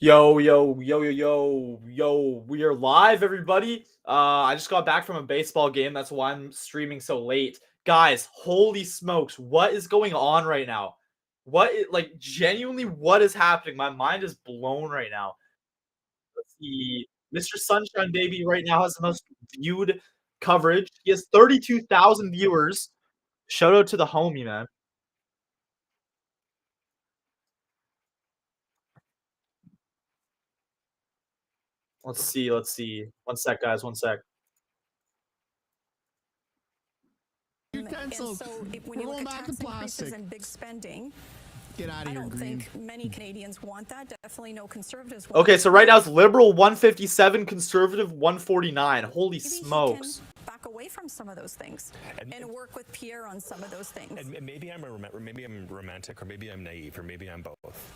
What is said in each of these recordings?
Yo, we are live, everybody. I just got back from a baseball game. That's why I'm streaming so late. Guys, holy smokes, what is going on right now? Genuinely, what is happening? My mind is blown right now. Let's see. Mr. Sunshine Baby right now has the most viewed coverage. He has 32,000 viewers. Shout out to the homie, man. Let's see. One sec, guys, one sec. Utensils. So when you look at tax increases and big spending, Get out of I here, don't Green. think many Canadians want that. Definitely no conservatives want Okay, that. so right now it's liberal 157, conservative 149. Holy Maybe he smokes. can back away from some of those things and work with Pierre on some of those things. And maybe I'm romantic, or maybe I'm naive, or maybe I'm both.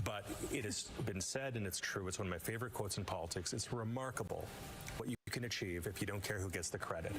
But it has been said, and it's true. It's one of my favorite quotes in politics. It's remarkable what you can achieve if you don't care who gets the credit.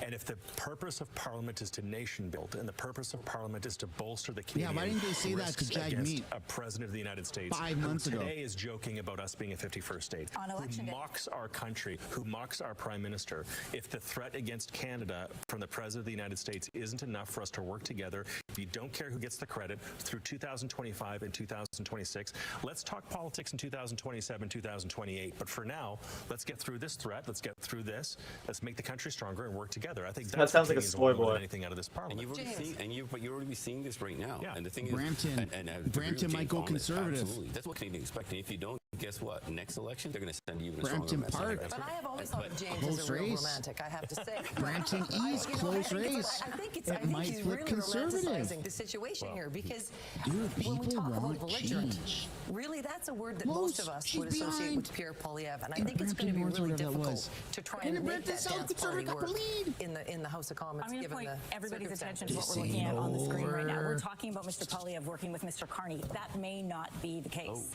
And if the purpose of Parliament is to nation build, and the purpose of Parliament is to bolster the Canadian why didn't they say that to risks against Jagmeet a president of the United States 5 months who ago? today is joking about us being a 51st state, On election who day. mocks our country, who mocks our prime minister. If the threat against Canada from the president of the United States isn't enough for us to work together, if you don't care who gets the credit through 2025 and 2026, let's talk politics in 2027, 2028. But for now, let's get through this threat. Let's get through this. Let's make the country stronger and work together. I think That sounds like a Canadians soy want more boy. than anything out of this parliament. And you've already seen, but you're already seeing this right now. Yeah. And the thing Brampton. is, and I agree Brampton with might Jake go on it. conservative. Absolutely, that's what Canadians expect. And if you don't, guess what? Next election, they're going to send you even a stronger Brampton message. Park. But I have always thought of James Close as a real race. romantic, I have to say. Brampton East, close race. I think It might he's flip really conservative. romanticizing the situation here because Dude, when we people talk about want belligerent, change. really that's a word that Most, most of us she's would associate behind. with Pierre Poilievre, and I In think it's going to Brampton be North, really whatever that difficult was. to try And and make Brampton that South dance party Conservative got the work lead. in the House of Commons. I'm going to given point the everybody's attention to what circumstances. we're looking at on the screen right now. over. We're talking about Mr. Poilievre working with Mr. Carney. That may not be the case.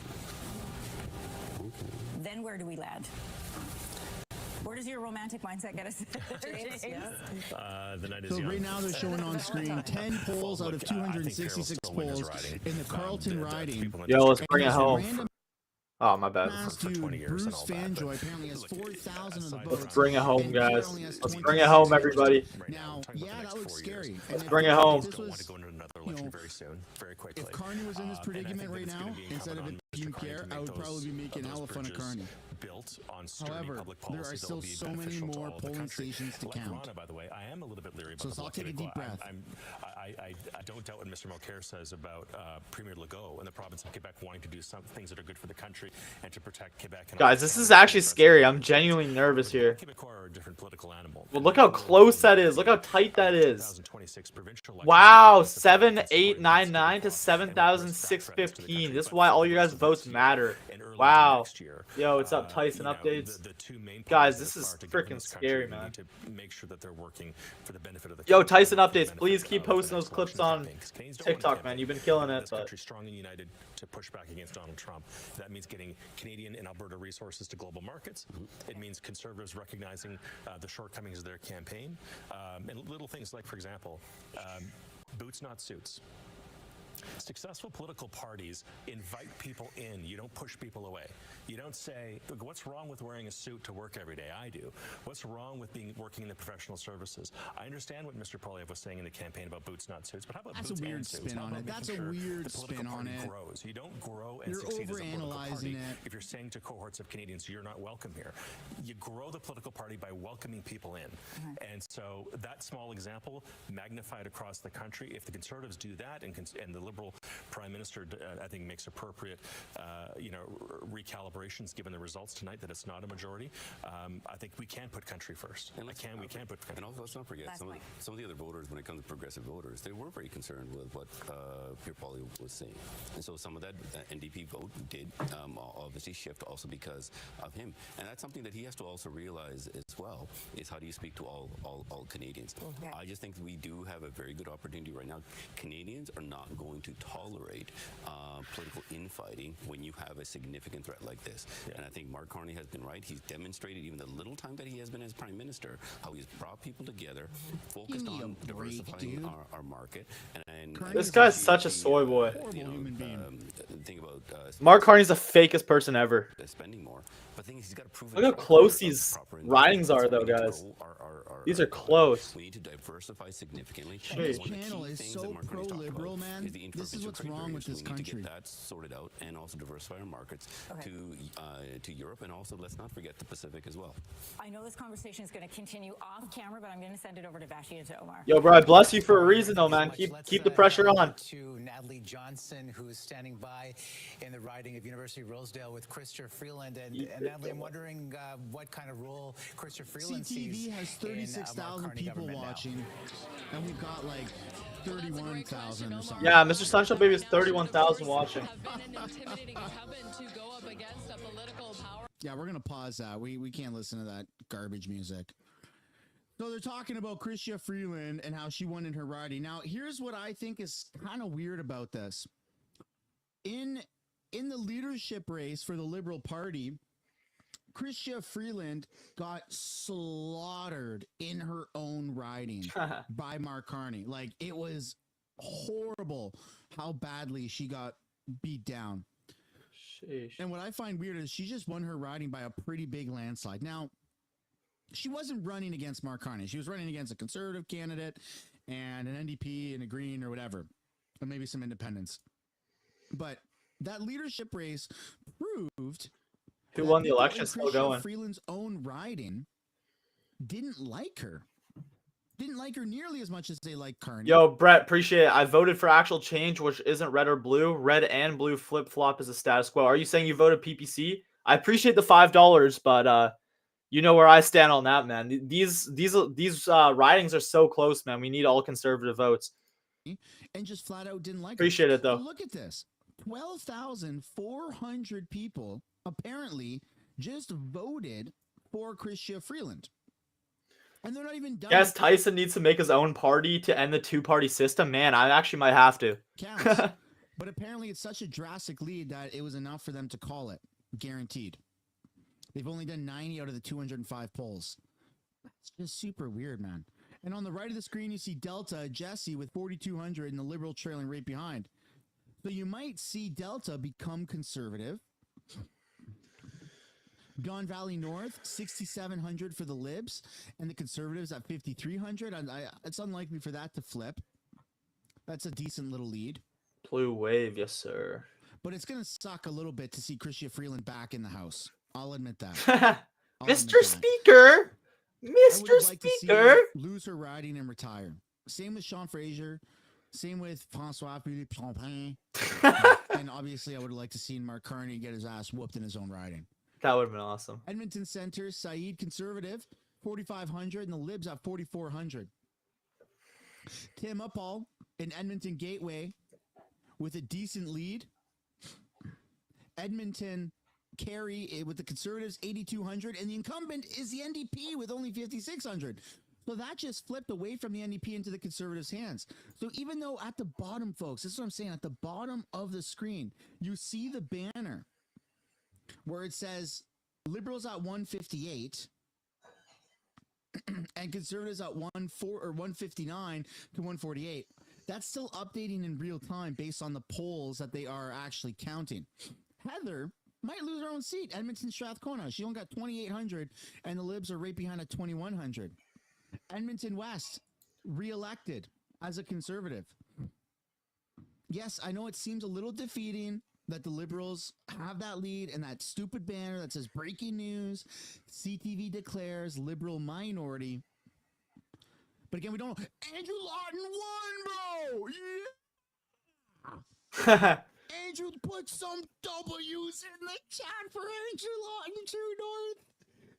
Then where do we land? Where does your romantic mindset get us? James, yeah. The night is So young. right now they're showing on screen 10 polls out of 266 polls in the Carlton riding. Yo, let's bring it And home. random Oh, my bad. ass for 20 dude, years and Bruce all that, but Fanjoy apparently has 4,000 of the let's votes. Let's bring it home, and Pierre guys. only has Let's bring it home, 26. everybody. Now, yeah, that looks scary. Let's bring it home. This Don't want was, to go into another you election know, very soon, very quickly. if Carney was in this And I predicament think right that it's now, gonna be instead of incumbent it on being Mr. Carney Pierre, to I make would probably be making those hella fun of bridges Carney. built on sturdy However, public there are policies that still will be so many beneficial to more all of the polling country. stations to Like count. Rana, by the way, I am a little bit leery about So the I'll take a blockade. deep breath. I don't doubt what Mr. Mulcair says about Premier Legault and the province of Quebec wanting to do some things that are good for the country and to protect Quebec. And Guys, this is actually scary. I'm genuinely nervous here. Quebecois are a different political animal. Well, look how close that is. Look how tight that is. 2026 provincial elections Wow, will be 7,899 to 7,615. This is why all your guys' votes matter. Wow. Yo, what's up, Tyson updates? The two main Guys, parties this that are is part to govern freaking this country, scary, we man. need to make sure that they're working for the benefit of the Yo, country, Tyson for the updates. benefit Please keep of the posting those next clips election on campaign, 'cause Canadians don't want a TikTok, man. campaign. You've been killing We want it, this but country strong and united to push back against Donald Trump. That means getting Canadian and Alberta resources to global markets. It means conservatives recognizing the shortcomings of their campaign, and little things like, for example, boots not suits. Successful political parties invite people in. You don't push people away. You don't say, "Look, what's wrong with wearing a suit to work every day?" I do. What's wrong with working in the professional services? I understand what Mr. Poilievre was saying in the campaign about boots not suits, but how about That's boots a weird and suits? spin How on about it. That's making a sure weird the political spin on party it. grows? You don't grow and You're succeed as a political overanalyzing party it. if you're saying to cohorts of Canadians, "You're not welcome here." You grow the political party by welcoming people in. And so that small example magnified across the country, if the Conservatives do that and the Liberal Prime Minister, I think, makes appropriate, recalibrations given the results tonight that it's not a majority, I think we can put country first. And We can put country. And also, let's not forget Last some of the other voters, when it comes to progressive voters, they were very concerned with what Pierre Poilievre was saying, and so some of that NDP vote did obviously shift also because of him, and that's something that he has to also realize as well. Is how do you speak to all Canadians? Okay. I just think we do have a very good opportunity right now. Canadians are not going to tolerate political infighting when you have a significant threat like this. Yeah. And I think Mark Carney has been right. He's demonstrated, even the little time that he has been as Prime Minister, how he's brought people together, focused Give me on a break, diversifying dude. our market. And this guy's such a soy boy. Horrible human being. think about Mark Carney's the fakest person ever. spending more. But the thing is, he's got to prove. Look how close these ridings are, though, guys. These are close. We need to diversify significantly. This One of the channel key is things so that Mark Carney's talked pro-liberal, about man. is the This is interprovincial what's trade wrong with barriers. this We need to country. get that sorted out and also diversify our markets to Europe, and also let's not forget the Pacific as well. I know this conversation is going to continue off camera, but I'm going to send it over to Vashi and to Omar. Yo, bro, I bless you for a reason, though, man. Keep the pressure on. To Natalie Johnson, who is standing by in the riding of University of Rosedale with Christopher Freeland. And Natalie, I'm wondering what kind of role Christopher Freeland sees. CTV has 36,000 people watching, and we've got like 31,000 or something. Yeah, Mr. Sunshine Baby is 31,000 watching. Yeah, we're gonna pause that. We can't listen to that garbage music. So they're talking about Chrystia Freeland and how she won in her riding. Now, here's what I think is kind of weird about this. In the leadership race for the Liberal Party, Chrystia Freeland got slaughtered in her own riding by Mark Carney. Like, it was horrible how badly she got beat down. Sheesh. And what I find weird is she just won her riding by a pretty big landslide. Now, she wasn't running against Mark Carney. She was running against a conservative candidate and an NDP and a Green or whatever, and maybe some independents. But that leadership race proved Who won the election? Still going. Freeland's own riding didn't like her. Didn't like her nearly as much as they like Carney. Yo, Brett, appreciate it. I voted for actual change, which isn't red or blue. Red and blue flip-flop is the status quo. Are you saying you voted PPC? I appreciate the $5, but you know where I stand on that, man. These ridings are so close, man. We need all conservative votes. And just flat out didn't like Appreciate her. it, though. But look at this. 12,400 people apparently just voted for Chrystia Freeland. And they're not even done. Yes, Tyson needs to make his own party to end the two-party system. Man, I actually might have to. Counts. But apparently it's such a drastic lead that it was enough for them to call it. Guaranteed. They've only done 90 out of the 205 polls. That's just super weird, man. And on the right of the screen, you see Delta, Jesse with 4,200 and the Liberal trailing right behind. So you might see Delta become conservative. Don Valley North, 6,700 for the Libs, and the Conservatives at 5,300. It's unlikely for that to flip. That's a decent little lead. Blue wave, yes, sir. But it's going to suck a little bit to see Chrystia Freeland back in the House. I'll admit that. Mr. Speaker! Mr. Speaker! Lose her riding and retire. Same with Sean Fraser. Same with François-Philippe Champagne. And obviously, I would like to see Mark Carney get his ass whooped in his own riding. That would have been awesome. Edmonton Center, Saeed Conservative, 4,500, and the Libs at 4,400. Tim Uppal in Edmonton Gateway with a decent lead. Edmonton Kerry with the Conservatives, 8,200, and the incumbent is the NDP with only 5,600. So that just flipped away from the NDP into the Conservatives' hands. So even though at the bottom, folks, this is what I'm saying, at the bottom of the screen, you see the banner where it says Liberals at 158 and Conservatives at 159 to 148. That's still updating in real time based on the polls that they are actually counting. Heather might lose her own seat. Edmonton Strathcona. She only got 2,800, and the Libs are right behind at 2,100. Edmonton West, reelected as a Conservative. Yes, I know it seems a little defeating that the Liberals have that lead and that stupid banner that says breaking news, CTV declares Liberal minority. But again, we don't know. Andrew Lawton won, bro! Yeah! Andrew, put some W's in the chat for Andrew Lawton, True North.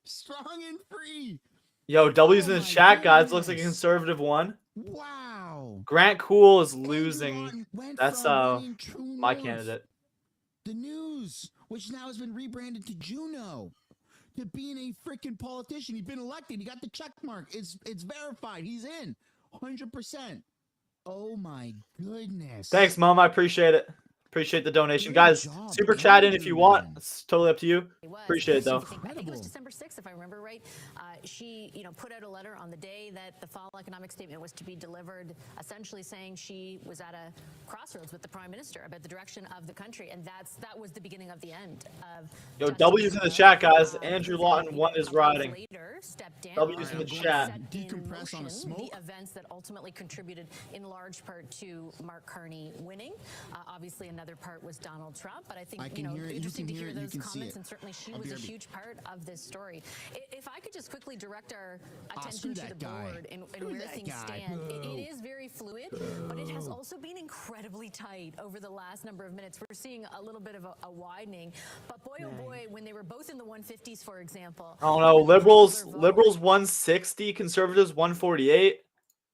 Strong and free. Yo, W's in the chat, guys. goodness. Looks like a conservative one. Wow. Grant Cool is Andrew losing. Lawton went That's from winning True my North, candidate. The News, which now has been rebranded to Juno, to being a freaking politician. He's been elected. He got the check mark. It's verified. He's in 100%. Oh my goodness. Thanks, Mom. I appreciate it. Appreciate the donation. Good Guys, job, super chat in if you want. everyone. It's totally up to you. It was. Appreciate it, though. I think it was Incredible. December 6th, if I remember right. She, put out a letter on the day that the fall economic statement was to be delivered, essentially saying she was at a crossroads with the prime minister about the direction of the country, and that was the beginning of the end of. Yo, Justin W's in the Trudeau. chat, guys. Andrew Lawton, one is A couple days riding. Later, stepped down W's in the and chat. set in Decompress on a motion smoke. The events that ultimately contributed in large part to Mark Carney winning. Obviously, another part was Donald Trump, but I think I can hear it, you interesting can to hear hear it, you those can see comments, it. and certainly she I'll was a BRB. huge part of this story. If I could just quickly direct our screw attention to that the guy. board and Screw where that things guy. stand, it is very fluid, but it has also been incredibly tight over the last number of minutes. We're seeing a little bit of a widening, but boy, oh boy, when they were both in the 150s, for example. I don't know. Liberals 160, conservatives 148.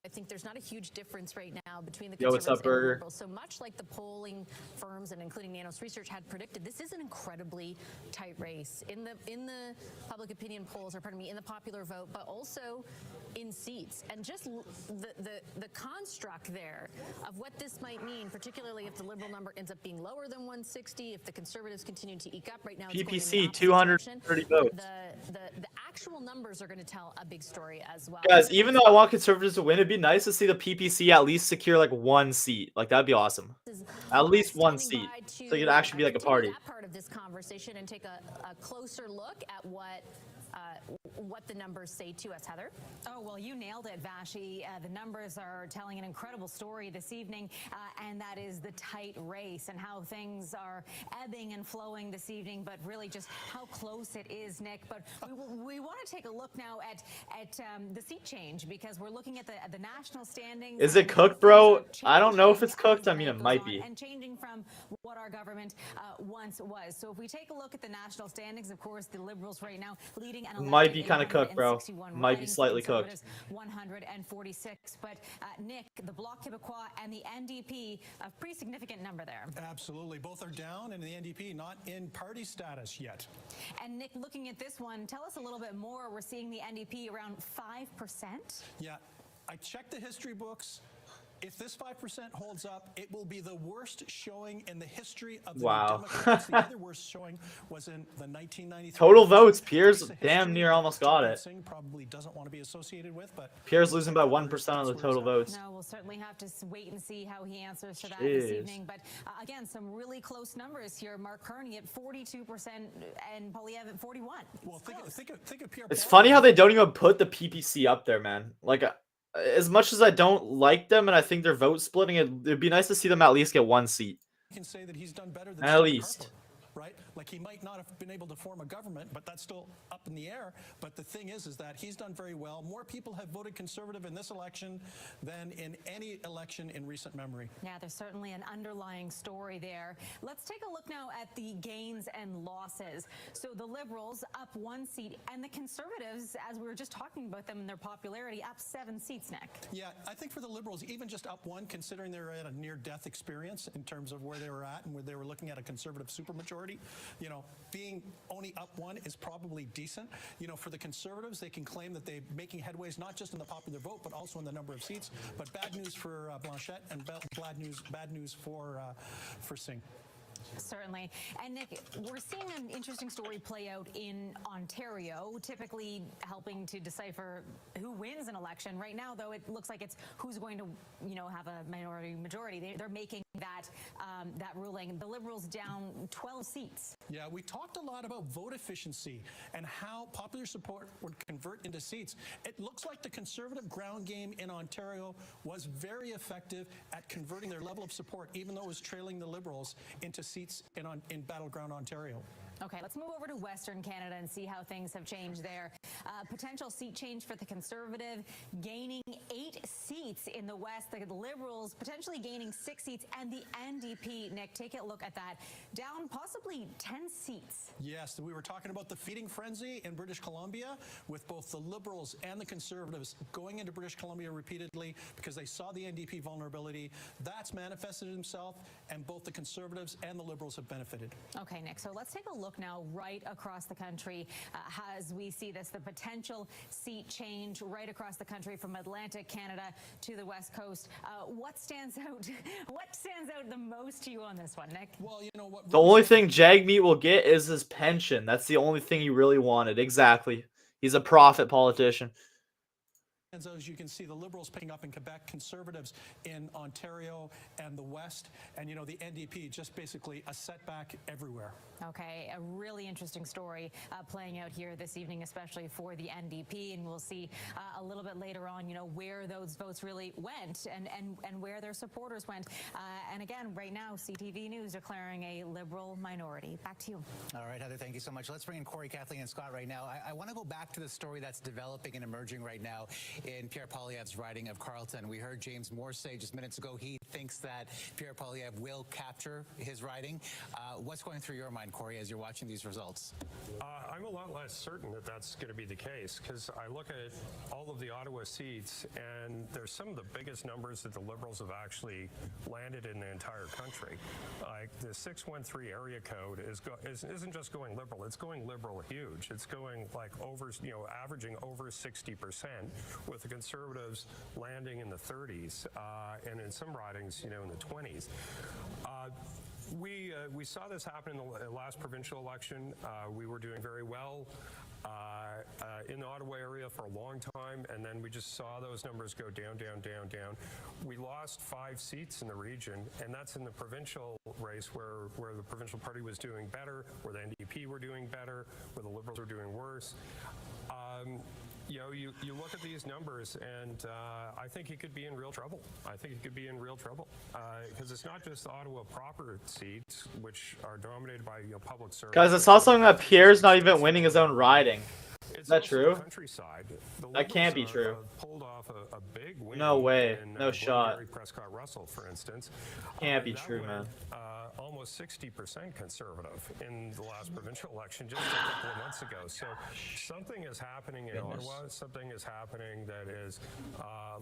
I think there's not a huge difference right now between the Yo, what's conservatives up, and the Burger? liberals. So much like the polling firms and including Nanos Research had predicted, this is an incredibly tight race in the public opinion polls, or pardon me, in the popular vote, but also in seats. And just the construct there of what this might mean, particularly if the liberal number ends up being lower than 160, if the conservatives continue to eke up right now. It's going in the PPC opposite 230 direction. votes. The actual numbers are going to tell a big story as well. Guys, even though I want conservatives to win, it'd be nice to see the PPC at least secure like one seat. Like that'd be awesome. At least one seat, so it could actually be like a party. That part of this conversation and take a closer look at what the numbers say to us, Heather. Oh, well, you nailed it, Vashi. The numbers are telling an incredible story this evening, and that is the tight race and how things are ebbing and flowing this evening, but really just how close it is, Nick. But we want to take a look now at the seat change, because we're looking at the national standings. Is it cooked, bro? I don't know if it's cooked. I mean, it might be. And changing from what our government once was. So if we take a look at the national standings, of course, the Liberals right now leading an Might be kind of cooked, bro. Might be slightly cooked. 146. But Nick, the Bloc Québécois and the NDP, a pretty significant number there. Absolutely. Both are down, and the NDP not in party status yet. And Nick, looking at this one, tell us a little bit more. We're seeing the NDP around 5%. Yeah, I checked the history books. If this 5% holds up, it will be the worst showing in the history of the Wow. New Democrats. The other worst showing was in the 1993. Total votes. It's Pierre's a damn history near almost got Jagmeet it. Singh probably doesn't want to be associated with, but Pierre's losing by 1% on the total votes. No, we'll certainly have to wait and see how he answers to that this Jeez. evening. But again, some really close numbers here. Mark Carney at 42% and Poilievre at 41%. well, think of Pierre. It's Poilievre. funny how they don't even put the PPC up there, man. Like, as much as I don't like them and I think they're vote splitting, it'd be nice to see them at least get one seat. Can say that he's done better than At Stephen least. Harper, right? Like he might not have been able to form a government, but that's still up in the air. But the thing is that he's done very well. More people have voted Conservative in this election than in any election in recent memory. Yeah, there's certainly an underlying story there. Let's take a look now at the gains and losses. So the Liberals up 1 seat, and the Conservatives, as we were just talking about them and their popularity, up 7 seats, Nick. Yeah, I think for the Liberals, even just up one, considering they're at a near-death experience in terms of where they were at and where they were looking at a Conservative supermajority, you know, being only up one is probably decent. You know, for the Conservatives, they can claim that they're making headways not just in the popular vote, but also in the number of seats. But bad news for Blanchette and bad news for Singh. Certainly. And Nick, we're seeing an interesting story play out in Ontario, typically helping to decipher who wins an election. Right now, though, it looks like it's who's going to, have a minority majority. They're making that ruling. The Liberals down 12 seats. Yeah, we talked a lot about vote efficiency and how popular support would convert into seats. It looks like the Conservative ground game in Ontario was very effective at converting their level of support, even though it was trailing the Liberals, into seats in battleground Ontario. Okay, let's move over to Western Canada and see how things have changed there. Potential seat change for the Conservative, gaining 8 seats in the West. The Liberals potentially gaining 6 seats, and the NDP, Nick, take a look at that, down possibly 10 seats. Yes, we were talking about the feeding frenzy in British Columbia, with both the Liberals and the Conservatives going into British Columbia repeatedly because they saw the NDP vulnerability. That's manifested itself, and both the Conservatives and the Liberals have benefited. Okay, Nick, so let's take a look look now right across the country as we see this, the potential seat change right across the country from Atlantic Canada to the West Coast. What stands out? What stands out the most to you on this one, Nick? Well, you know what? The only thing Jagmeet will get is his pension. That's the only thing he really wanted. Exactly. He's a profit politician. As you can see, the Liberals picking up in Quebec, Conservatives in Ontario and the West, and, you know, the NDP just basically a setback everywhere. Okay, a really interesting story playing out here this evening, especially for the NDP, and we'll see a little bit later on, you know, where those votes really went and where their supporters went. And again, right now, CTV News declaring a Liberal minority. Back to you. All right, Heather, thank you so much. Let's bring in Corey, Kathleen, and Scott right now. I want to go back to the story that's developing and emerging right now in Pierre Poilievre's riding of Carleton. We heard James Moore say just minutes ago he thinks that Pierre Poilievre will capture his riding. What's going through your mind, Corey, as you're watching these results? I'm a lot less certain that that's going to be the case, because I look at all of the Ottawa seats, and there's some of the biggest numbers that the Liberals have actually landed in the entire country. Like the 613 area code isn't just going Liberal; it's going Liberal huge. It's going like over, you know, averaging over 60%, with the Conservatives landing in the 30s, and in some ridings, you know, in the 20s. We saw this happen in the last provincial election. We were doing very well in the Ottawa area for a long time, and then we just saw those numbers go down, down, down, down. We lost 5 seats in the region, and that's in the provincial race where the provincial party was doing better, where the NDP were doing better, where the Liberals were doing worse. You know, you look at these numbers, and I think he could be in real trouble. I think he could be in real trouble because it's not just the Ottawa proper seats, which are dominated by, you know, public service. Guys, I saw something that Pierre's not even winning his own riding. Is that true? That can't be true. Pulled off a big win. No way. In, no shot. Prescott Russell, for instance. Can't be true, man. Almost 60% conservative in the last provincial election just a couple of months ago. So something is happening in Ottawa. Something is happening that is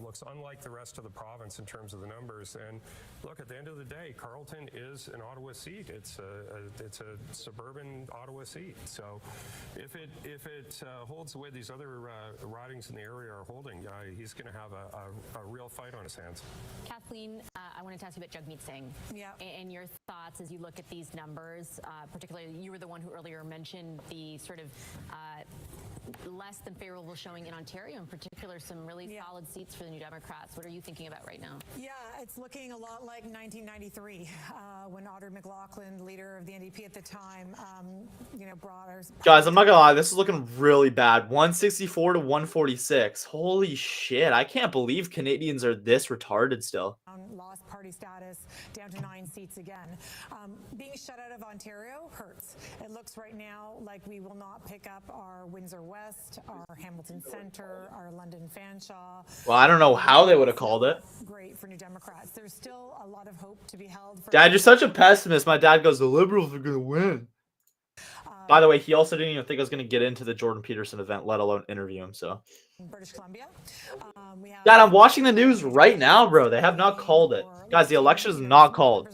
looks unlike the rest of the province in terms of the numbers. And look, at the end of the day, Carleton is an Ottawa seat. It's a suburban Ottawa seat. So if it holds the way these other ridings in the area are holding, he's going to have a real fight on his hands. Kathleen, I wanted to ask you about Jagmeet Singh. Yeah. And your thoughts as you look at these numbers, particularly you were the one who earlier mentioned the sort of less than favorable showing in Ontario, in particular, some really solid seats for the New Democrats. What are you thinking about right now? Yeah, it's looking a lot like 1993 when Audrey McLaughlin, leader of the NDP at the time, you know, brought our... Guys, I'm not gonna lie, this is looking really bad. 164 to 146. Holy shit, I can't believe Canadians are this retarded still. Lost party status, down to 9 seats again. Being shut out of Ontario hurts. It looks right now like we will not pick up our Windsor West, our Hamilton Centre, our London Fanshawe. Well, I don't know how they would have called it. Great for New Democrats. There's still a lot of hope to be held. For Dad, you're such a pessimist. My dad goes, the Liberals are gonna win. By the way, he also didn't even think I was gonna get into the Jordan Peterson event, let alone interview him. So. British Columbia. Dad, I'm watching the news right now, bro. They have not called it. Guys, the election is not called.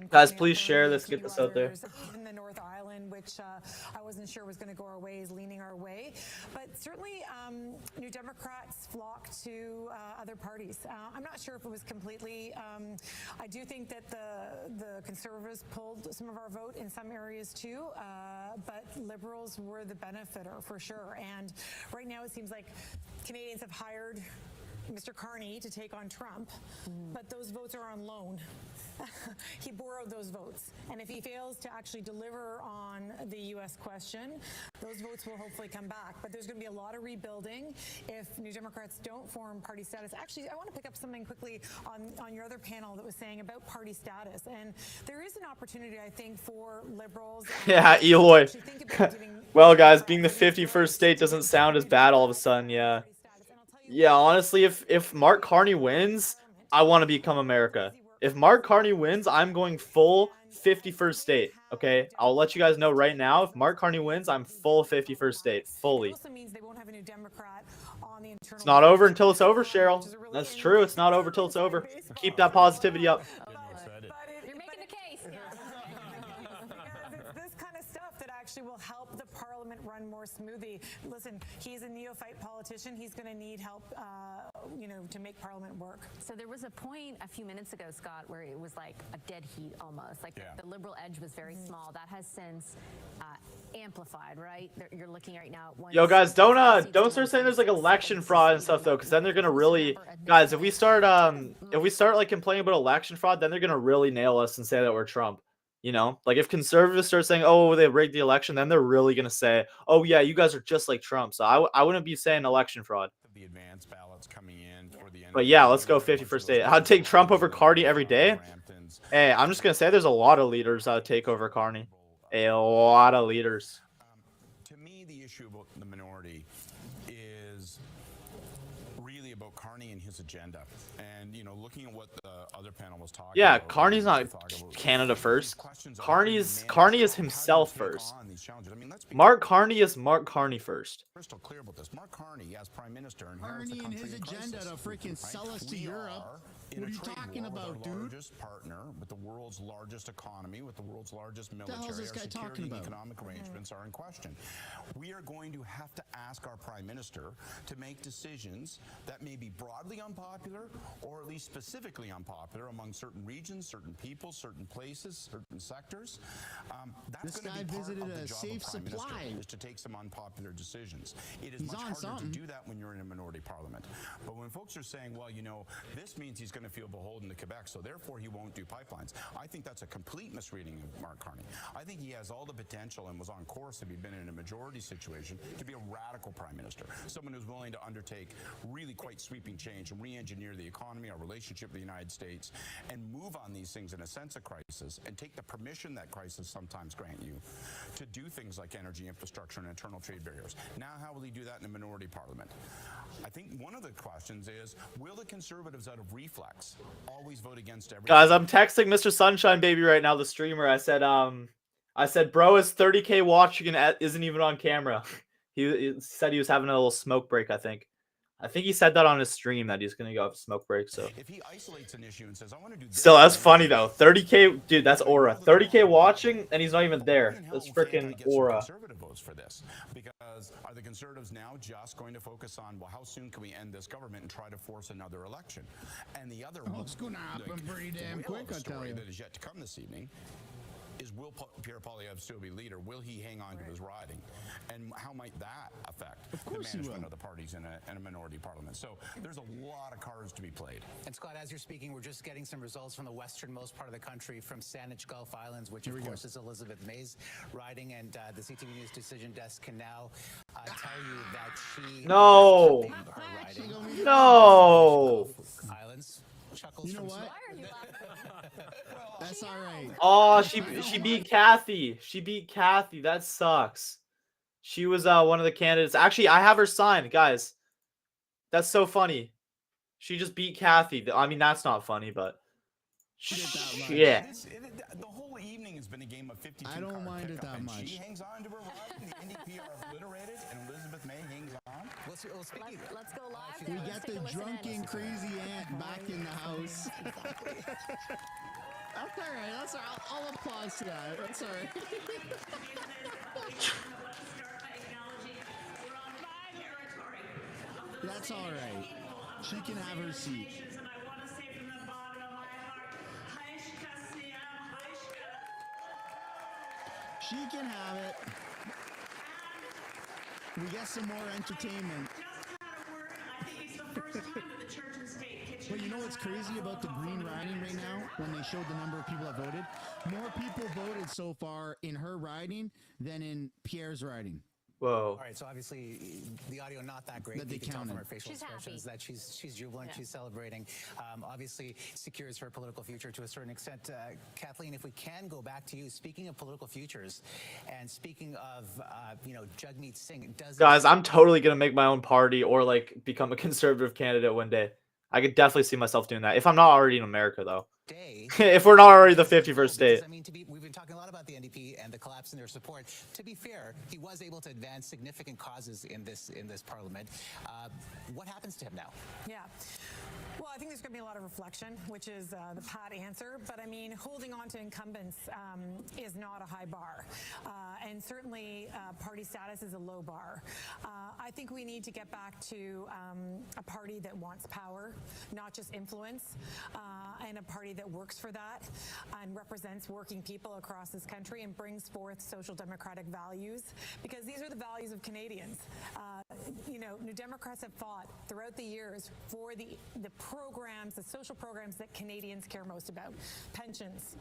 Guys, please share this, get this out there. In the North Island, which I wasn't sure was going to go our way, is leaning our way. But certainly, New Democrats flocked to other parties. I'm not sure if it was completely. I do think that the Conservatives pulled some of our vote in some areas too, but Liberals were the benefiter for sure. And right now, it seems like Canadians have hired Mr. Carney to take on Trump, but those votes are on loan. He borrowed those votes. And if he fails to actually deliver on the U.S. question, those votes will hopefully come back. But there's going to be a lot of rebuilding if New Democrats don't form party status. Actually, I want to pick up something quickly on your other panel that was saying about party status. And there is an opportunity, I think, for Liberals. Yeah, Eloy. Well, guys, being the 51st state doesn't sound as bad all of a sudden, yeah. Yeah, honestly, if Mark Carney wins, I want to become America. If Mark Carney wins, I'm going full 51st state, okay? I'll let you guys know right now, if Mark Carney wins, I'm full 51st state, fully. It's not over until it's over, Cheryl. That's true, it's not over till it's over. Keep that positivity up. You're making the case. actually will help the parliament run more smoothly. Listen, he's a neophyte politician. He's going to need help, to make parliament work. So there was a point a few minutes ago, Scott, where it was like a dead heat almost. Like the liberal edge was very small. That has since amplified, right? You're looking right now at Yo, guys, don't start saying there's like election fraud and stuff though, because then they're gonna really, guys, if we start like complaining about election fraud, then they're gonna really nail us and say that we're Trump. You know, like if conservatives start saying, "Oh, they rigged the election," then they're really gonna say, "Oh yeah, you guys are just like Trump." So I wouldn't be saying election fraud. The advance ballots coming in for the end. But yeah, let's go 51st state. I'd take Trump over Carney every day. Hey, I'm just gonna say there's a lot of leaders I'd take over Carney. A lot of leaders. To me, the issue about the minority is really about Carney and his agenda. And, looking at what the other panel was talking about. Carney's not Canada first. Carney is himself first. Mark Carney is Mark Carney first. Crystal clear about this. Mark Carney, as Prime Minister, Carney and his agenda to freaking sell us to Europe. What are you talking about, dude? Largest partner with the world's largest economy, with the world's largest military. The hell is this guy talking about? Economic arrangements are in question. We are going to have to ask our Prime Minister to make decisions that may be broadly unpopular, or at least specifically unpopular among certain regions, certain people, certain places, certain sectors. That's going to be part of the job of Prime Minister, is to take some unpopular decisions. It is much harder to do that when you're in a minority parliament. But when folks are saying, well, this means he's going to feel beholden to Quebec, so therefore he won't do pipelines. I think that's a complete misreading of Mark Carney. I think he has all the potential and was on course, if he'd been in a majority situation, to be a radical Prime Minister. Someone who's willing to undertake really quite sweeping change and re-engineer the economy, our relationship with the United States, and move on these things in a sense of crisis, and take the permission that crisis sometimes grant you to do things like energy infrastructure and internal trade barriers. Now, how will he do that in a minority parliament? I think one of the questions is, will the Conservatives, out of reflex, always vote against everything? Guys, I'm texting Mr. Sunshine Baby right now, the streamer. I said, bro is 30K watching and isn't even on camera. He said he was having a little smoke break, I think. I think he said that on his stream, that he's gonna go have a smoke break. So if he isolates an issue and says, I want to do this, still, that's funny though. 30K, dude, that's aura. 30K watching and he's not even there. That's freaking aura. Conservative votes for this, because are the Conservatives now just going to focus on, well, how soon can we end this government and try to force another election? And the other it's gonna happen pretty damn quick, I tell you. That is yet to come this evening is, will Pierre Poilievre still be leader? Will he hang on to his riding? And how might that affect the management of the parties in a minority parliament? So there's a lot of cards to be played. And Scott, as you're speaking, we're just getting some results from the westernmost part of the country, from Saanich Gulf Islands, which of course is Elizabeth May's riding, and the CTV News Decision Desk can now tell you that she No. Islands. You know what? That's all right. Oh, she beat Kathy. She beat Kathy. That sucks. She was one of the candidates. Actually, I have her signed, guys. That's so funny. She just beat Kathy. I mean, that's not funny, but yeah. The whole evening has been a game of 52. I don't mind it that much. She hangs on to her ride, the NDP are obliterated, and Elizabeth May hangs on. Let's go live. We got the drunken crazy aunt back in the house. That's all right. That's all right. I'll applause to that. That's all right. That's all right. She can have her seat. She can have it. We get some more entertainment. But you know what's crazy about the green riding right now? When they showed the number of people that voted, more people voted so far in her riding than in Pierre's riding. Whoa. All right, so obviously the audio not that great. That they You can tell counted. from her facial expressions that she's jubilant, she's celebrating. Obviously secures her political future to a certain extent. Kathleen, if we can go back to you, speaking of political futures, and speaking of Jagmeet Singh, Guys, I'm totally gonna make my own party or like become a conservative candidate one day. I could definitely see myself doing that if I'm not already in America, though. If we're not already the 51st state. I mean, we've been talking a lot about the NDP and the collapse in their support. To be fair, he was able to advance significant causes in this parliament. What happens to him now? Yeah. Well, I think there's going to be a lot of reflection, which is the pat answer. But I mean, holding on to incumbents is not a high bar. And certainly party status is a low bar. I think we need to get back to a party that wants power, not just influence, and a party that works for that and represents working people across this country and brings forth social democratic values, because these are the values of Canadians. You know, New Democrats have fought throughout the years for the programs, the social programs that Canadians care most about: pensions,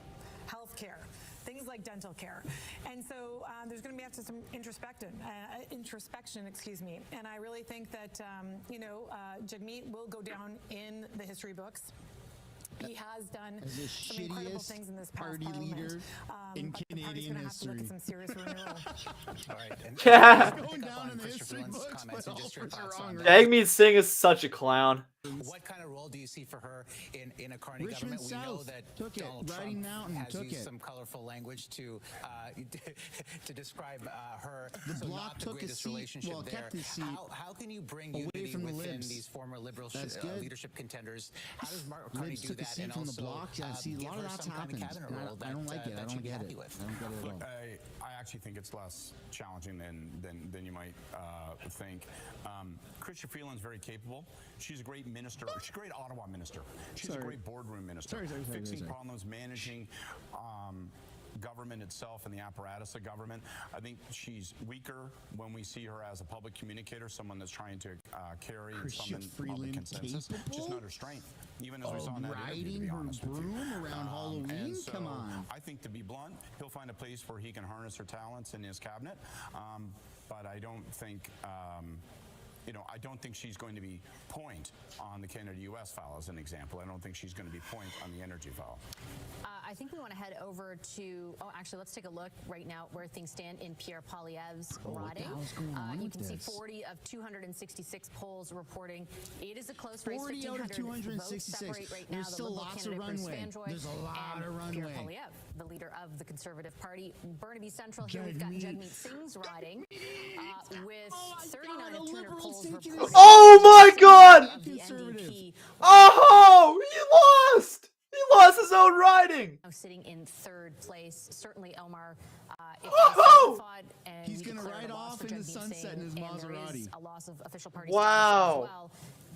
health care, things like dental care. And so there's going to be some introspection, excuse me. And I really think that, you know, Jagmeet will go down in the history books. He has done some incredible things in this past parliament. In but the party's Canadian going to have to look at history. some serious renewal. All right. And Going down in the history books, but all sorts of wrong. Jagmeet Singh is such a clown. What kind of role do you see for her in a Carney Richmond government? We know South that took it. Donald Riding Trump Mountain has took used it. some colorful language to to describe her. The so Bloc not the took a greatest seat, relationship well, there. kept his seat How can you bring away unity from the within Libs. these former Liberal That's good. leadership contenders? How does Carney Libs do took a that? seat And from the also Bloc. Yeah, see, a give lot of her that's some kind of happened. cabinet role I don't like it. I that don't she'd be get happy it. with. I don't get it at all. I actually think it's less challenging than you might think. Chrystia Freeland's very capable. She's a great minister. She's a great Ottawa minister. She's a great boardroom minister. Fixing problems, managing government itself and the apparatus of government. I think she's weaker when we see her as a public communicator, someone that's trying to carry and summon public consensus. Just not her strength, even as we saw in that interview, to be honest with you. Riding her broom around Halloween? And so Come on. I think, to be blunt, he'll find a place where he can harness her talents in his cabinet. But I don't think, I don't think she's going to be point on the Canada-U.S. file, as an example. I don't think she's going to be point on the energy file. I think we want to head over to, actually, let's take a look right now where things stand in Pierre Poilievre's riding. You can see 40 of 266 polls reporting it is a close race. 40 out of 266. Right There's still lots of runway. There's a lot of runway. Pierre Poilievre, the leader of the Conservative Party. Burnaby Central, here we've got Jagmeet Singh's riding with 39 of 200 polls reporting. Oh my God! The NDP. Oh, he lost! He lost his own riding. Sitting in third place, certainly Omar. He's going to ride off in the sunset in his Maserati. There is a loss of official party Wow. status as well.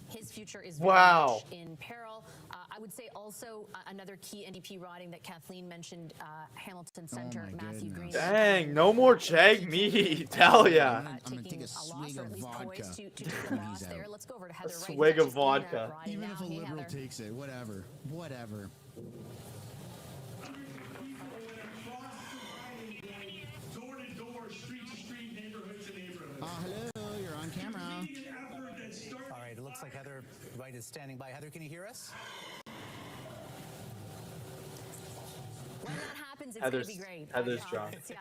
His future is very much in peril. I would say also another key NDP riding that Kathleen mentioned, Hamilton Centre, Matthew Green. Dang, no more Jagmeet. Hell yeah. I'm going to take a swig of vodka. To take the loss there. Let's go over to Heather. A swig of vodka. Even if a liberal takes it, whatever. Whatever. Hello, you're on camera. All right, it looks like Heather Wright is standing by. Heather, can you hear us? When that happens, it's going to be great. Heather's job. Yeah.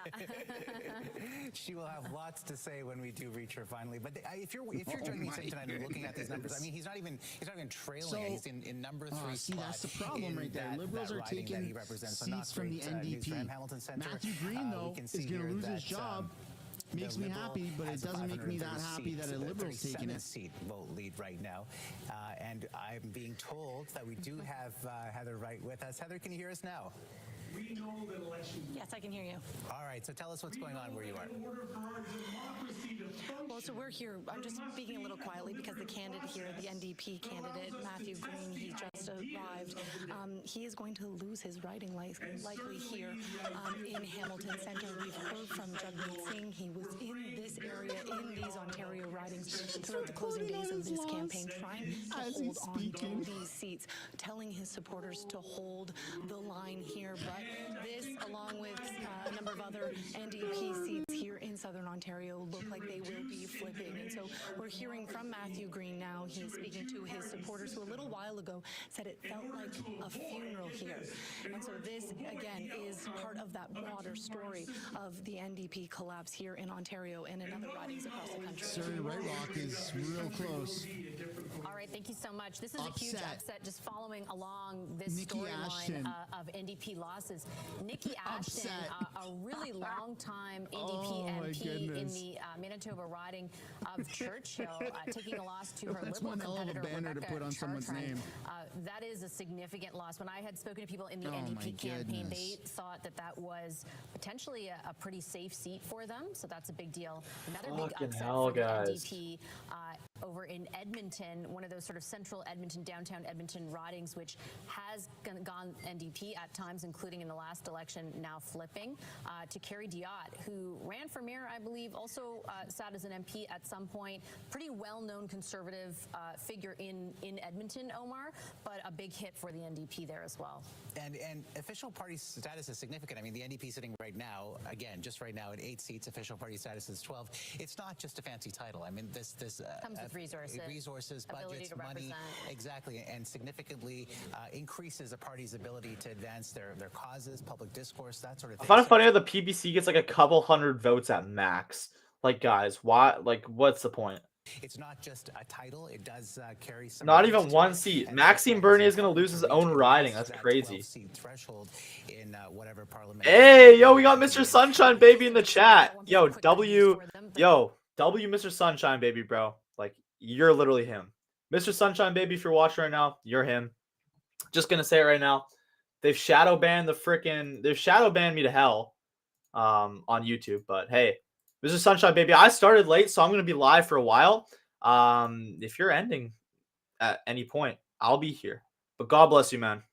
She will have lots to say when we do reach her finally. But if you're joining me tonight and looking at these numbers, I mean, he's not even trailing. He's in number 3 see, spot. that's the problem right there. Liberals are taking seats from the NDP. Matthew Green, though, is going to lose his job. Makes me happy, but it doesn't make me that happy that a liberal's taking it. Seat vote lead right now, and I'm being told that we do have Heather Wright with us. Heather, can you hear us now? We know that election. Yes, I can hear you. All right, so tell us what's going on where you are. In order for our democracy to function. Well, so we're here. I'm just speaking a little quietly because the candidate here, the NDP candidate, Matthew Green, he just arrived. He is going to lose his riding likely here in Hamilton Centre. We've heard from Jagmeet Singh. He was in this area, in these Ontario ridings throughout the closing days of this campaign, trying to hold on to these seats, telling his supporters to hold the line here. But this, along with a number of other NDP seats here in Southern Ontario, look like they will be flipping. And so we're hearing from Matthew Green now. He's speaking to his supporters who a little while ago said it felt like a funeral here. And so this, again, is part of that broader story of the NDP collapse here in Ontario and in other ridings across the country. Surrey Red Rock is real close. All right, thank you so much. This is a huge upset just following along this Nikki storyline Ashton. Of NDP losses. Nikki Ashton, a really long-time NDP MP in the Manitoba riding of Churchill, taking a loss to her That's Liberal one hell of a competitor, banner to Rebecca put on someone's Chartrand. name. That is a significant loss. When I had spoken to people in the Oh, NDP my campaign, goodness. they thought that that was potentially a pretty safe seat for them. So that's a big deal. Another big Fucking upset hell, for the guys. NDP over in Edmonton, one of those sort of central Edmonton, downtown Edmonton ridings, which has gone NDP at times, including in the last election, now flipping to Carrie Diot, who ran for mayor, I believe, also sat as an MP at some point. Pretty well-known conservative figure in Edmonton, Omar, but a big hit for the NDP there as well. And official party status is significant. I mean, the NDP sitting right now, again, just right now at 8 seats. Official party status is 12. It's not just a fancy title. I mean, this comes with resources, ability budgets, to money, represent. exactly, and significantly increases a party's ability to advance their causes, public discourse, that sort of I thing. find it funny how the PBC gets like a couple hundred votes at max. Like, guys, why? Like, what's the point? It's not just a title; it does carry some. Not weight even to one it. seat. And Maxime that Bernier is is going to lose his own riding. That's crazy. 12-seat threshold in whatever parliament. Hey, yo, we got Mr. Sunshine Baby in the chat. Yo, Mr. Sunshine Baby, bro. Like, you're literally him. Mr. Sunshine Baby, if you're watching right now, you're him. Just gonna say it right now. They've shadow banned me to hell on YouTube. But hey, Mr. Sunshine Baby, I started late, so I'm gonna be live for a while. If you're ending at any point, I'll be here. But God bless you, man.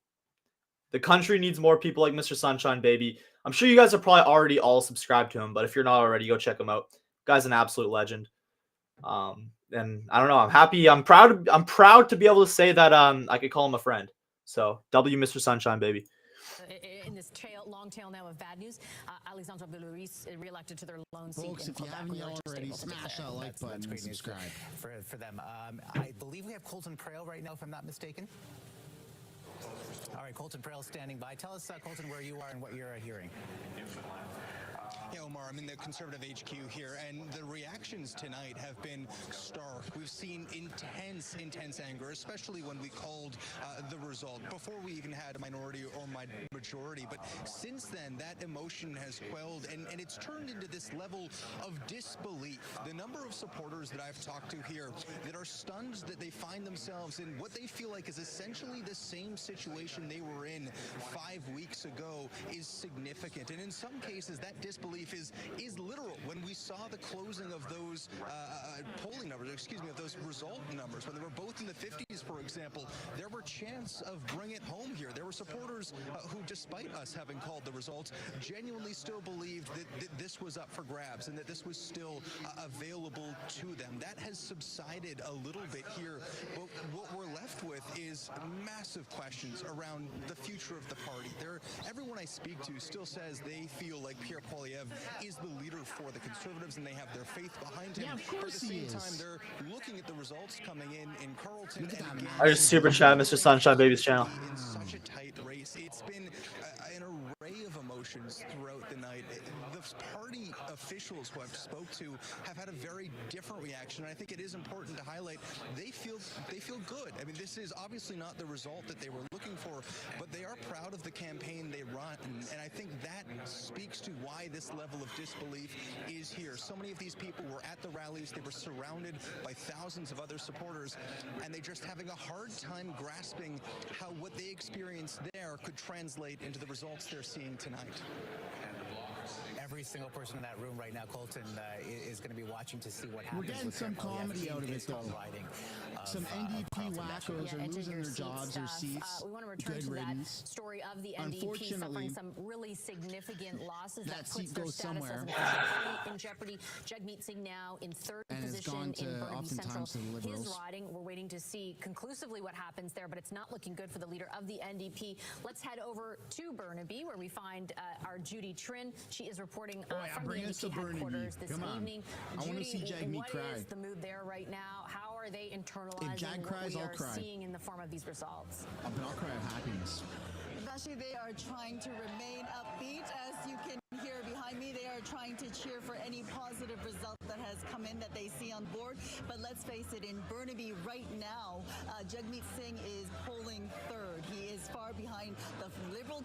The country needs more people like Mr. Sunshine Baby. I'm sure you guys are probably already all subscribed to him, but if you're not already, go check him out. Guy's an absolute legend. And I don't know, I'm happy. I'm proud to be able to say that I could call him a friend. So, Mr. Sunshine Baby. In this long tail now of bad news, Alexandre Belouris reelected to their lone seat. Folks, in if you Quebec. haven't We are just already, able to smash declare. that like That's button and great news subscribe. for them. I believe we have Colton Prail right now, if I'm not mistaken. All right, Colton Prail standing by. Tell us, Colton, where you are and what you're hearing. Yeah, Omar, I'm in the Conservative HQ here, and the reactions tonight have been stark. We've seen intense anger, especially when we called the result, before we even had a minority or majority. But since then, that emotion has quelled, and it's turned into this level of disbelief. The number of supporters that I've talked to here that are stunned that they find themselves in what they feel like is essentially the same situation they were in 5 weeks ago is significant. And in some cases, that disbelief is literal. When we saw the closing of those polling numbers, of those result numbers, when they were both in the 50s, for example, there were chants of bring it home here. There were supporters who, despite us having called the results, genuinely still believed that this was up for grabs and that this was still available to them. That has subsided a little bit here, but what we're left with is massive questions around the future of the party. Everyone I speak to still says they feel like Pierre Poilievre is the leader for the Conservatives and they have their faith behind him. Yeah, of course at the same he is. time, they're looking at the results coming in Carleton. And again, I just super chat Mr. Sunshine Baby's channel. in such a tight race. It's been an array of emotions throughout the night. The party officials who I've spoke to have had a very different reaction, and I think it is important to highlight they feel good. I mean, this is obviously not the result that they were looking for, but they are proud of the campaign they run, and I think that speaks to why this level of disbelief is here. So many of these people were at the rallies, they were surrounded by thousands of other supporters, and they're just having a hard time grasping how what they experienced there could translate into the results they're seeing tonight. Every single person in that room right now, Colton, is going to be watching to see what happens. We're getting with some Pierre Poilievre comedy in out of his it, though. riding Some NDP wackos are Enter losing your their seat jobs or stuff. seats. We want to return Good to riddance. that story of the NDP Unfortunately, suffering some really significant losses that that puts seat their goes status somewhere. as an official party in jeopardy. Jagmeet Singh now in third And has position gone to in Burnaby Central. oftentimes to the His Liberals. riding, we're waiting to see conclusively what happens there, but it's not looking good for the leader of the NDP. Let's head over to Burnaby, where we find our Judy Trin. She is reporting from the bring us to NDP Burnaby. headquarters this Come on. evening. I wanna see Jagmeet what cry. is the mood there right now? How are they internalizing Jag cries, what we I'll are cry. seeing in the form of these results? But I'll cry of happiness. Especially they are trying to remain upbeat. As you can hear behind me, they are are trying to cheer for any positive result that has come in that they see on board. But let's face it, in Burnaby right now, Jagmeet Singh is polling third. He is far behind the Liberal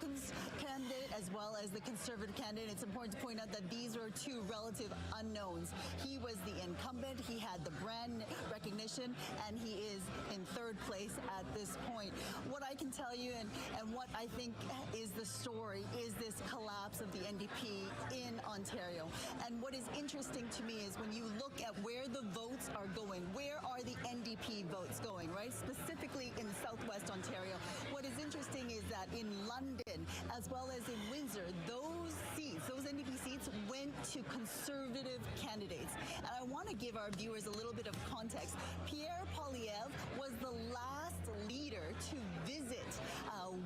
candidate as well as the Conservative candidate. It's important to point out that these are two relative unknowns. He was the incumbent, he had the brand recognition, and he is in third place at this point. What I can tell you and what I think is the story is this collapse of the NDP in Ontario. And what is interesting to me is when you look at where the votes are going, where are the NDP votes going, right? Specifically in Southwest Ontario. What is interesting is that in London, as well as in Windsor, those seats, those NDP seats went to Conservative candidates. And I want to give our viewers a little bit of context. Pierre Poilievre was the last leader to visit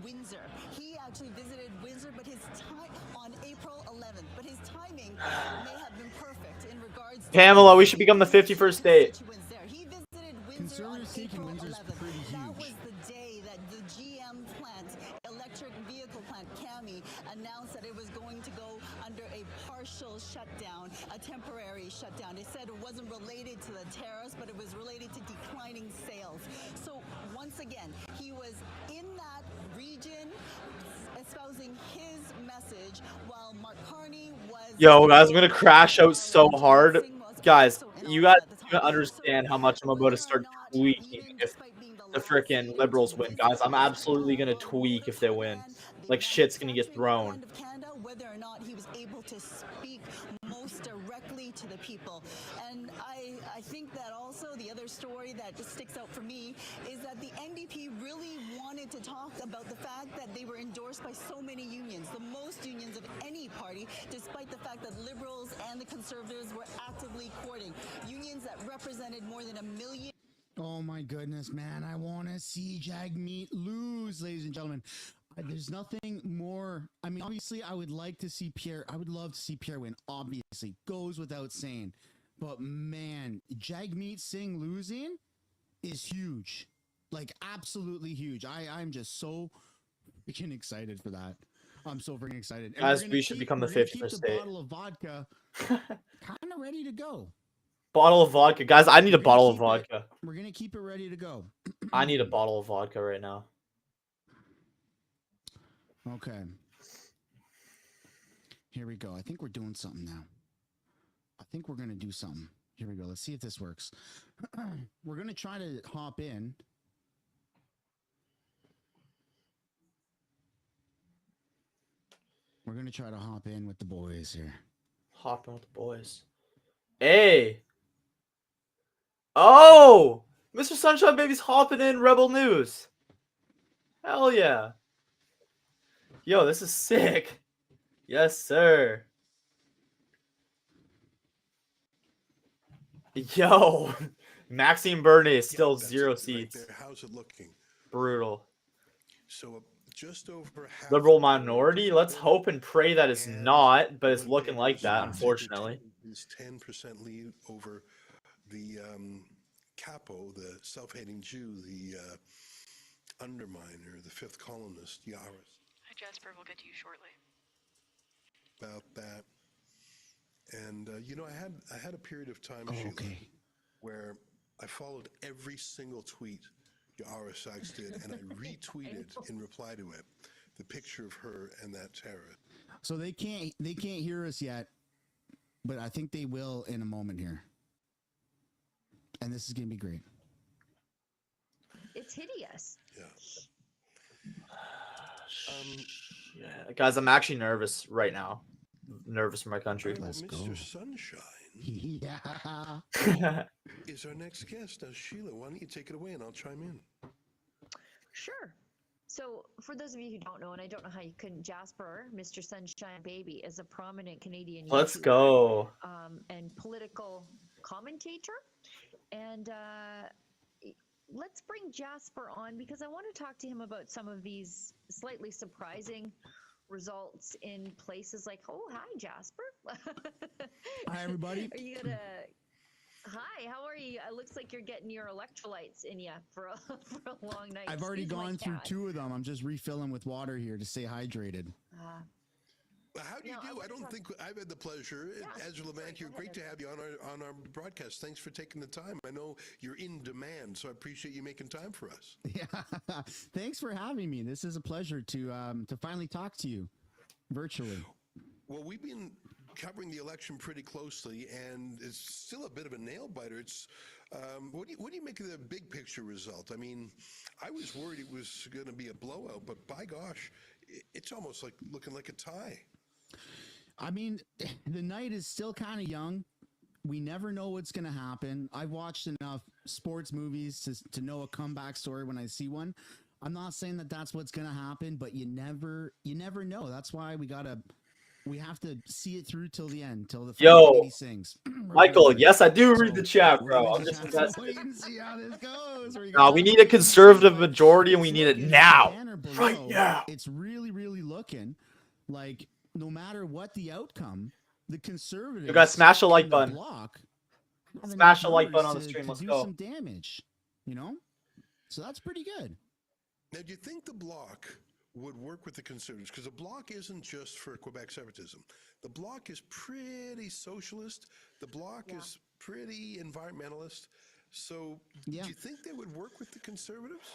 Windsor. He actually visited Windsor, but his time on April 11th. But his timing may have been perfect in regards to Pamela, we should become the 51st state. He visited Windsor on April 11th. That was the day that the GM plant, electric vehicle plant, Carney, announced that it was going to go under a partial shutdown, a temporary shutdown. It said it wasn't related to the tariffs, but it was related to declining sales. So once again, he was in that region espousing his message while Mark Carney was... Yo, guys, I'm gonna crash out so hard. Guys, you gotta understand how much I'm about to start tweaking if the frickin' Liberals win. Guys, I'm absolutely gonna tweak if they win. Like, shit's gonna get thrown. Whether or not he was able to speak most directly to the people. And I think that also the other story that just sticks out for me is that the NDP really wanted to talk about the fact that they were endorsed by so many unions, the most unions of any party, despite the fact that Liberals and the Conservatives were actively courting. Unions that represented more than 1 million. Oh my goodness, man. I want to see Jagmeet lose, ladies and gentlemen. There's nothing more. I mean, obviously, I would like to see Pierre. I would love to see Pierre win. Obviously, goes without saying. But man, Jagmeet Singh losing is huge. Like, absolutely huge. I'm just so freaking excited for that. I'm so freaking excited. And Guys, we should become the 51st state. Bottle of vodka kind of ready to go. Bottle of vodka. Guys, I need a bottle of vodka. We're going to keep it ready to go. I need a bottle of vodka right now. Okay. Here we go. I think we're doing something now. I think we're going to do something. Here we go. Let's see if this works. We're going to try to hop in. We're going to try to hop in with the boys here. Hop in with the boys. Hey! Oh! Mr. Sunshine Baby's hopping in Rebel News. Hell yeah. Yo, this is sick. Yes, sir. Yo, Maxime Bernier is still 0 seats. Right there. How's it looking? Brutal. So just over half Liberal minority. Let's hope and pray that it's not, but it's looking like that, unfortunately. His 10% lead over the capo, the self-hating Jew, the underminer, the fifth columnist, Yaris. Jasper will get to you shortly. About that. And, you know, I had a period of time, Sheila, where I followed every single tweet Yara Sykes did, and I retweeted in reply to it the picture of her and that terrorist. So they can't hear us yet, but I think they will in a moment here. And this is going to be great. It's hideous. Yeah. Yeah, guys, I'm actually nervous right now. Nervous for my country. Let's go. Mr. Sunshine. Yeah. Is our next guest. Now, Sheila, why don't you take it away and I'll chime in. Sure. So, for those of you who don't know, and I don't know how you couldn't, Jasper, Mr. Sunshine Baby, is a prominent Canadian Let's YouTuber, go. And political commentator. And let's bring Jasper on because I want to talk to him about some of these slightly surprising results in places like, oh, hi, Jasper. Hi, everybody. Are you going to... Hi, how are you? It looks like you're getting your electrolytes in you for a long night. I've already gone through 2 of them. I'm just refilling with water here to stay hydrated. How do you do? I don't think I've had the pleasure. Ezra Levantier, great to have you on our broadcast. Thanks for taking the time. I know you're in demand, so I appreciate you making time for us. Yeah, thanks for having me. This is a pleasure to finally talk to you virtually. Well, we've been covering the election pretty closely, and it's still a bit of a nail biter. It's what do you make of the big picture result? I mean, I was worried it was going to be a blowout, but by gosh, it's almost like looking like a tie. I mean, the night is still kind of young. We never know what's going to happen. I've watched enough sports movies to know a comeback story when I see one. I'm not saying that that's what's going to happen, but you never know. That's why we have to see it through till the end, till the final sings. Michael, yes, I do read the chat, bro. I'm just wait and see how this goes. We need a conservative majority, and we need it now, right now. It's really, really looking like no matter what the outcome, the conservatives. You guys smash a like button. Smash a like button on the stream. Let's go. Some damage, so that's pretty good. Now, do you think the Bloc would work with the Conservatives? Because the Bloc isn't just for Quebec separatism. The Bloc is pretty socialist. The Bloc is pretty environmentalist. So do you think they would work with the Conservatives?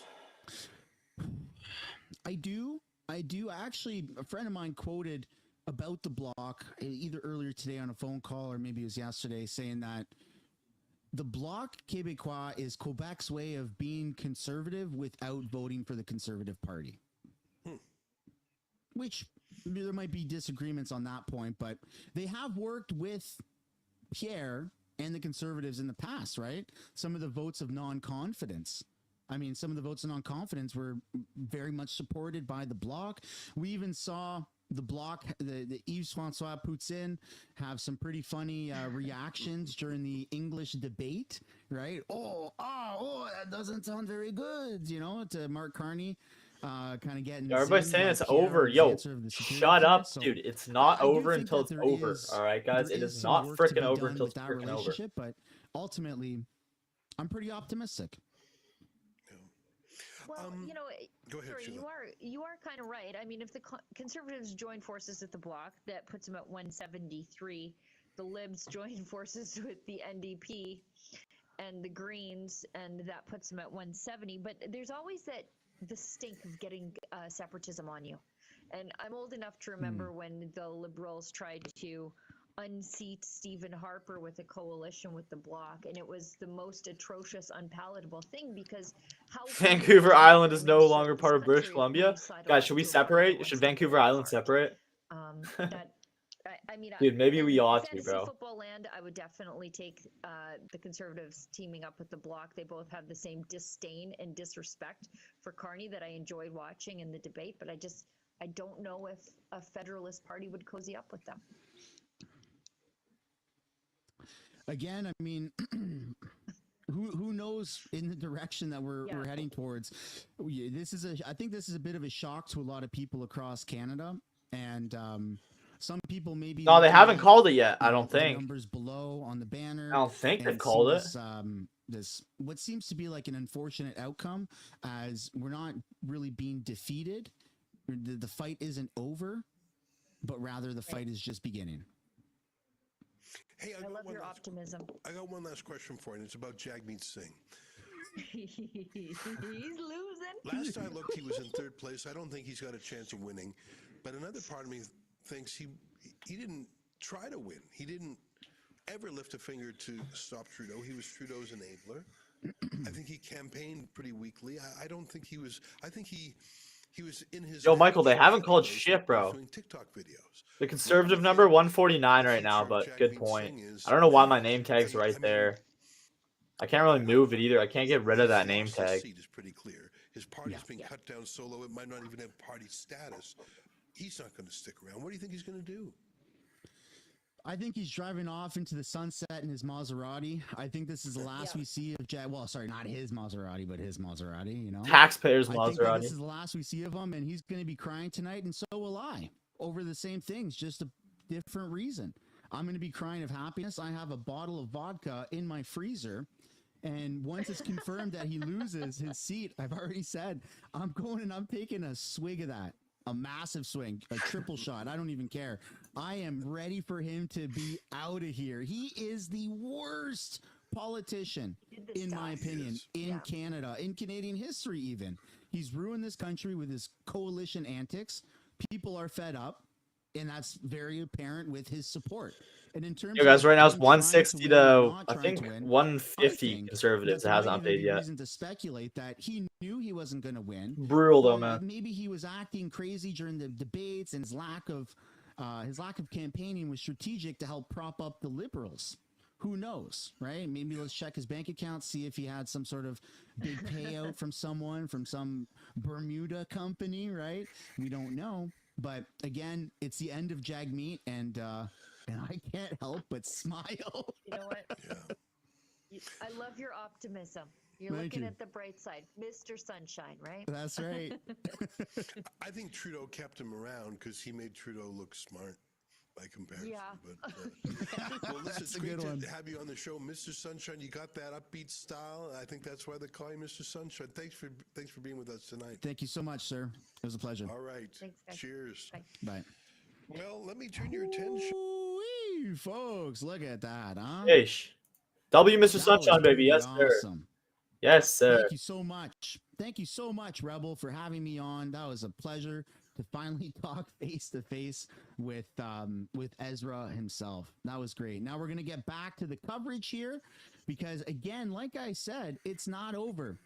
I do. Actually, a friend of mine quoted about the Bloc either earlier today on a phone call or maybe it was yesterday, saying that the Bloc Québécois is Quebec's way of being conservative without voting for the Conservative Party. Which there might be disagreements on that point, but they have worked with Pierre and the Conservatives in the past, right? Some of the votes of non-confidence. I mean, some of the votes of non-confidence were very much supported by the Bloc. We even saw the Bloc, the Yves-François Poutine, have some pretty funny reactions during the English debate, right? Oh, that doesn't sound very good, to Mark Carney. Kind of getting everybody's saying it's over. Yo, shut up, dude. It's not over until it's over. All right, guys, it is not freaking over until it's freaking over. But ultimately, I'm pretty optimistic. Well, go ahead, sorry, you are kind of right. I mean, if the Conservatives join forces with the Bloc, that puts them at 173. The Libs join forces with the NDP and the Greens, and that puts them at 170. But there's always the stink of getting separatism on you. And I'm old enough to remember when the Liberals tried to unseat Stephen Harper with a coalition with the Bloc, and it was the most atrocious, unpalatable thing because Vancouver Island is no longer part of British Columbia. Guys, should we separate? Should Vancouver Island separate? I mean, dude, maybe we ought to, bro. Football land, I would definitely take the Conservatives teaming up with the Bloc. They both have the same disdain and disrespect for Carney that I enjoyed watching in the debate, but I don't know if a Federalist Party would cozy up with them. Again, I mean, who knows in the direction that we're heading towards? I think this is a bit of a shock to a lot of people across Canada, and some people maybe. No, they haven't called it yet. I don't think. Numbers below on the banner. I don't think they've called it. This what seems to be like an unfortunate outcome, as we're not really being defeated. The fight isn't over, but rather the fight is just beginning. Hey, I love your optimism. I got one last question for you, and it's about Jagmeet Singh. He's losing. Last I looked, he was in third place. I don't think he's got a chance of winning. But another part of me thinks he didn't try to win. He didn't ever lift a finger to stop Trudeau. He was Trudeau's enabler. I think he campaigned pretty weakly. I don't think he was. I think he was in his. Yo, Michael, they haven't called shit, bro. TikTok videos. The Conservative number 149 right now, but good point. I don't know why my name tag's right there. I can't really move it either. I can't get rid of that name tag. Seat is pretty clear. His party's been cut down so low it might not even have party status. He's not going to stick around. What do you think he's going to do? I think he's driving off into the sunset in his Maserati. I think this is the last we see of well, sorry, not his Maserati, but his Maserati, Taxpayers' Maserati. I think this is the last we see of him, and he's going to be crying tonight, and so will I, over the same things, just a different reason. I'm going to be crying of happiness. I have a bottle of vodka in my freezer, and once it's confirmed that he loses his seat, I've already said, I'm going and I'm taking a swig of that. a massive swing, a triple shot. I don't even care. I am ready for him to be out of here. He is the worst politician, in my opinion, in Canada, in Canadian history even. He's ruined this country with his coalition antics. People are fed up, and that's very apparent with his support. And in terms Yo, guys, of right now it's him trying 160 win or to, not I trying think, to win, 150 I think conservatives. that It there hasn't might even updated be yet. reason to speculate that he knew he wasn't going to win. Brutal though, or man. Maybe he was acting crazy during the debates, and his lack of campaigning was strategic to help prop up the Liberals. Who knows, right? Maybe let's check his bank account, see if he had some sort of big payout from someone, from some Bermuda company, right? We don't know. But again, it's the end of Jagmeet, and I can't help but smile. You know what? I love your optimism. You're Thank looking you. at the bright side. Mr. Sunshine, right? That's right. I think Trudeau kept him around because he made Trudeau look smart by comparison. Yeah. But, well, listen, That's it's a great good to one. have you on the show, Mr. Sunshine. You got that upbeat style. I think that's why they call you Mr. Sunshine. Thanks for being with us tonight. Thank you so much, sir. It was a pleasure. All right. Thanks, guys. Cheers. Bye. Well, let me turn your attention. Ooh-wee, folks, look at that, huh? Ish. W, Mr. That was Sunshine, baby. pretty Yes, sir. awesome. Yes, sir. Thank you so much. Thank you so much, Rebel, for having me on. That was a pleasure to finally talk face to face with Ezra himself. That was great. Now we're gonna get back to the coverage here, because again, like I said, it's not over.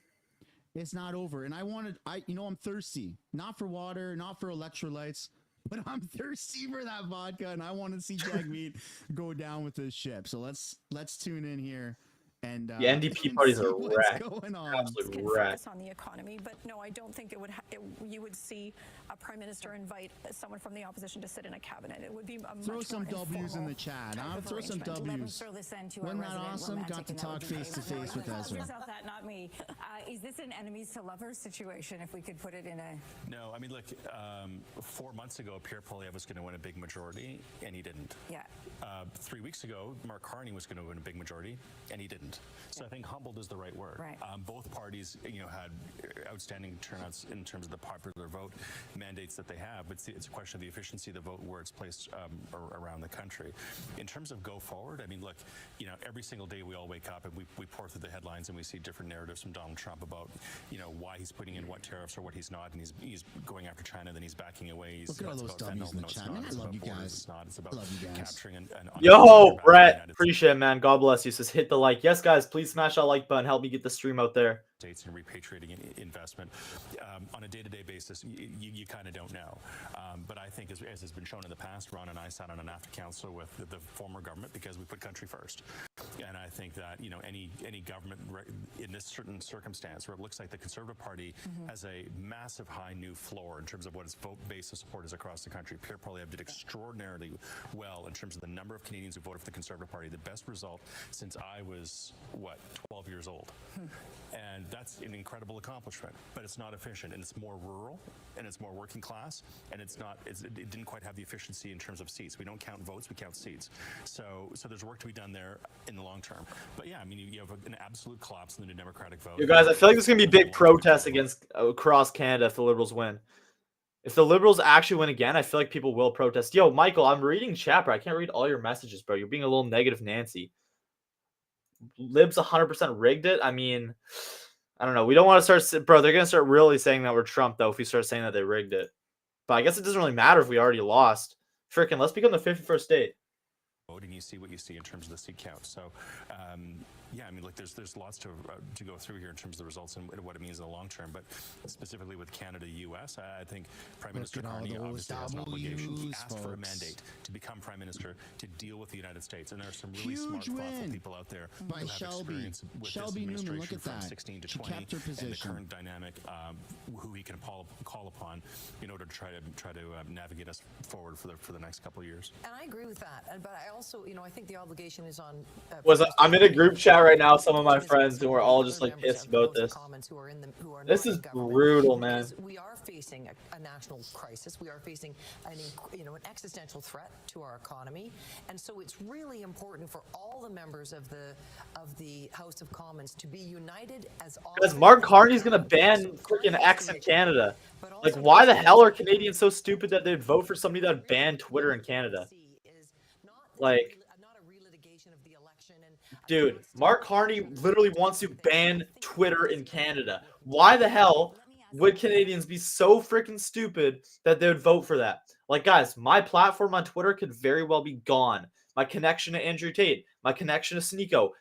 It's not over. And I'm thirsty, not for water, not for electrolytes, but I'm thirsty for that vodka, and I want to see Jagmeet go down with this ship. So let's tune in here. And The NDP party's a see what's wreck. going on. Absolute Can wreck. focus on the economy, but no, I don't think you would see a prime minister invite someone from the opposition to sit in a cabinet. It would be a Throw much some more W's in informal the chat. type Huh? of Throw some arrangement. Let me W's. throw this in to our Wasn't that resident awesome? romantic, Got to and that talk would be face to great. face with Ezra. Yourself that, not me. Is this an enemies to lovers situation, if we could put it in a... No, I mean, look, 4 months ago, Pierre Poilievre was going to win a big majority, and he didn't. Yeah. 3 weeks ago, Mark Carney was going to win a big majority, and he didn't. So I think humbled is the right word. Right. Both parties, had outstanding turnouts in terms of the popular vote mandates that they have, but it's a question of the efficiency of the vote where it's placed around the country. In terms of go forward, I mean, look, every single day we all wake up and we pour through the headlines and we see different narratives from Donald Trump about, why he's putting in what tariffs or what he's not, and he's going after China, then he's backing away. Look at all those W's in the chat. Man, I love you guys. It's not. It's about I love you guys. capturing an Yo, Brett. Appreciate it, man. God bless you. Says hit the like. Yes, guys, please smash that like button. Help me get the stream out there. States and repatriating investment on a day-to-day basis, you kind of don't know. But I think, as has been shown in the past, Ron and I sat on an AFTA council with the former government because we put country first. And I think that any government in this certain circumstance where it looks like the Conservative Party has a massive high new floor in terms of what its vote base of support is across the country. Pierre Poilievre did extraordinarily well in terms of the number of Canadians who voted for the Conservative Party, the best result since I was 12 years old. And that's an incredible accomplishment, but it's not efficient, and it's more rural, and it's more working class, and it didn't quite have the efficiency in terms of seats. We don't count votes, we count seats. So there's work to be done there in the long term. But yeah, I mean, you have an absolute collapse in the New Democratic vote. You guys, I feel like there's gonna be big protests across Canada if the Liberals win. If the Liberals actually win again, I feel like people will protest. Yo, Michael, I'm reading chat, bro. I can't read all your messages, bro. You're being a little negative, Nancy. Libs 100% rigged it. I mean, I don't know. We don't want to start, bro. They're gonna start really saying that we're Trump, though, if we start saying that they rigged it. But I guess it doesn't really matter if we already lost. Freaking, let's become the 51st state. And you see what you see in terms of the seat count. So, yeah, I mean, look, there's lots to go through here in terms of the results and what it means in the long term. But specifically with Canada-U.S., I think Prime Minister Carney obviously has an obligation. He asked for a mandate to become Prime Minister to deal with the United States. And there are some really smart, thoughtful people out there by who have experience with this Newman, look administration at from that. 16 to She 20 kept her and position. the current dynamic, who he can call upon in order to try to navigate us forward for the next couple of years. And I agree with that. But I also, you know, I think the obligation is on. I'm in a group chat right now. Some of my friends who are all just like pissed about this. This is brutal, man. We are facing a national crisis. We are facing an existential threat to our economy, and so it's really important for all the members of the House of Commons to be united as all. Because Mark Carney's gonna ban freaking X in Canada. Like, why the hell are Canadians so stupid that they'd vote for somebody that would ban Twitter in Canada? Like, dude, Mark Carney literally wants to ban Twitter in Canada. Why the hell would Canadians be so freaking stupid that they would vote for that? Like, guys, my platform on Twitter could very well be gone. My connection to Andrew Tate, my connection to Sneeko,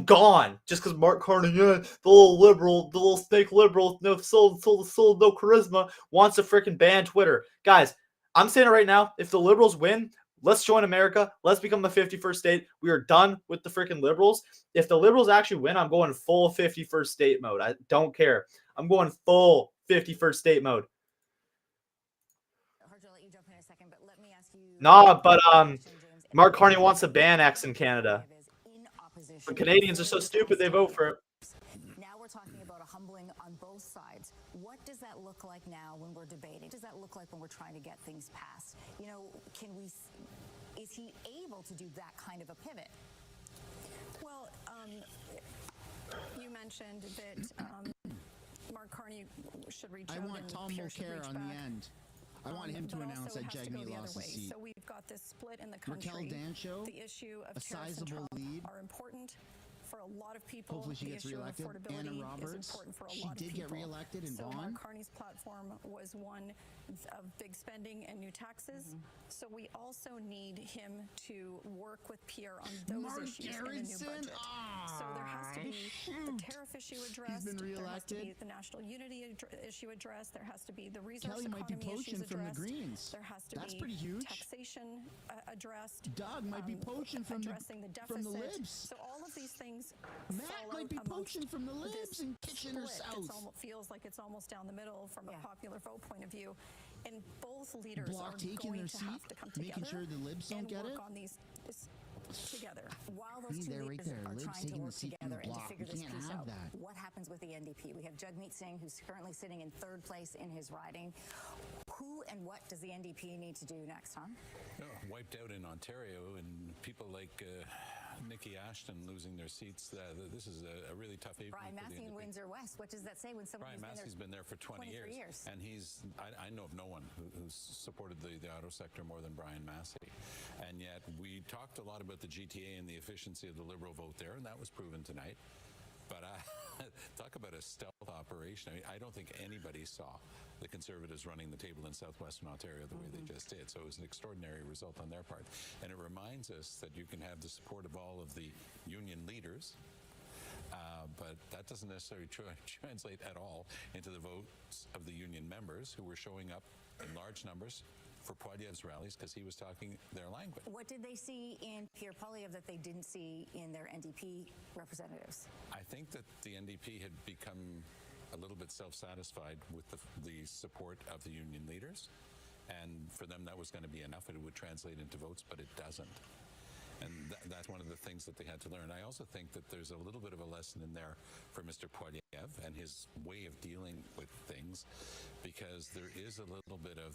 gone. Just because Mark Carney, the little liberal, the little snake liberal, no soul, no charisma, wants to freaking ban Twitter. Guys, I'm saying it right now. If the liberals win, let's join America. Let's become the 51st state. We are done with the freaking liberals. If the liberals actually win, I'm going full 51st state mode. I don't care. I'm going full 51st state mode. Nah, but Mark Carney wants to ban X in Canada. But Canadians are so stupid they vote for it. Now we're talking about a humbling on both sides. What does that look like now when we're debating? What does that look like when we're trying to get things passed? You know, is he able to do that kind of a pivot? Well, you mentioned that Mark Carney should reach out. I want Tom Mulcair on the end. I want him to announce that Jagmeet lost his seat. So we've got this split in the country. Raquel Dancho, the issue of a sizable lead, are important for a lot of people. Hopefully she gets reelected. Anna Roberts, she did get reelected in Vaughan. Mark Carney's platform was one of big spending and new taxes. So we also need him to work with Pierre on those issues in the new budget. So there has to be the tariff issue addressed. There has to be the national unity issue addressed. There has to be the resource economy issues addressed. From the Greens. There has to That's be pretty huge. taxation addressed. Doug might be poaching from addressing the deficit. From the Libs. So all of these things. Matt might be poaching from the Libs in Kitchener South. It feels like it's almost down the middle from a popular vote point of view. And both leaders Block are taking going their to seat, have to come together making sure the Libs don't get it. work on these together. While those two leaders are trying to work together and to figure this piece out, what happens with the NDP? We have Jagmeet Singh, who's currently sitting in third place in his riding. Who and what does the NDP need to do next, Tom? Wiped out in Ontario, and people like Nikki Ashton losing their seats. This is a really tough evening. Brian Massey in Windsor West. What does that say when someone Brian Massey's been there for 20 years. And I know of no one who's supported the auto sector more than Brian Massey. And yet we talked a lot about the GTA and the efficiency of the Liberal vote there, and that was proven tonight. But talk about a stealth operation. I mean, I don't think anybody saw the Conservatives running the table in southwestern Ontario the way they just did. So it was an extraordinary result on their part. And it reminds us that you can have the support of all of the union leaders, but that doesn't necessarily translate at all into the votes of the union members who were showing up in large numbers for Poilievre's rallies because he was talking their language. What did they see in Pierre Poilievre that they didn't see in their NDP representatives? I think that the NDP had become a little bit self-satisfied with the support of the union leaders, and for them that was going to be enough. It would translate into votes, but it doesn't. And that's one of the things that they had to learn. I also think that there's a little bit of a lesson in there for Mr. Poilievre and his way of dealing with things, because there is a little bit of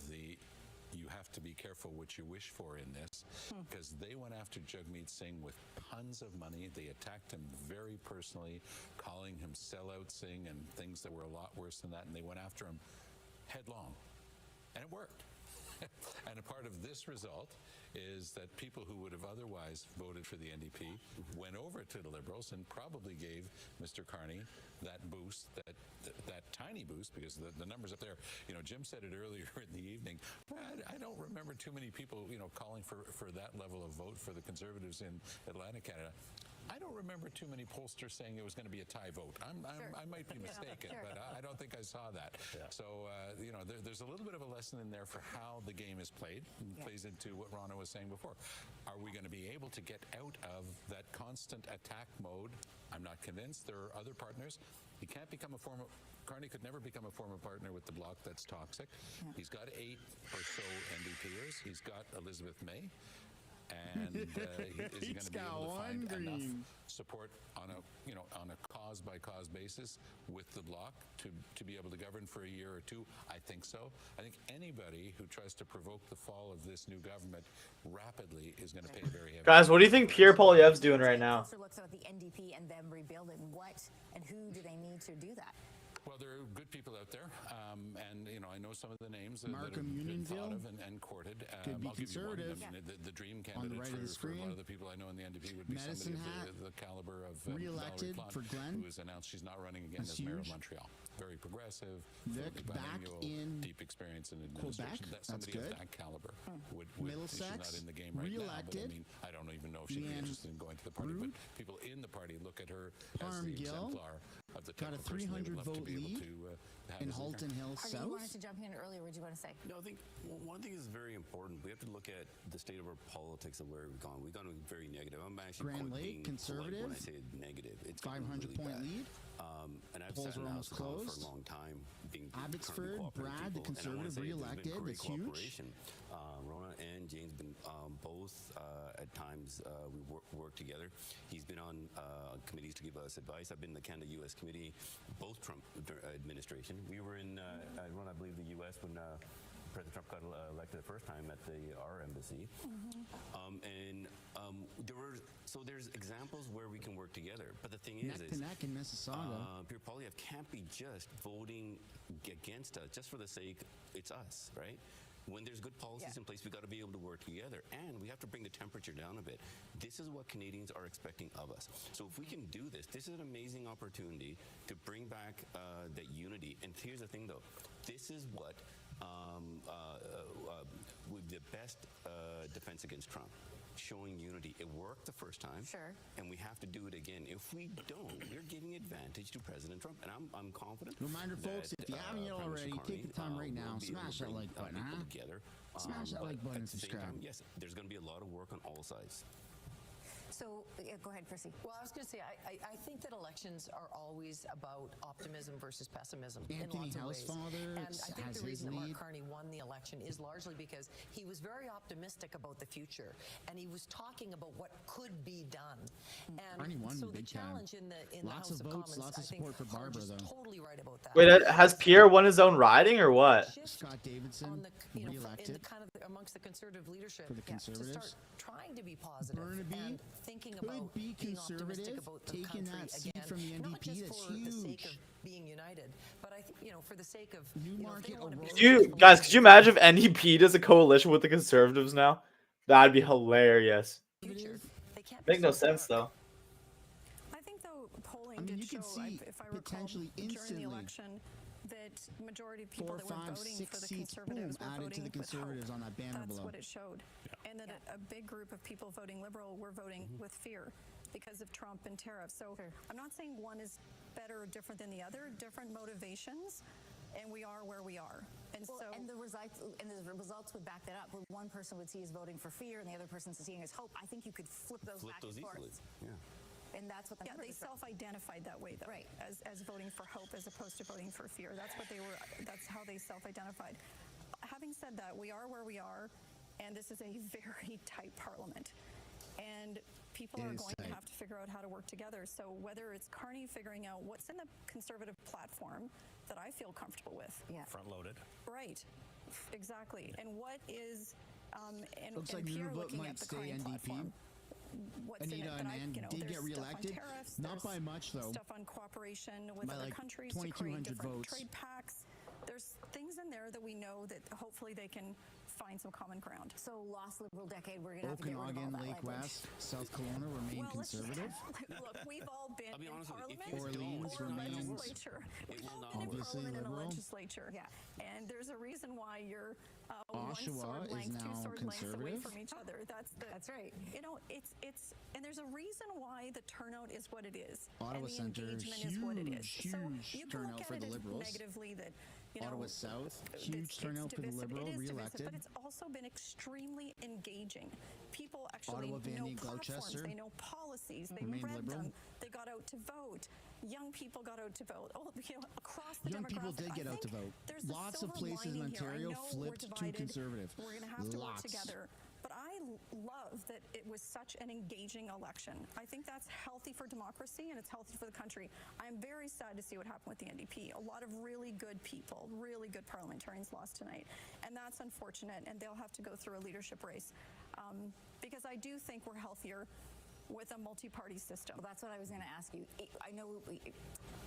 you have to be careful what you wish for in this, because they went after Jagmeet Singh with tons of money. They attacked him very personally, calling him sellout Singh and things that were a lot worse than that, and they went after him headlong. And it worked. And a part of this result is that people who would have otherwise voted for the NDP went over to the Liberals and probably gave Mr. Carney that boost, that tiny boost, because the numbers up there, Jim said it earlier in the evening, I don't remember too many people, calling for that level of vote for the Conservatives in Atlantic Canada. I don't remember too many pollsters saying it was going to be a tie vote. I might be mistaken, but I don't think I saw that. Yeah. So, there's a little bit of a lesson in there for how the game is played, and plays into what Rana was saying before. Are we going to be able to get out of that constant attack mode? I'm not convinced. There are other partners. He can't become Carney could never become a former partner with the bloc that's toxic. Yeah. He's got 8 or so NDPers. He's got Elizabeth May. And is he going to be able to find enough support on a cause by cause basis with the bloc to be able to govern for a year or two? I think so. I think anybody who tries to provoke the fall of this new government rapidly is going to pay a very heavy. Guys, what do you think Pierre Poilievre's doing right now? Looks at the NDP and them rebuilding. What and who do they need to do that? Well, there are good people out there, and I know some of the names that have Markham been thought Unionville of and courted. could be I'll give you one. conservative. I mean, the dream On the candidate right of the for a lot screen. of the people I know in the NDP would be Medicine somebody Hat, of the caliber of re-elected Valerie for Plante, Glenn. who has announced she's not running again That's as mayor of huge. Montreal. Very progressive, Vic focused back bilingual, in deep experience in administration. Quebec. That's That's somebody good. of that caliber. Middlesex, she's not in the game right now, but I re-elected. mean, I don't even know if she'd be Leanne interested in going to the party. Rude. But people in the party look at her as Parm the Gill exemplar of the got type a of person they 300 would love to vote be able lead to have in as their Halton Hills Harvey, you South. wanted to jump in earlier. What do you want to say? No, I think one thing is very important. We have to look at the state of our politics and where we've gone. We've gone very negative. I'm actually Grand being Lake, conservative. polite when I say negative. It's gotten 500 really point bad. lead. And I've Polls sat in are the almost House of Commons closed. for a long time. Being Abbotsford, currently cooperative Brad, the people, and I wanna conservative, say there's been re-elected. great That's huge. cooperation. Rona and Jane's been both at times we work together. He's been on committees to give us advice. I've been in the Canada-U.S. committee, both Trump administration. We were in, Rona, I believe, the U.S. when President Trump got elected the first time at our embassy. There's examples where we can work together. But the thing Neck to neck in Mississauga. Pierre Poilievre can't be just voting against us just for the sake it's us, right? When there's good policies in place, we got to be able to work together, and we have to bring the temperature down a bit. This is what Canadians are expecting of us. So if we can do this, this is an amazing opportunity to bring back that unity. And here's the thing, though, this is what with the best defense against Trump. Showing unity. It worked the first time. Sure. And we have to do it again. If we don't, we're giving advantage to President Trump. And I'm confident. Reminder, folks, if you haven't yet already, take the time right now. Smash that like button, huh? Together. Smash that like button and subscribe. Yes, there's going to be a lot of work on all sides. So, go ahead, Chrissy. Well, I was going to say, I think that elections are always about optimism versus pessimism in Anthony lots of ways. Housefather And I think has the reason his that Mark lead. Carney won the election is largely because he was very optimistic about the future, and he was talking about what could be done. And Carney won so big the time. challenge in the Lots House of of votes, Commons, lots of I think support for Barbara, Harge is though. totally right about that. Wait, has Pierre won his own riding or what? Scott Davidson, in the re-elected. kind of amongst the conservative leadership For the to Conservatives. start trying to be positive Burnaby and thinking could about be being conservative, optimistic about the taking country that seat again, from the not NDP. just That's for the sake huge. of being united, but I think for the sake of Newmarket, Could you guys, could you imagine if NDP does a coalition with the Conservatives now? That'd be hilarious. Make no sense though. I think though polling I mean, did you show, can see if I recall, potentially during instantly the election, that majority of people 4, that were 5, voting 6 for the seats, Conservatives boom, were added to voting the with hope. Conservatives on that banner That's below. what it showed, and that a big group of people voting Liberal were voting with fear because of Trump and tariffs. So I'm not saying one is better or different than the other, different motivations, and we are where we are. And the results would back that up. Where one person would see as voting for fear, and the other person seeing as hope. I think you could flip those back and forth. Easily. Yeah. And that's what they self-identified that way, though, right? As voting for hope as opposed to voting for fear. That's what they were. That's how they self-identified. Having said that, we are where we are, and this is a very tight parliament, and people are going to have to figure out how to work together. So whether it's Carney figuring out what's in the Conservative platform that I feel comfortable with, Front-loaded. right, exactly, and what is Looks like Pierre Nunavut looking might at the stay Carney NDP. platform. What's in Anita it, but and did there's get re-elected. Stuff on tariffs, Not there's by much, though. Stuff on cooperation with By other like countries to create 2,200 different votes. trade pacts. There's things in there that we know that hopefully they can find some common ground. So lost Liberal decade, we're going to have to get rid of all Okanagan, that Lake language. West, South Kelowna remain conservative. Look, we've all been I'll be in honest with you, if Parliament you Orleans or remains legislature. It will not Been in work. Obviously Parliament and a Liberal. legislature. Yeah. And there's a reason why you're one Oshawa sword is length, two now sword lengths away conservative. from each other. That's right. It's and there's a reason why the turnout is what it is. Ottawa and the Centre, engagement is what it is. huge So you can turnout look for at the it as Liberals. negatively that Ottawa South, huge turnout for the divisive. Liberal, It is divisive, re-elected. but it's also been extremely engaging. People actually Ottawa, know Vandy, platforms, Gloucester. they know policies, they Remain read Liberal. them, they got out to vote. Young people got out to vote. Across the Young people demographic, did get I out to think vote. there's a Lots of silver places in lining here. I Ontario know we're flipped to divided. Conservative. We're going to have to work Lots. together. But I love love that it was such an engaging election. I think that's healthy for democracy and it's healthy for the country. I'm very sad to see what happened with the NDP. A lot of really good people, really good parliamentarians lost tonight. And that's unfortunate, and they'll have to go through a leadership race. Because I do think we're healthier with a multi-party system. Well, that's what I was going to ask you. I know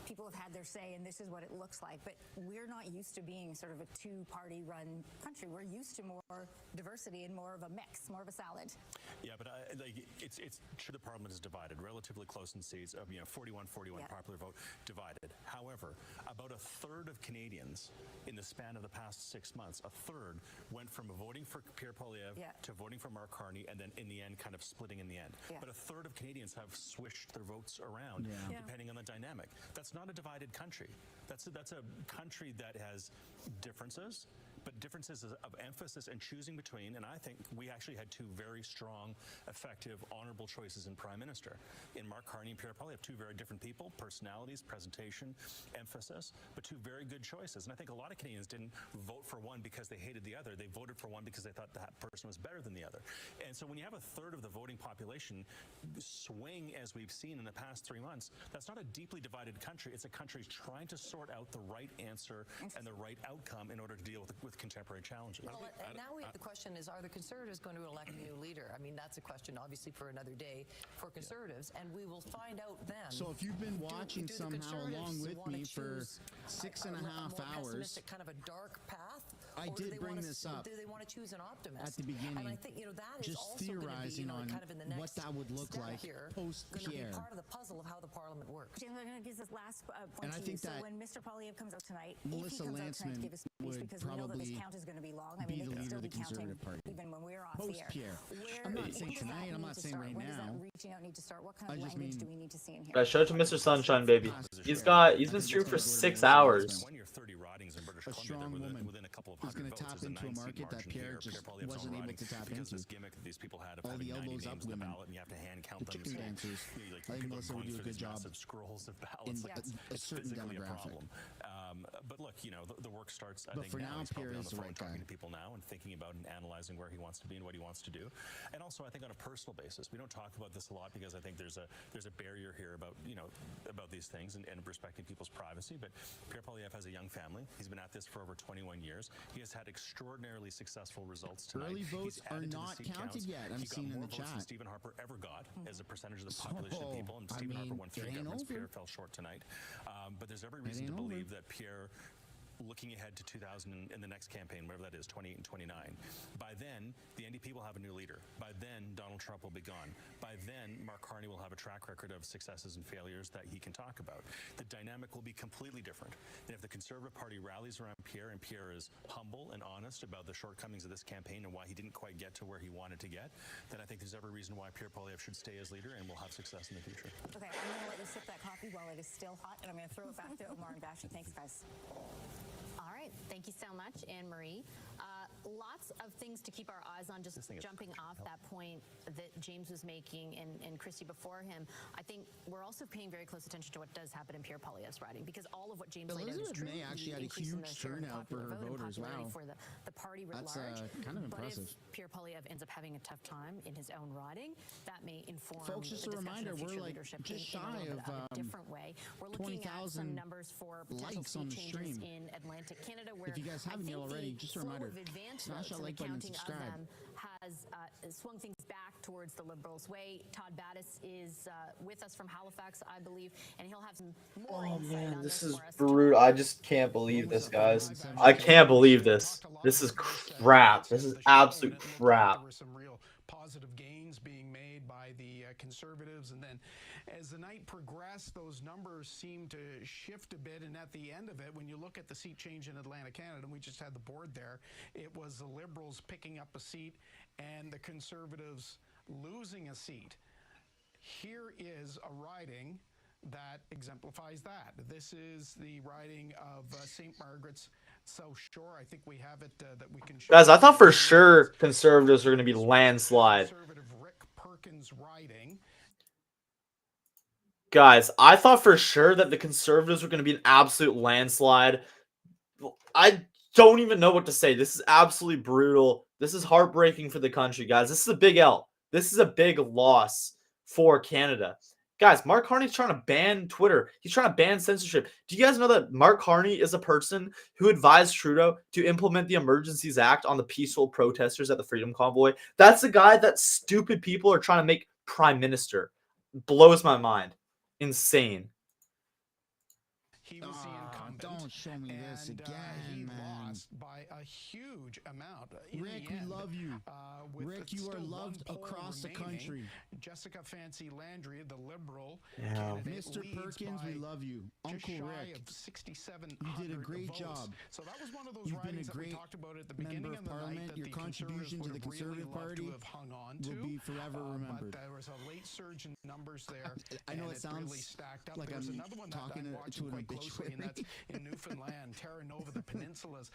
people have had their say, and this is what it looks like, but we're not used to being sort of a two-party run country. We're used to more diversity and more of a mix, more of a salad. Yeah, but it's true the parliament is divided, relatively close in seats, 41-41 popular vote, divided. However, about a third of Canadians in the span of the past 6 months, a third went from voting for Pierre Poilievre to voting for Mark Carney, and then in the end kind of splitting in the end. But a third of Canadians have swished their votes around depending on the dynamic. That's not a divided country. That's a country that has differences, but differences of emphasis and choosing between, and I think we actually had two very strong, effective, honorable choices in Prime Minister. In Mark Carney and Pierre Poilievre, two very different people, personalities, presentation, emphasis, but two very good choices. And I think a lot of Canadians didn't vote for one because they hated the other. They voted for one because they thought that person was better than the other. And so when you have a third of the voting population swing, as we've seen in the past 3 months, that's not a deeply divided country. It's a country trying to sort out the right answer and the right outcome in order to deal with contemporary challenges. Well, and now the question is, are the Conservatives going to elect a new leader? I mean, that's a question, obviously, for another day for Conservatives, and we will find out then. So if you've been watching somehow along with me for 6.5 hours, kind of a dark path. I did bring this up. Do they want to choose an optimist at the beginning? And I think that is just also theorizing be, on kind of in the next what that would look like post Pierre. Part of the puzzle of how the Parliament works. James, I'm going to give this last point and I to think you. that so when Mr. Poilievre comes out tonight, Melissa if he comes out tonight to Lantsman give a speech, because we know that this count is going to be long. I mean, they can still be counting even when we're off the air. Pierre. I'm not saying tonight. I'm not saying right when now. Does that reaching out need to start? What kind of language do we need to see in here? Guys, shout out to Mr. Sunshine, baby. He's been streaming for 6 hours. When you're 30 ridings in British A strong woman within a couple of is going to votes, tap is a into a 9-seat market that margin Pierre here. just Pierre Poilievre's wasn't on able to tap because into. this gimmick that these people had of All having the 90 elbows up names on the women, ballot and you have to hand count the them. chicken dancers. Like I think people Melissa going would do a through good these job massive scrolls of ballots. in Like, a it's certain physically a demographic. problem. But look, the work starts. I But think for now, he's probably Pierre on is the the phone right talking guy. to people now and thinking about and analyzing where he wants to be and what he wants to do. And also, I think on a personal basis, we don't talk about this a lot because I think there's a barrier here about about these things and respecting people's privacy. But Pierre Poilievre has a young family. He's been at this for over 21 years. He has had extraordinarily successful results tonight. Early votes He's are added to the not seat counted counts. yet. I'm He got seeing in more the votes than chat. Stephen Harper ever got as a percentage of the population of people, and Stephen Harper won 3 governments. Pierre fell short tonight. But there's every reason to believe that Pierre, looking ahead to 2000 in the next campaign, whatever that is, 28 and 29, by then, the NDP will have a new leader. By then, Donald Trump will be gone. By then, Mark Carney will have a track record of successes and failures that he can talk about. The dynamic will be completely different. And if the Conservative Party rallies around Pierre, and Pierre is humble and honest about the shortcomings of this campaign and why he didn't quite get to where he wanted to get, then I think there's every reason why Pierre Poilievre should stay as leader and will have success in the future. Okay, I'm going to let you sip that coffee while it is still hot, and I'm going to throw it back to Omar and Vashti. Thanks, guys. All right. Thank you so much, Anne-Marie. Lots of things to keep our eyes on, just jumping off that point that James was making and Christy before him. I think we're also paying very close attention to what does happen in Pierre Poilievre's riding, because all of what James laid out is true. May actually had a huge turnout for her voters. Wow. For the party writ That's large. kind of impressive. But if Pierre Poilievre ends up having a tough time in his own riding, that may inform Folks, just a reminder, we're like just shy in of a different way. We're looking at some 20,000 numbers for potential likes on seat the changes stream. in Atlantic Canada, where If you guys haven't yet already, just a reminder, smash that like button and subscribe. Has swung things back towards the Liberals' way. Todd Battis is with us from Halifax, I believe, and he'll have some more insight Man, on this this is for us. brutal. I just can't believe this, guys. I can't believe this. This is crap. This is absolute crap. There were some real positive gains being made by the Conservatives, and then as the night progressed, those numbers seemed to shift a bit, and at the end of it, when you look at the seat change in Atlantic Canada, and we just had the board there, it was the Liberals picking up a seat and the Conservatives losing a seat. Here is a riding that exemplifies that. This is the riding of St. Margaret's South Shore. I think we have it that we can show. Guys, I thought for sure Conservatives were going to be landslide. Conservative Rick Perkins riding. Guys, I thought for sure that the Conservatives were going to be an absolute landslide. I don't even know what to say. This is absolutely brutal. This is heartbreaking for the country, guys. This is a big L. This is a big loss for Canada. Guys, Mark Carney's trying to ban Twitter. He's trying to ban censorship. Do you guys know that Mark Carney is a person who advised Trudeau to implement the Emergencies Act on the peaceful protesters at the Freedom Convoy? That's the guy that stupid people are trying to make prime minister. Blows my mind. Insane. He was the incumbent. Don't show me this again, he man. lost by a huge amount. Rick, we love you. Rick, you are loved across the country. Jessica Fancy Landry, the Liberal candidate, Mr. Perkins, we love you. Uncle Rick, of 6,700 you did a great votes. job. So that was one of those You've been a ridings that we great talked about at the beginning of the Parliament. night that Your the contribution to the Conservative Party to have hung on to. will be forever remembered. But there was a late surge in numbers there. I know it sounds really stacked up. like there was I'm another one talking that I'm to watching an quite closely, and that's obituary. in Newfoundland, Terra Nova, the peninsulas.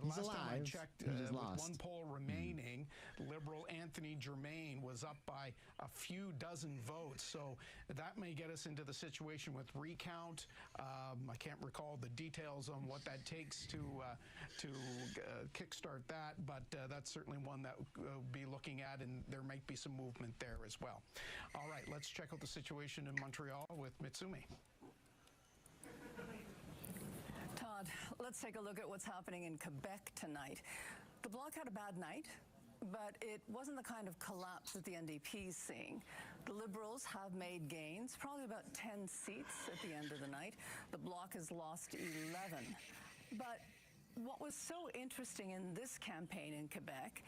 He's Last time I alive. checked, He just with lost. one poll remaining, Liberal Anthony Germain was up by a few dozen votes. So that may get us into the situation with recount. I can't recall the details on what that takes to kickstart that, but that's certainly one that we'll be looking at, and there might be some movement there as well. All right, let's check out the situation in Montreal with Mitsumi. Todd, let's take a look at what's happening in Quebec tonight. The Bloc had a bad night, but it wasn't the kind of collapse that the NDP is seeing. The Liberals have made gains, probably about 10 seats at the end of the night. The Bloc has lost 11. But what was so interesting in this campaign in Quebec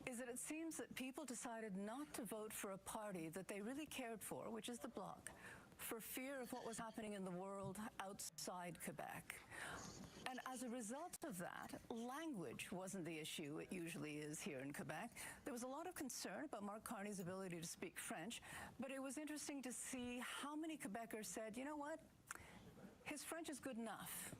is that it seems that people decided not to vote for a party that they really cared for, which is the Bloc, for fear of what was happening in the world outside Quebec. And as a result of that, language wasn't the issue it usually is here in Quebec. There was a lot of concern about Mark Carney's ability to speak French, but it was interesting to see how many Quebecers said, you know what, his French is good enough.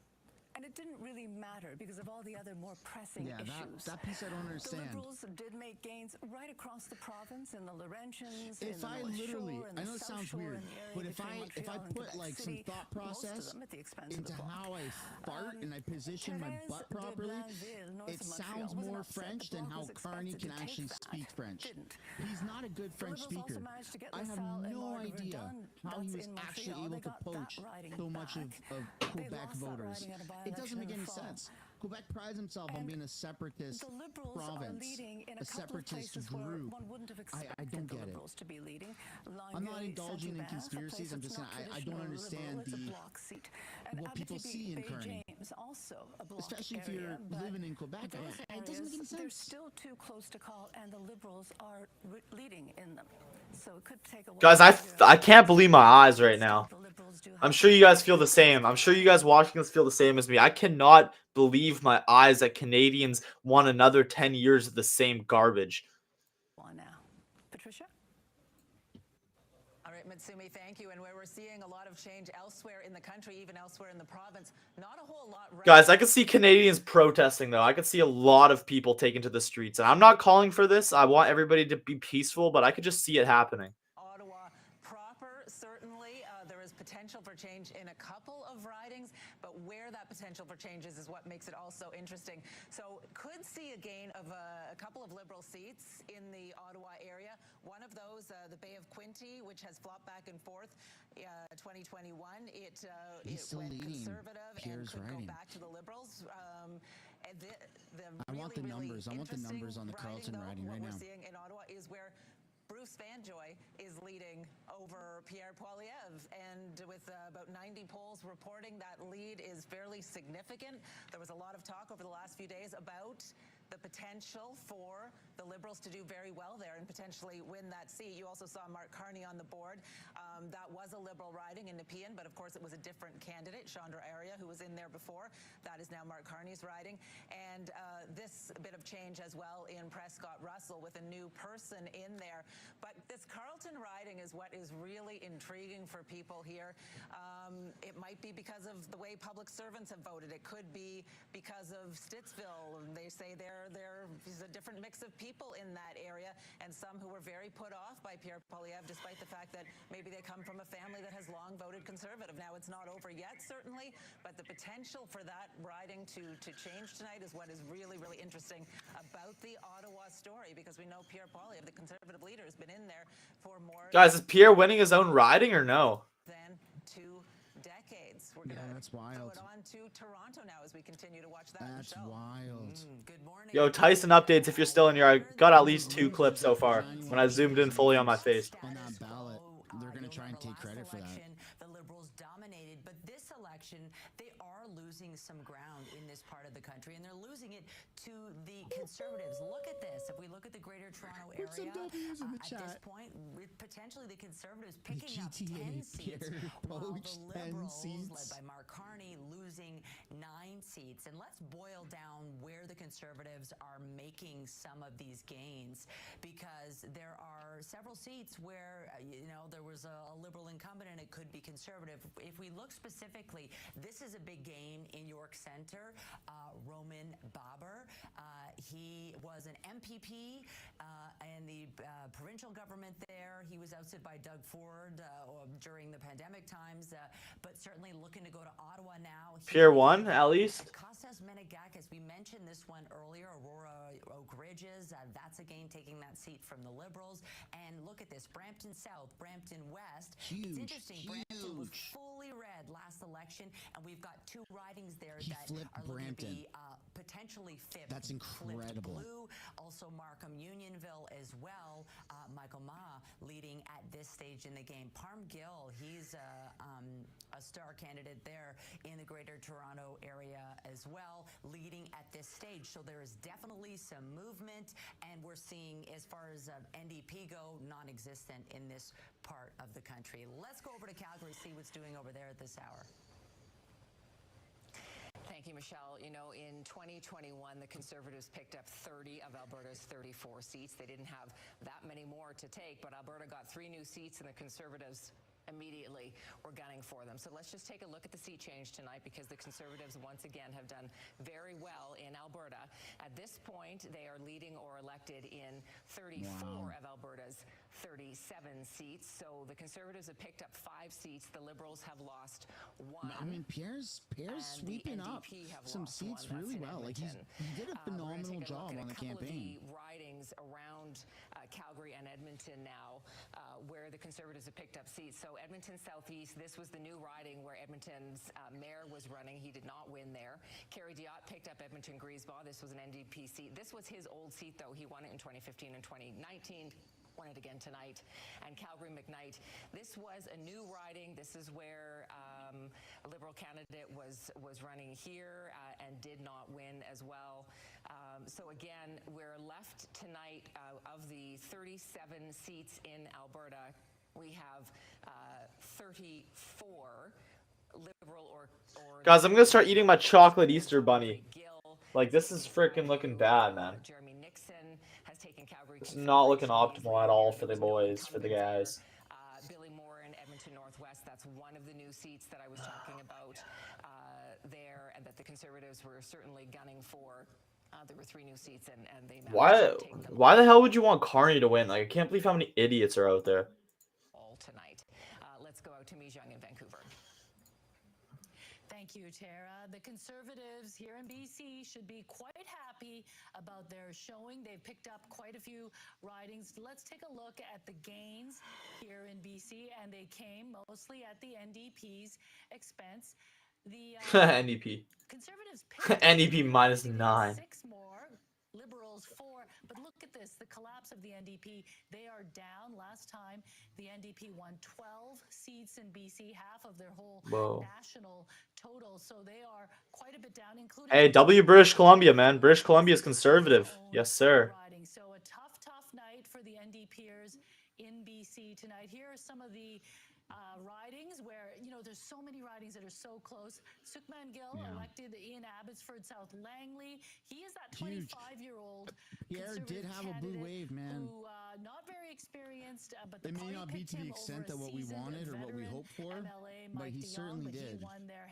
And it didn't really matter because of all the other more pressing issues. That piece I don't understand. The Liberals did make gains right across the province, in the Laurentians, If in the I North literally, Shore, in I the know it South sounds Shore, weird, in the area but if between I Montreal and put Quebec like some City, thought most of process them at the expense of into the Bloc. how I fart and I position my Thérèse butt de properly, Blainville, north it of sounds Montreal, wasn't more upset. French The than Bloc how was Carney expected can to take actually that. speak French. Didn't. He's not a good The French Liberals also speaker. managed to get I have LaSalle and no Marguerite idea Verdun. how he That's was in actually Montreal. able They to got that poach riding so much of back. They Quebec lost that voters. riding at a It by-election doesn't make in any the fall. sense. Quebec prides himself on being a separatist The Liberals province, are leading in a a couple of separatist places where group. one wouldn't have I expected don't the get it. Liberals to be leading. I'm not Longueuil, indulging in Saint-Hubert, a conspiracies. place I'm that's just not saying I don't traditional understand liberal, it's a the Bloc seat. And what people see in Bay Carney. James, also a Bloc Especially if area, you're but living in Quebec. those It doesn't make any areas, They're sense. still too close to call, and the Liberals are leading in them. So it could take a while. Guys, I can't believe my eyes right now. I'm sure you guys feel the same. I'm sure you guys watching this feel the same as me. I cannot believe my eyes that Canadians won another 10 years of the same garbage. Now, Patricia? All right, Mitsumi, thank you. And where we're seeing a lot of change elsewhere in the country, even elsewhere in the province, not a whole lot. Guys, I could see Canadians protesting, though. I could see a lot of people taking to the streets. And I'm not calling for this. I want everybody to be peaceful, but I could just see it happening. Ottawa proper, certainly. There is potential for change in a couple of ridings, but where that potential for change is what makes it also interesting. So could see a gain of a couple of Liberal seats in the Ottawa area. One of those, the Bay of Quinte, which has flopped back and forth 2021. It went Conservative and could go back to the Liberals. I want the numbers. I want the numbers on the Carleton riding right now. What we're seeing in Ottawa is where Bruce Vanjoy is leading over Pierre Poilievre, and with about 90 polls reporting, that lead is fairly significant. There was a lot of talk over the last few days about the potential for the Liberals to do very well there and potentially win that seat. You also saw Mark Carney on the board. That was a Liberal riding in Nepean, but of course it was a different candidate, Chandra Arya, who was in there before. That is now Mark Carney's riding. And this bit of change as well in Prescott Russell with a new person in there. But this Carleton riding is what is really intriguing for people here. It might be because of the way public servants have voted. It could be because of Stittsville. They say there there's a different mix of people in that area, and some who were very put off by Pierre Poilievre, despite the fact that maybe they come from a family that has long voted Conservative. Now, it's not over yet, certainly, but the potential for that riding to change tonight is what is really, really interesting about the Ottawa story, because we know Pierre Poilievre, the Conservative leader, has been in there for more. Guys, is Pierre winning his own riding or no? Than 2 decades. We're gonna that's wild. throw it on to Toronto now as we continue to watch that. That's wild. Good morning. Yo, Tyson updates if you're still in here. I got at least 2 clips so far when I zoomed in fully on my face. On that ballot, they're going to try and take credit for that. The Liberals dominated, but this election, they are losing some ground in this part of the country, and they're losing it to the Conservatives. Look at this. If we look at the Greater Toronto area, at this point, with potentially the Conservatives picking up 10 seats, while the Liberals, led by Mark Carney, losing 9 seats. And let's boil down where the Conservatives are making some of these gains, because there are several seats where, there was a Liberal incumbent and it could be Conservative. If we look specifically, this is a big game in York Centre. Roman Baber, he was an MPP in the provincial government there. He was ousted by Doug Ford during the pandemic times, but certainly looking to go to Ottawa now. Pierre won, at least. Costas Menegakis, we mentioned this one earlier, Aurora Oak Ridges, that's again taking that seat from the Liberals. And look at this, Brampton South, Brampton West. It's interesting, Brampton was fully red last election, and we've got 2 ridings there that are looking to be potentially flipped. That's incredible. Blue. Also Markham Unionville as well. Michael Ma leading at this stage in the game. Parm Gill, he's a star candidate there in the Greater Toronto area as well, leading at this stage. So there is definitely some movement, and we're seeing, as far as NDP go, non-existent in this part of the country. Let's go over to Calgary, see what's doing over there at this hour. Thank you, Michelle. In 2021, the Conservatives picked up 30 of Alberta's 34 seats. They didn't have that many more to take, but Alberta got 3 new seats, and the Conservatives immediately were gunning for them. So let's just take a look at the seat change tonight, because the Conservatives once again have done very well in Alberta. At this point, they are leading or elected in 34 of Alberta's 37 seats. So the Conservatives have picked up 5 seats. The Liberals have lost 1. I mean, Pierre's sweeping up some seats really well. Like he did a phenomenal job on the campaign. Ridings around Calgary and Edmonton now, where the Conservatives have picked up seats. So Edmonton Southeast, this was the new riding where Edmonton's mayor was running. He did not win there. Kerry Diot picked up Edmonton Griesbaugh. This was an NDP seat. This was his old seat, though. He won it in 2015 and 2019. Won it again tonight. And Calgary McKnight, this was a new riding. This is where a Liberal candidate was running here and did not win as well. So again, we're left tonight of the 37 seats in Alberta, we have 34 Liberal or Guys, I'm gonna start eating my chocolate Easter bunny. Like, this is freaking looking bad, man. It's not looking optimal at all for the boys, for the guys. Billy Moore in Edmonton Northwest, that's one of the new seats that I was talking about there, and that the Conservatives were certainly gunning for. There were 3 new seats, and they managed to take them. Why the hell would you want Carney to win? Like, I can't believe how many idiots are out there. All tonight. Let's go out to Mi Jung in Vancouver. Thank you, Tara. The Conservatives here in BC should be quite happy about their showing. They've picked up quite a few ridings. Let's take a look at the gains here in BC, and they came mostly at the NDP's expense. The NDP. Conservatives NDP -9. 6 more, Liberals 4. But look at this, the collapse of the NDP. They are down. Last time, the NDP won 12 seats in BC, half of their whole national total. So they are quite a bit down, including... Hey, W British Columbia, man. British Columbia is conservative. Yes, sir. So a tough night for the NDPers in BC tonight. Here are some of the ridings where, there's so many ridings that are so close. Sukhman Gill elected in Abbotsford South Langley. He is that 25-year-old Pierre did have a blue wave, man. Who, not very experienced, but it may not be to the extent that what we wanted or what we hoped for, but he certainly did.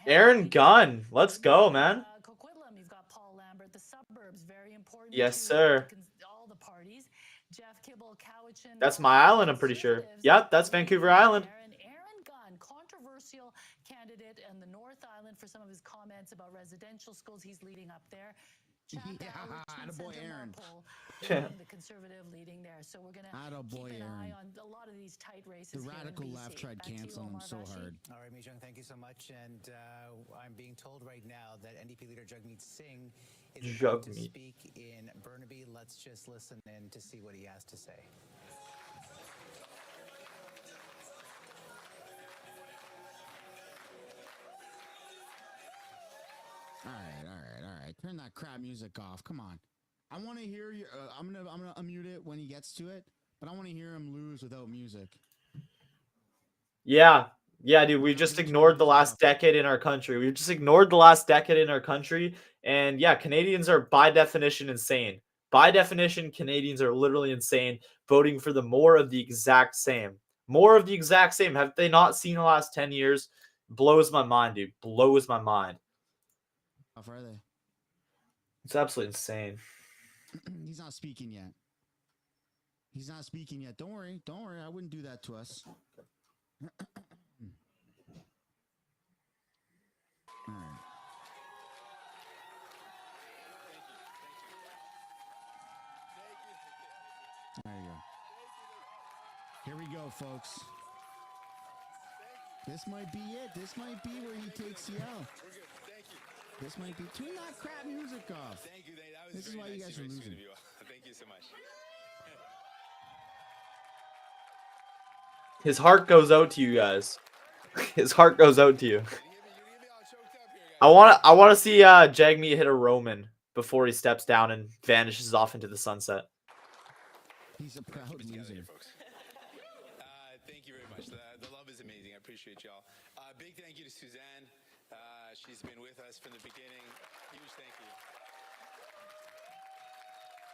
Aaron Gunn, let's go, man. Coquitlam, you've got Paul Lambert, the suburbs, very important. Yes, to sir. all the parties. Jeff Kibble, Cowichan. That's my island, I'm pretty sure. Yep, that's Vancouver Island. And Aaron Gunn, controversial candidate on the North Island for some of his comments about residential schools. He's leading up there. Attaboy Aaron. The conservative leading there. So we're going to keep an eye on a lot of these tight races. The radical left tried canceling him so hard. All right, Mijung, thank you so much. And I'm being told right now that NDP leader Jagmeet Singh is going to speak in Burnaby. Let's just listen in to see what he has to say. All right. Turn that crap music off. Come on. I want to hear you. I'm gonna unmute it when he gets to it, but I want to hear him lose without music. Yeah, dude. We just ignored the last decade in our country. And yeah, Canadians are by definition insane. By definition, Canadians are literally insane, voting for the more of the exact same. More of the exact same. Have they not seen the last 10 years? Blows my mind, dude. Blows my mind. How far are they? It's absolutely insane. He's not speaking yet. Don't worry. I wouldn't do that to us. All right. There you go. Here we go, folks. This might be it. This might be where he takes the L. We're good. Thank you. This might be. Turn that crap music off. Thank you. That was this is why you guys are losing. Thank you so much. His heart goes out to you guys. His heart goes out to you. I want to see Jagmeet hit a Roman before he steps down and vanishes off into the sunset. He's a proud loser. Thank you very much. The love is amazing. I appreciate y'all. Big thank you to Suzanne. She's been with us from the beginning. Huge thank you.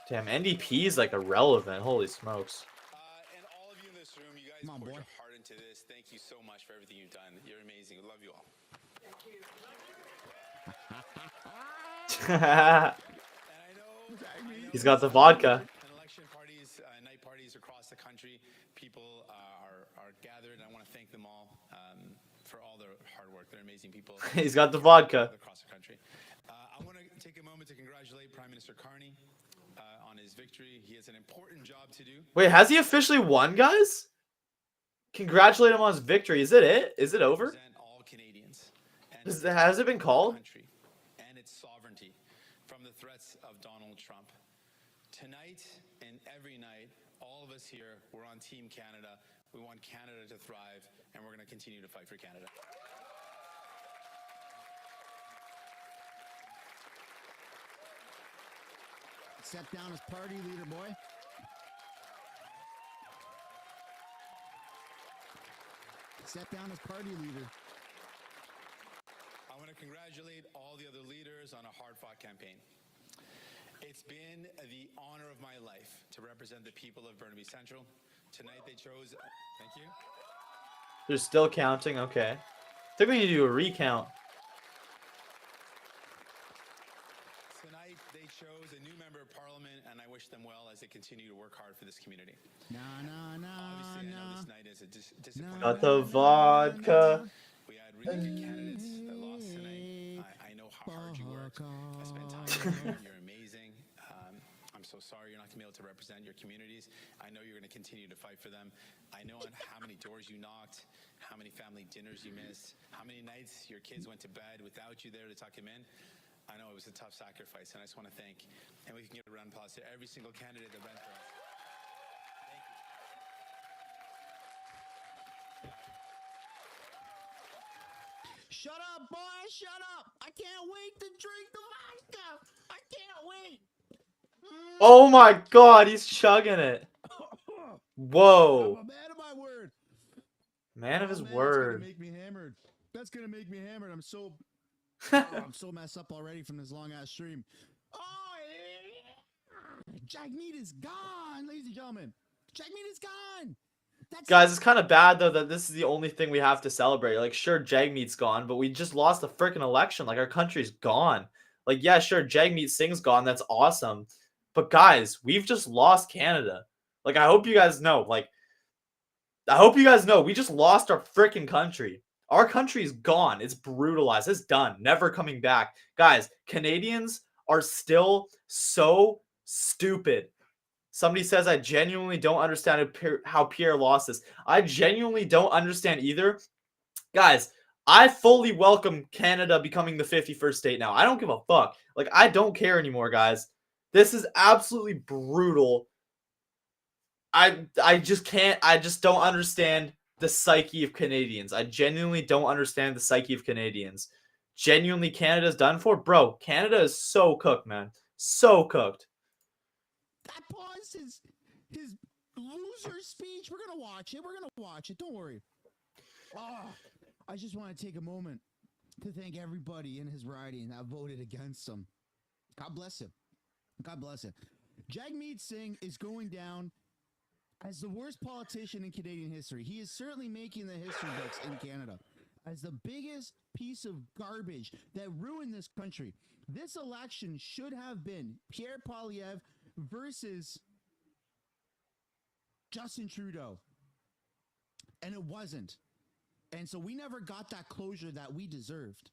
Damn, NDP is like irrelevant. Holy smokes. And all of you in this room, you guys poured your heart into this. Thank you so much for everything you've done. You're amazing. I love you all. He's got the vodka. Election parties, night parties across the country, people are gathered, and I want to thank them all for all their hard work. They're amazing people. He's got the vodka. Across the country. I want to take a moment to congratulate Prime Minister Carney on his victory. He has an important job to do. Wait, has he officially won, guys? Congratulate him on his victory. Is it? Is it over? All Canadians. Has it been called? And its sovereignty from the threats of Donald Trump. Tonight and every night, all of us here, we're on Team Canada. We want Canada to thrive, and we're going to continue to fight for Canada. Step down as party leader, boy. Step down as party leader. I want to congratulate all the other leaders on a hard-fought campaign. It's been the honor of my life to represent the people of Burnaby Central. Tonight they chose... Thank you. They're still counting? Okay. I think we need to do a recount. Tonight they chose a new member of parliament, and I wish them well as they continue to work hard for this community. Obviously, I know this night is a disappointment. Got the vodka. We had really good candidates that lost tonight. I know how hard you worked. I spent time with you. You're amazing. I'm so sorry you're not going to be able to represent your communities. I know you're going to continue to fight for them. I know how many doors you knocked, how many family dinners you missed, how many nights your kids went to bed without you there to tuck them in. I know it was a tough sacrifice, and I just want to thank, and we can give a round of applause to every single candidate that ran for us. Shut up, boy! Shut up! I can't wait to drink the vodka! I can't wait! Oh my god, he's chugging it. Whoa. I'm a man of my word. Man of his That's word. gonna make me hammered. That's gonna make me hammered. I'm so messed up already from this long ass stream. Oh, yeah. Jagmeet is gone, ladies and gentlemen. Jagmeet is gone. Guys, it's kind of bad though that this is the only thing we have to celebrate. Like, sure, Jagmeet's gone, but we just lost the freaking election. Like, our country's gone. Like, yeah, sure, Jagmeet Singh's gone. That's awesome. But guys, we've just lost Canada. Like, I hope you guys know. Like, I hope you guys know we just lost our freaking country. Our country is gone. It's brutalized. It's done. Never coming back. Guys, Canadians are still so stupid. Somebody says, I genuinely don't understand how Pierre lost this. I genuinely don't understand either. Guys, I fully welcome Canada becoming the 51st state now. I don't give a fuck. Like, I don't care anymore, guys. This is absolutely brutal. I just can't. I just don't understand the psyche of Canadians. I genuinely don't understand the psyche of Canadians. Genuinely, Canada's done for? Bro, Canada is so cooked, man. So cooked. That paused his loser speech. We're gonna watch it. We're gonna watch it. Don't worry. I just want to take a moment to thank everybody in his riding that voted against him. God bless him. God bless him. Jagmeet Singh is going down as the worst politician in Canadian history. He is certainly making the history books in Canada as the biggest piece of garbage that ruined this country. This election should have been Pierre Poilievre versus Justin Trudeau. And it wasn't. And so we never got that closure that we deserved.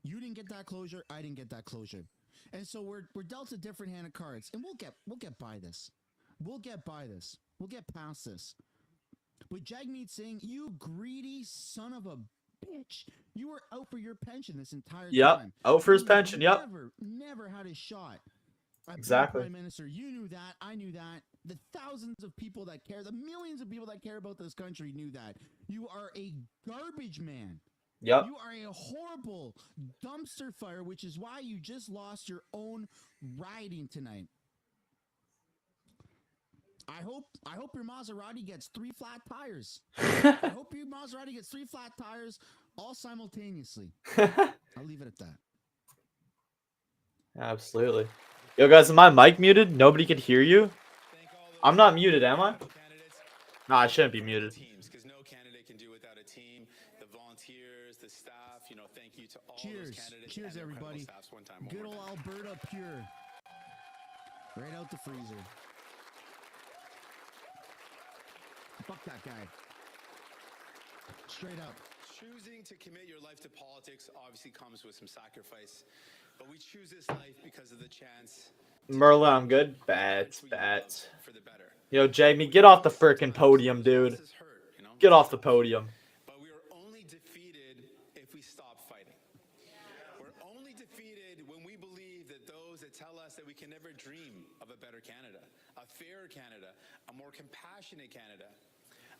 You didn't get that closure. I didn't get that closure. And so we're dealt a different hand of cards. And we'll get by this. We'll get by this. We'll get past this. But Jagmeet Singh, you greedy son of a bitch. You were out for your pension this entire time. Out for his pension. Yep. Never had a shot. Exactly. Prime Minister, you knew that. I knew that. The thousands of people that care, the millions of people that care about this country knew that. You are a garbage man. Yep. You are a horrible dumpster fire, which is why you just lost your own riding tonight. I hope your Maserati gets 3 flat tires. I hope your Maserati gets 3 flat tires all simultaneously. I'll leave it at that. Absolutely. Yo, guys, am my mic muted? Nobody could hear you? I'm not muted, am I? No, I shouldn't be muted. Because no candidate can do without a team. The volunteers, the staff, thank you to all those candidates. Cheers, everybody. Good old Alberta Pure. Right out the freezer. Fuck that guy. Straight up. Choosing to commit your life to politics obviously comes with some sacrifice, but we choose this life because of the chance. Merlin, I'm good. Bats. Yo, Jamie, get off the frickin' podium, dude. Get off the podium. But we are only defeated if we stop fighting. We're only defeated when we believe that those that tell us that we can never dream of a better Canada, a fairer Canada, a more compassionate Canada.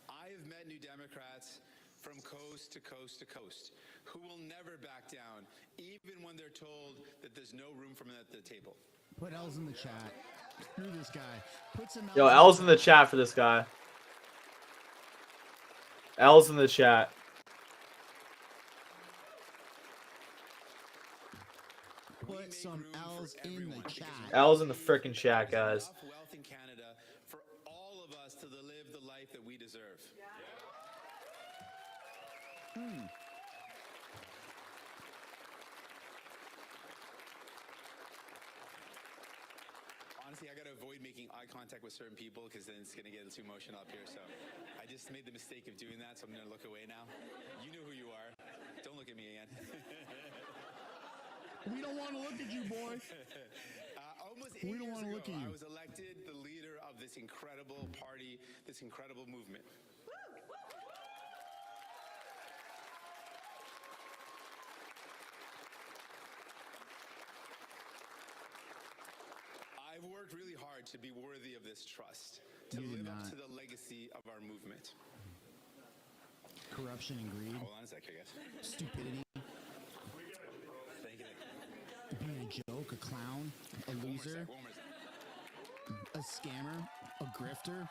I have met New Democrats from coast to coast to coast who will never back down, even when they're told that there's no room for them at the table. Put L's in the chat. Screw this guy. Put some Yo, L's in the chat for this guy. L's in the chat. Put some L's in the chat. L's in the frickin' chat, guys. Wealth in Canada for all of us to live the life that we deserve. Honestly, I gotta avoid making eye contact with certain people because then it's gonna get too emotional up here. So I just made the mistake of doing that, so I'm gonna look away now. You know who you are. Don't look at me again. We don't want to look at you, boy. Almost 8 We don't years want to ago, look at you. I was elected the leader of this incredible party, this incredible movement. I've worked really hard to be worthy of this trust, to live up to the legacy of our movement. Corruption and greed. Hold on a sec, I guess. Stupidity. Thank you. Being a joke, a clown, a loser, a scammer, a grifter.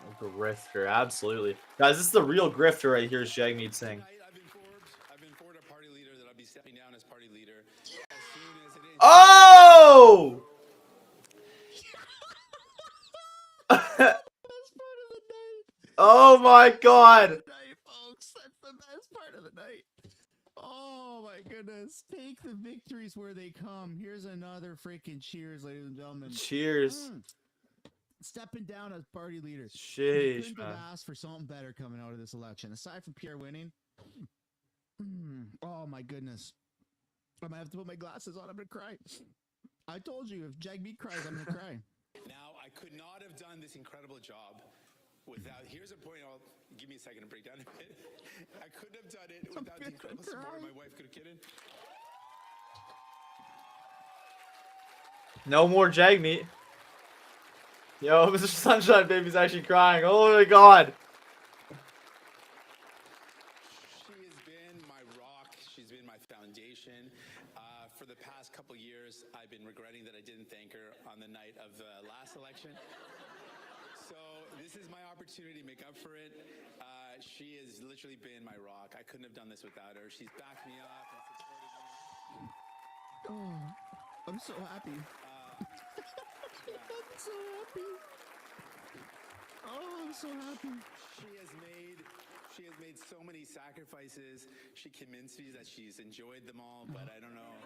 A grifter, absolutely. Guys, this is the real grifter right here, is Jagmeet Singh. I've been informed a party leader that I'll be stepping down as party leader as soon as it is. Oh! Oh my god! Folks, that's the best part of the night. Oh my goodness. Take the victories where they come. Here's another freaking cheers, ladies and gentlemen. Cheers. Stepping down as party leader. Sheesh, Couldn't man. have asked for something better coming out of this election. Aside from Pierre winning. Oh my goodness. I might have to put my glasses on. I'm going to cry. I told you, if Jagmeet cries, I'm going to cry. Now, I could not have done this incredible job without, here's a point, give me a second to break down a bit. I couldn't have done it without the incredible support my wife could have given. No more Jagmeet. Yo, Mr. Sunshine Baby's actually crying. Oh my god. She has been my rock. She's been my foundation. For the past couple years, I've been regretting that I didn't thank her on the night of the last election. So this is my opportunity to make up for it. She has literally been my rock. I couldn't have done this without her. She's backed me up and supported me. Oh, I'm so happy. I'm so happy. Oh, I'm so happy. She has made so many sacrifices. She convinced me that she's enjoyed them all, but I don't know.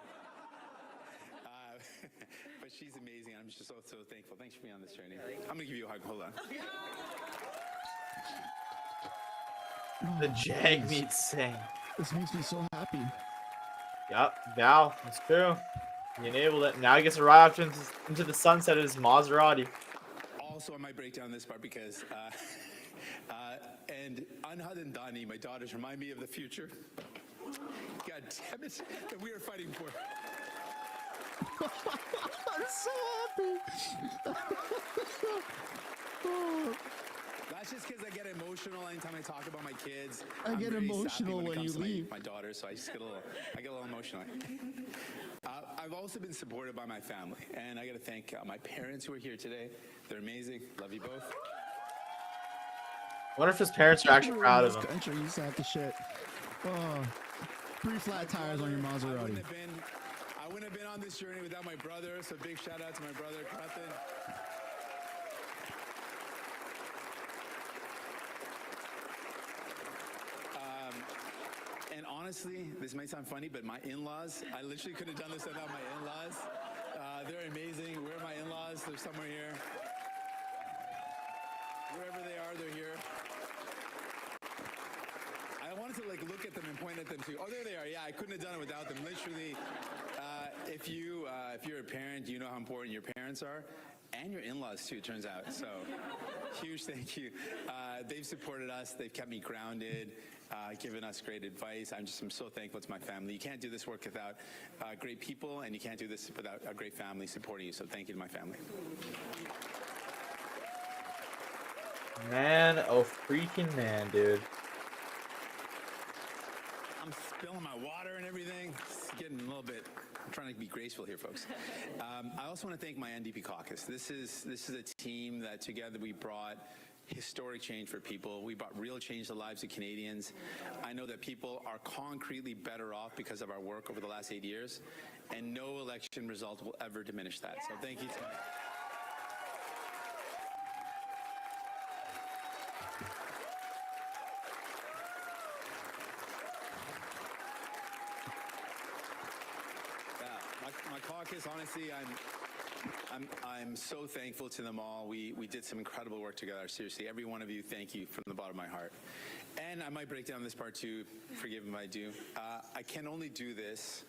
But she's amazing. I'm just so thankful. Thanks for being on this journey. I'm gonna give you a hug. Hold on. The Jagmeet Singh. This makes me so happy. Yep, Val, that's true. He enabled it. Now he gets to ride off into the sunset of his Maserati. Also, I might break down this part because, and Anhad and Dani, my daughters, remind me of the future. God damn it, that we are fighting for. I'm so happy. That's just because I get emotional anytime I talk about my kids. I get very emotional sappy when it comes you to leave. My daughters, so I get a little emotional. I've also been supported by my family, and I got to thank my parents who are here today. They're amazing. Love you both. I wonder if his parents are actually proud of him. Country, you sack of shit. Oh, 3 flat tires on your Maserati. I wouldn't have been on this journey without my brother, so big shout out to my brother, Krathan. And honestly, this might sound funny, but my in-laws, I literally couldn't have done this without my in-laws. They're amazing. Where are my in-laws? They're somewhere here. Wherever they are, they're here. I wanted to look at them and point at them too. Oh, there they are. Yeah, I couldn't have done it without them. Literally, if you're a parent, you know how important your parents are. And your in-laws too, it turns out. So huge thank you. They've supported us. They've kept me grounded, given us great advice. I'm so thankful to my family. You can't do this work without great people, and you can't do this without a great family supporting you. So thank you to my family. Man, oh freaking man, dude. I'm spilling my water and everything. It's getting a little bit. I'm trying to be graceful here, folks. I also want to thank my NDP caucus. This is a team that together we brought historic change for people. We brought real change to the lives of Canadians. I know that people are concretely better off because of our work over the last 8 years, and no election result will ever diminish that. So thank you. My caucus, honestly, I'm so thankful to them all. We did some incredible work together. Seriously, every one of you, thank you from the bottom of my heart. And I might break down this part too, forgive me if I do. I can only do this,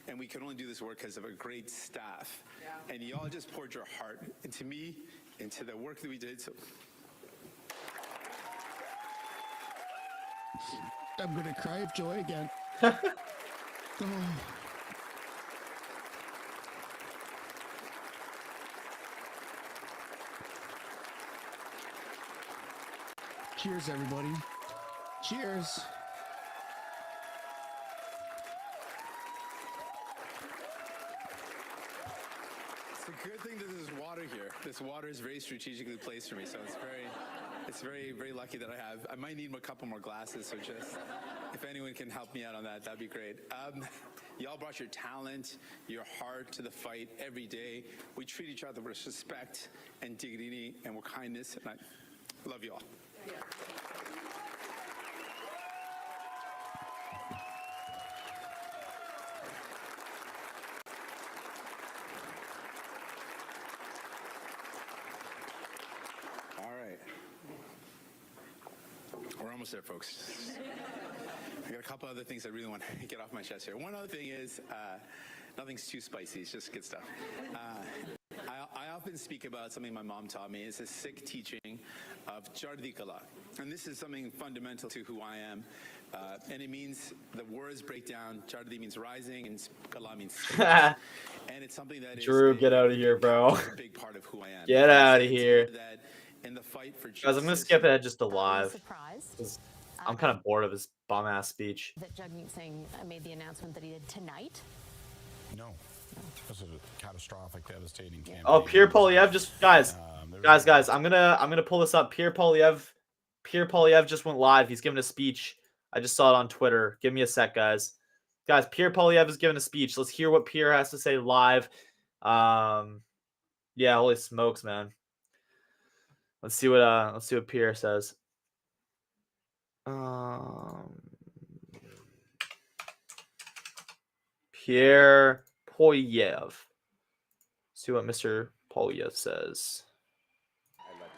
and we can only do this work because of a great staff. Yeah. And you all just poured your heart into me, into the work that we did. So I'm gonna cry of joy again. Cheers, everybody. Cheers. it's a good thing that there's water here. This water is very strategically placed for me, so it's very, very lucky that I might need a couple more glasses, so just if anyone can help me out on that, that'd be great. Y'all brought your talent, your heart to the fight every day. We treat each other with respect and dignity and with kindness, and I love you all. almost there, folks. I got a couple other things I really want to get off my chest here. One other thing is, nothing's too spicy. It's just good stuff. I often speak about something my mom taught me. It's a Sikh teaching of Chardi Kala. And this is something fundamental to who I am. And it means, the words break down. Chardi means rising and Kala means spirit. And it's something that Drew, get out of here, bro. is a big part of who I am. Get out of here. That in the fight for Guys, I'm going to skip ahead just to live. I'm kind of bored of his bum-ass speech. That Jagmeet Singh made the announcement that he did tonight. No. This is a catastrophic, devastating campaign. Oh, Pierre Poilievre just guys, I'm gonna pull this up. Pierre Poilievre just went live. He's giving a speech. I just saw it on Twitter. Give me a sec, guys. Guys, Pierre Poilievre is giving a speech. Let's hear what Pierre has to say live. Yeah, holy smokes, man. Let's see what Pierre says. Pierre Poilievre. See what Mr. Poilievre says. I love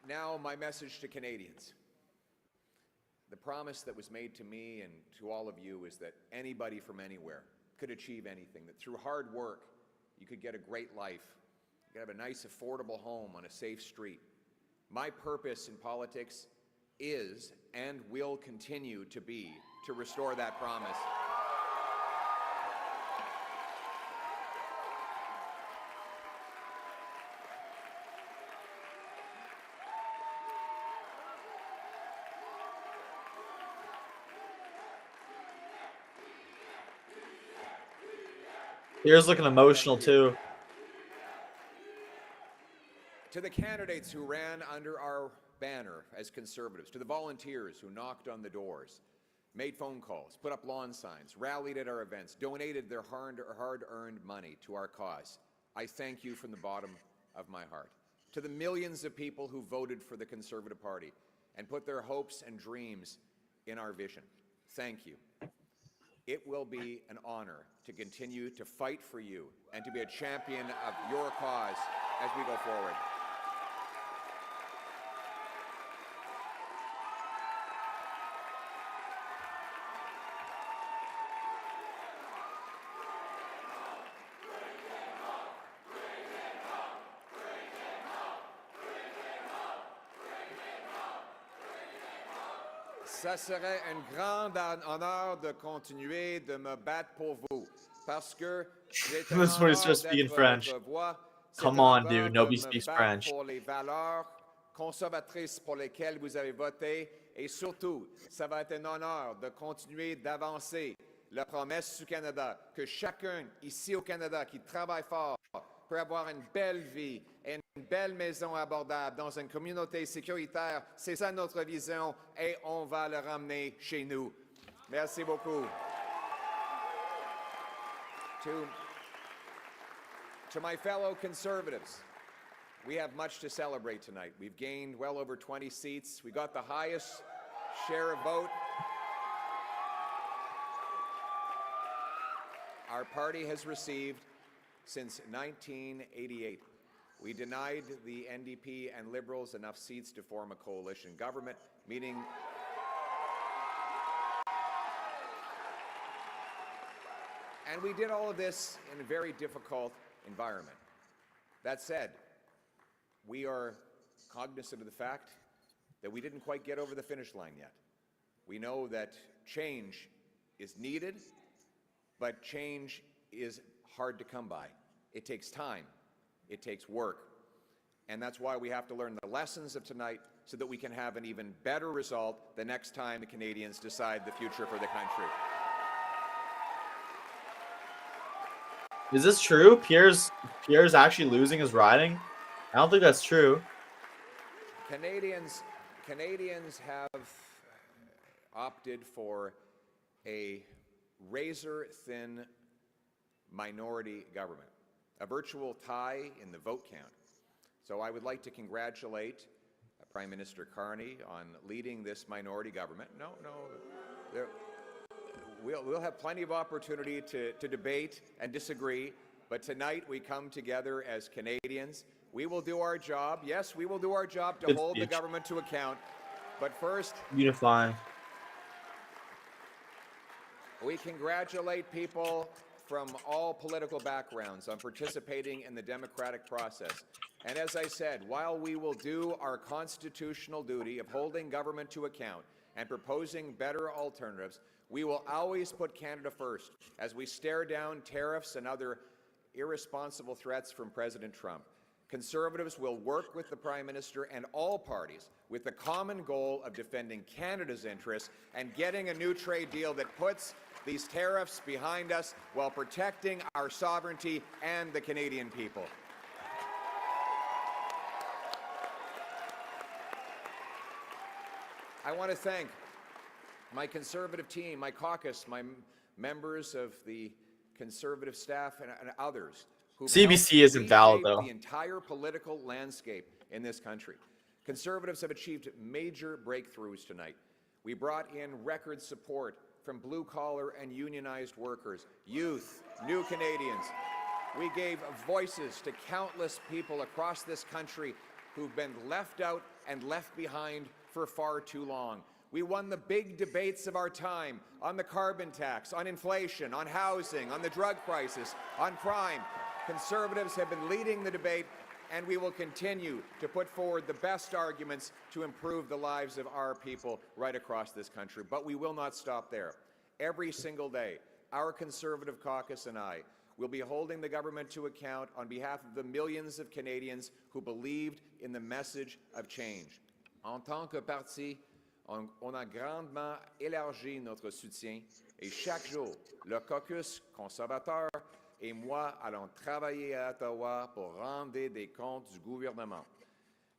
you. Now, my message to Canadians. The promise that was made to me and to all of you is that anybody from anywhere could achieve anything, that through hard work, you could get a great life. You could have a nice, affordable home on a safe street. My purpose in politics is and will continue to be to restore that promise. Pierre's looking emotional too. To the candidates who ran under our banner as Conservatives, to the volunteers who knocked on the doors, made phone calls, put up lawn signs, rallied at our events, donated their hard-earned money to our cause, I thank you from the bottom of my heart. To the millions of people who voted for the Conservative Party and put their hopes and dreams in our vision, thank you. It will be an honor to continue to fight for you and to be a champion of your cause as we go forward. Ça serait un grand honneur de continuer de me battre pour vous, parce que This is when he's supposed to speak in French. Come on, dude. Nobody speaks French. Pour les valeurs conservatrices pour lesquelles vous avez voté, et surtout, ça va être un honneur de continuer d'avancer la promesse du Canada, que chacun ici au Canada qui travaille fort peut avoir une belle vie et une belle maison abordable dans une communauté sécuritaire. C'est ça notre vision et on va le ramener chez nous. Merci beaucoup. To my fellow Conservatives, we have much to celebrate tonight. We've gained well over 20 seats. We got the highest share of vote. Our party has received since 1988. We denied the NDP and Liberals enough seats to form a coalition government, meaning and we did all of this in a very difficult environment. That said, we are cognizant of the fact that we didn't quite get over the finish line yet. We know that change is needed, but change is hard to come by. It takes time. It takes work. And that's why we have to learn the lessons of tonight so that we can have an even better result the next time the Canadians decide the future for the country. Is this true? Pierre's actually losing his riding? I don't think that's true. Canadians have opted for a razor-thin minority government, a virtual tie in the vote count. So I would like to congratulate Prime Minister Carney on leading this minority government. We'll have plenty of opportunity to debate and disagree, but tonight we come together as Canadians. We will do our job. Yes, we will do our job to Good hold the speech. government to account. But first, Unifying. we congratulate people from all political backgrounds on participating in the democratic process. And as I said, while we will do our constitutional duty of holding government to account and proposing better alternatives, we will always put Canada first as we stare down tariffs and other irresponsible threats from President Trump. Conservatives will work with the Prime Minister and all parties with the common goal of defending Canada's interests and getting a new trade deal that puts these tariffs behind us while protecting our sovereignty and the Canadian people. I want to thank my Conservative team, my caucus, my members of the Conservative staff and others who CBC isn't valid, though. the entire political landscape in this country. Conservatives have achieved major breakthroughs tonight. We brought in record support from blue-collar and unionized workers, youth, new Canadians. We gave voices to countless people across this country who've been left out and left behind for far too long. We won the big debates of our time on the carbon tax, on inflation, on housing, on the drug crisis, on crime. Conservatives have been leading the debate, and we will continue to put forward the best arguments to improve the lives of our people right across this country. But we will not stop there. Every single day, our Conservative caucus and I will be holding the government to account on behalf of the millions of Canadians who believed in the message of change. En tant que parti, on a grandement élargi notre soutien et chaque jour, le caucus conservateur et moi allons travailler à Ottawa pour rendre des comptes du gouvernement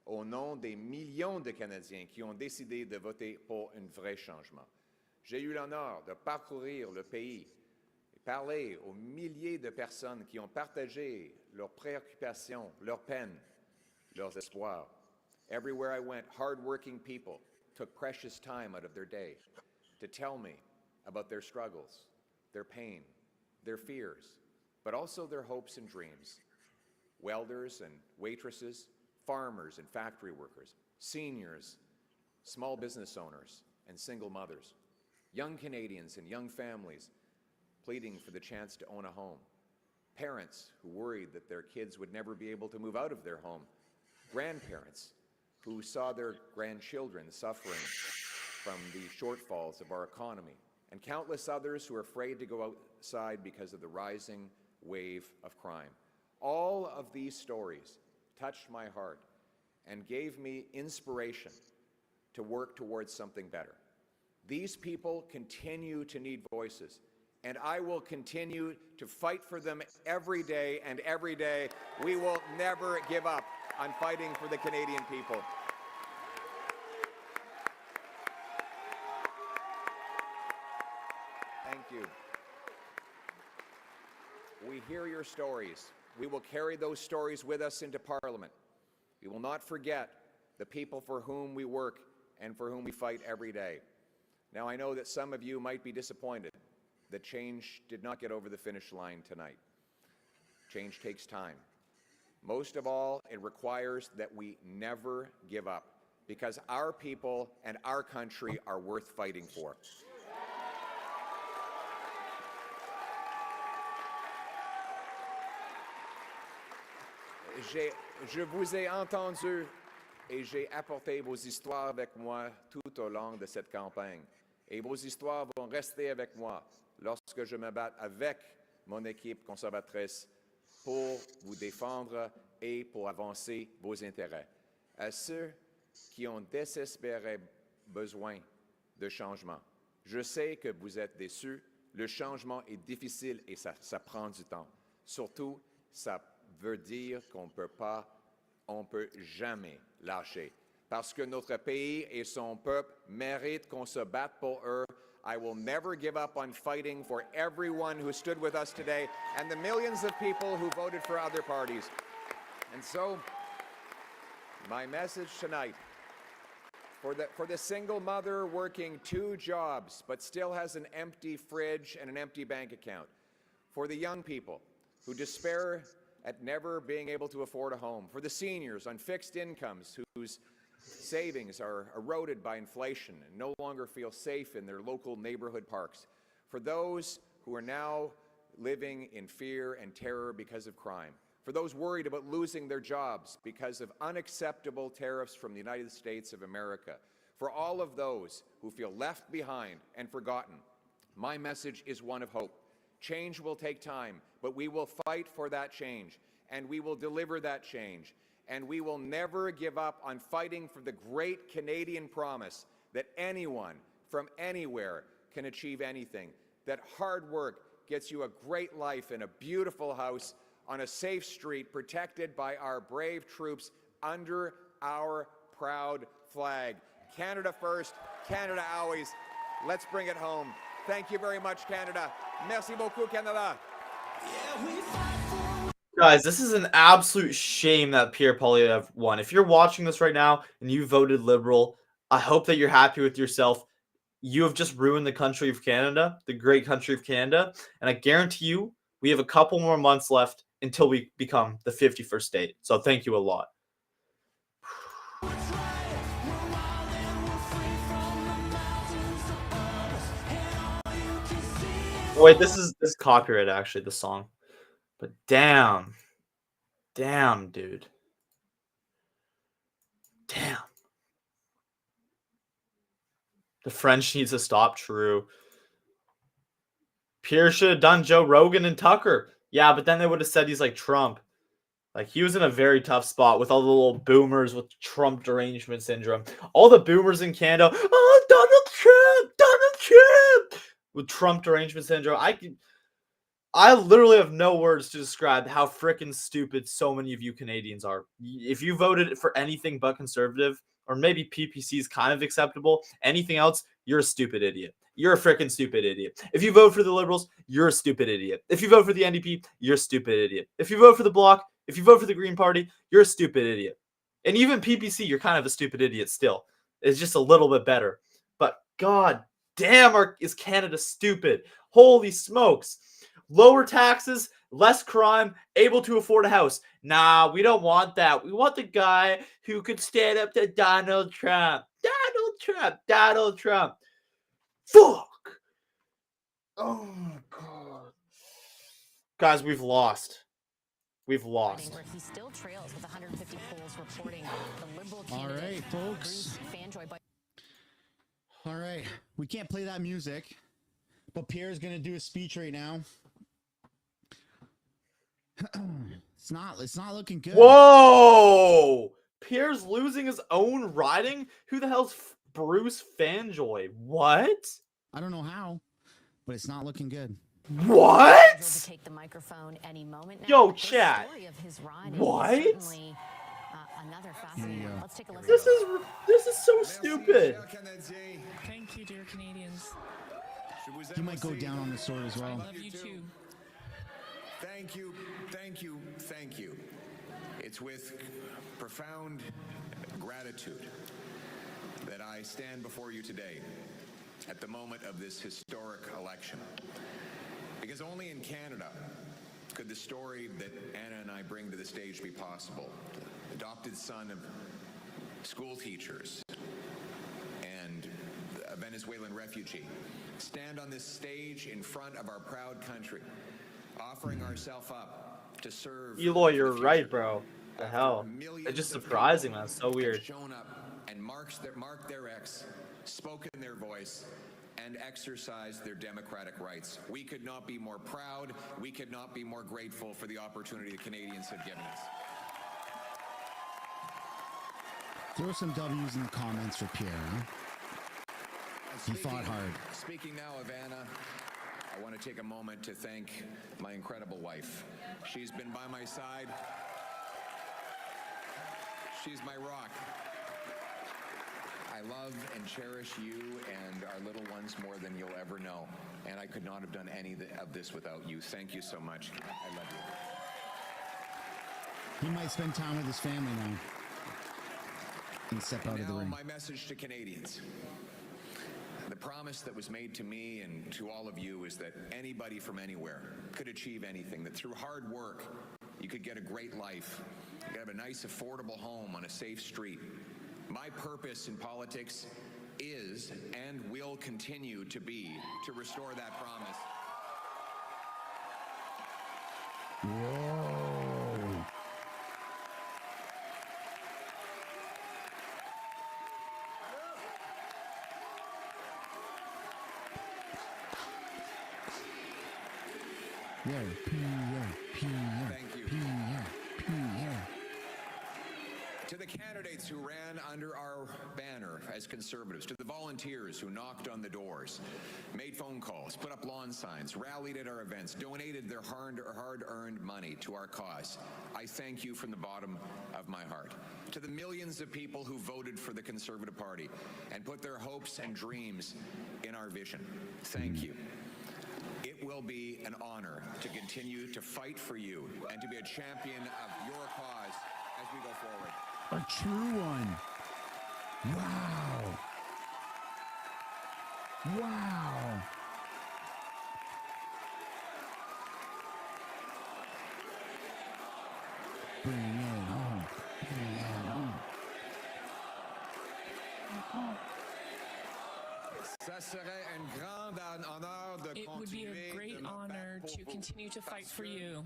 au nom des millions de Canadiens qui ont décidé de voter pour un vrai changement. J'ai eu l'honneur de parcourir le pays et parler aux milliers de personnes qui ont partagé leurs préoccupations, leurs peines, leurs espoirs. Everywhere I went, hard-working people took precious time out of their day to tell me about their struggles, their pain, their fears, but also their hopes and dreams. Welders and waitresses, farmers and factory workers, seniors, small business owners, and single mothers, young Canadians and young families pleading for the chance to own a home, parents who worried that their kids would never be able to move out of their home, grandparents who saw their grandchildren suffering from the shortfalls of our economy, and countless others who are afraid to go outside because of the rising wave of crime. All of these stories touched my heart and gave me inspiration to work towards something better. These people continue to need voices, and I will continue to fight for them every day, and every day we will never give up on fighting for the Canadian people. Thank you. We hear your stories. We will carry those stories with us into Parliament. We will not forget the people for whom we work and for whom we fight every day. Now, I know that some of you might be disappointed that change did not get over the finish line tonight. Change takes time. Most of all, it requires that we never give up, because our people and our country are worth fighting for. Je vous ai entendu et j'ai apporté vos histoires avec moi tout au long de cette campagne. Et vos histoires vont rester avec moi lorsque je me bats avec mon équipe conservatrice pour vous défendre et pour avancer vos intérêts. À ceux qui ont désespéré besoin de changement, je sais que vous êtes déçus. Le changement est difficile et ça prend du temps. Surtout, ça veut dire qu'on ne peut jamais lâcher. Parce que notre pays et son peuple méritent qu'on se batte pour eux. I will never give up on fighting for everyone who stood with us today and the millions of people who voted for other parties. And so, my message tonight, for the single mother working 2 jobs but still has an empty fridge and an empty bank account, for the young people who despair at never being able to afford a home, for the seniors on fixed incomes whose savings are eroded by inflation and no longer feel safe in their local neighborhood parks, for those who are now living in fear and terror because of crime, for those worried about losing their jobs because of unacceptable tariffs from the United States of America, for all of those who feel left behind and forgotten, my message is one of hope. Change will take time, but we will fight for that change, and we will deliver that change, and we will never give up on fighting for the great Canadian promise that anyone from anywhere can achieve anything, that hard work gets you a great life in a beautiful house on a safe street protected by our brave troops under our proud flag. Canada first, Canada always. Let's bring it home. Thank you very much, Canada. Merci beaucoup, Canada. Guys, this is an absolute shame that Pierre Poilievre won. If you're watching this right now and you voted Liberal, I hope that you're happy with yourself. You have just ruined the country of Canada, the great country of Canada. And I guarantee you, we have a couple more months left until we become the 51st state. So thank you a lot. Wait, this is copyright actually, the song. But damn. Damn, dude. Damn. The French needs to stop, true. Pierre should have done Joe Rogan and Tucker. Yeah, but then they would have said he's like Trump. Like, he was in a very tough spot with all the little boomers with Trump derangement syndrome. All the boomers in Canada, oh, Donald Trump, with Trump derangement syndrome. I literally have no words to describe how freaking stupid so many of you Canadians are. If you voted for anything but conservative, or maybe PPC is kind of acceptable, anything else, you're a stupid idiot. You're a freaking stupid idiot. If you vote for the Liberals, you're a stupid idiot. If you vote for the NDP, you're a stupid idiot. If you vote for the Bloc, if you vote for the Green Party, you're a stupid idiot. And even PPC, you're kind of a stupid idiot still. It's just a little bit better. But god damn, is Canada stupid. Holy smokes. Lower taxes, less crime, able to afford a house. Nah, we don't want that. We want the guy who could stand up to Donald Trump. Donald Trump. Fuck. Oh my god. Guys, we've lost. We've lost. Where he still trails with 150 polls reporting the Liberal All candidate. right, folks. All right. We can't play that music, but Pierre's going to do a speech right now. It's not looking good. Whoa! Pierre's losing his own riding? Who the hell's Bruce Fanjoy? What? I don't know how, but it's not looking good. What? To take the microphone any moment now. Yo, This chat. story of his riding What? is certainly, another fascinating one. Let's take a listen. This is so stupid. Thank you, dear Canadians. He might go down on the sword as well. I love you too. Thank you, thank you, thank you. It's with profound gratitude that I stand before you today at the moment of this historic election. Because only in Canada could the story that Anna and I bring to the stage be possible. Adopted son of school teachers and a Venezuelan refugee. Stand on this stage in front of our proud country, offering ourselves up to serve. Eloy, you're right, bro. The hell? It's just surprising, man. It's so weird. Shown up and marked their X, spoken their voice, and exercised their democratic rights. We could not be more proud. We could not be more grateful for the opportunity the Canadians have given us. Throw some W's in the comments for Pierre, huh? He fought hard. Speaking now of Anna, I want to take a moment to thank my incredible wife. She's been by my side. She's my rock. I love and cherish you and our little ones more than you'll ever know. And I could not have done any of this without you. Thank you so much. I love you. He might spend time with his family now and step out of the ring. My message to Canadians. The promise that was made to me and to all of you is that anybody from anywhere could achieve anything, that through hard work you could get a great life. You could have a nice, affordable home on a safe street. My purpose in politics is and will continue to be to restore that promise. Whoa. Yeah, Thank you. To the candidates who ran under our banner as conservatives, to the volunteers who knocked on the doors, made phone calls, put up lawn signs, rallied at our events, donated their hard-earned money to our cause, I thank you from the bottom of my heart. To the millions of people who voted for the Conservative Party and put their hopes and dreams in our vision, thank you. It will be an honor to continue to fight for you and to be a champion of your cause as we go forward. A true one. Wow. Wow. Bring it home. Bring it home. It would be a great honor to continue to fight for you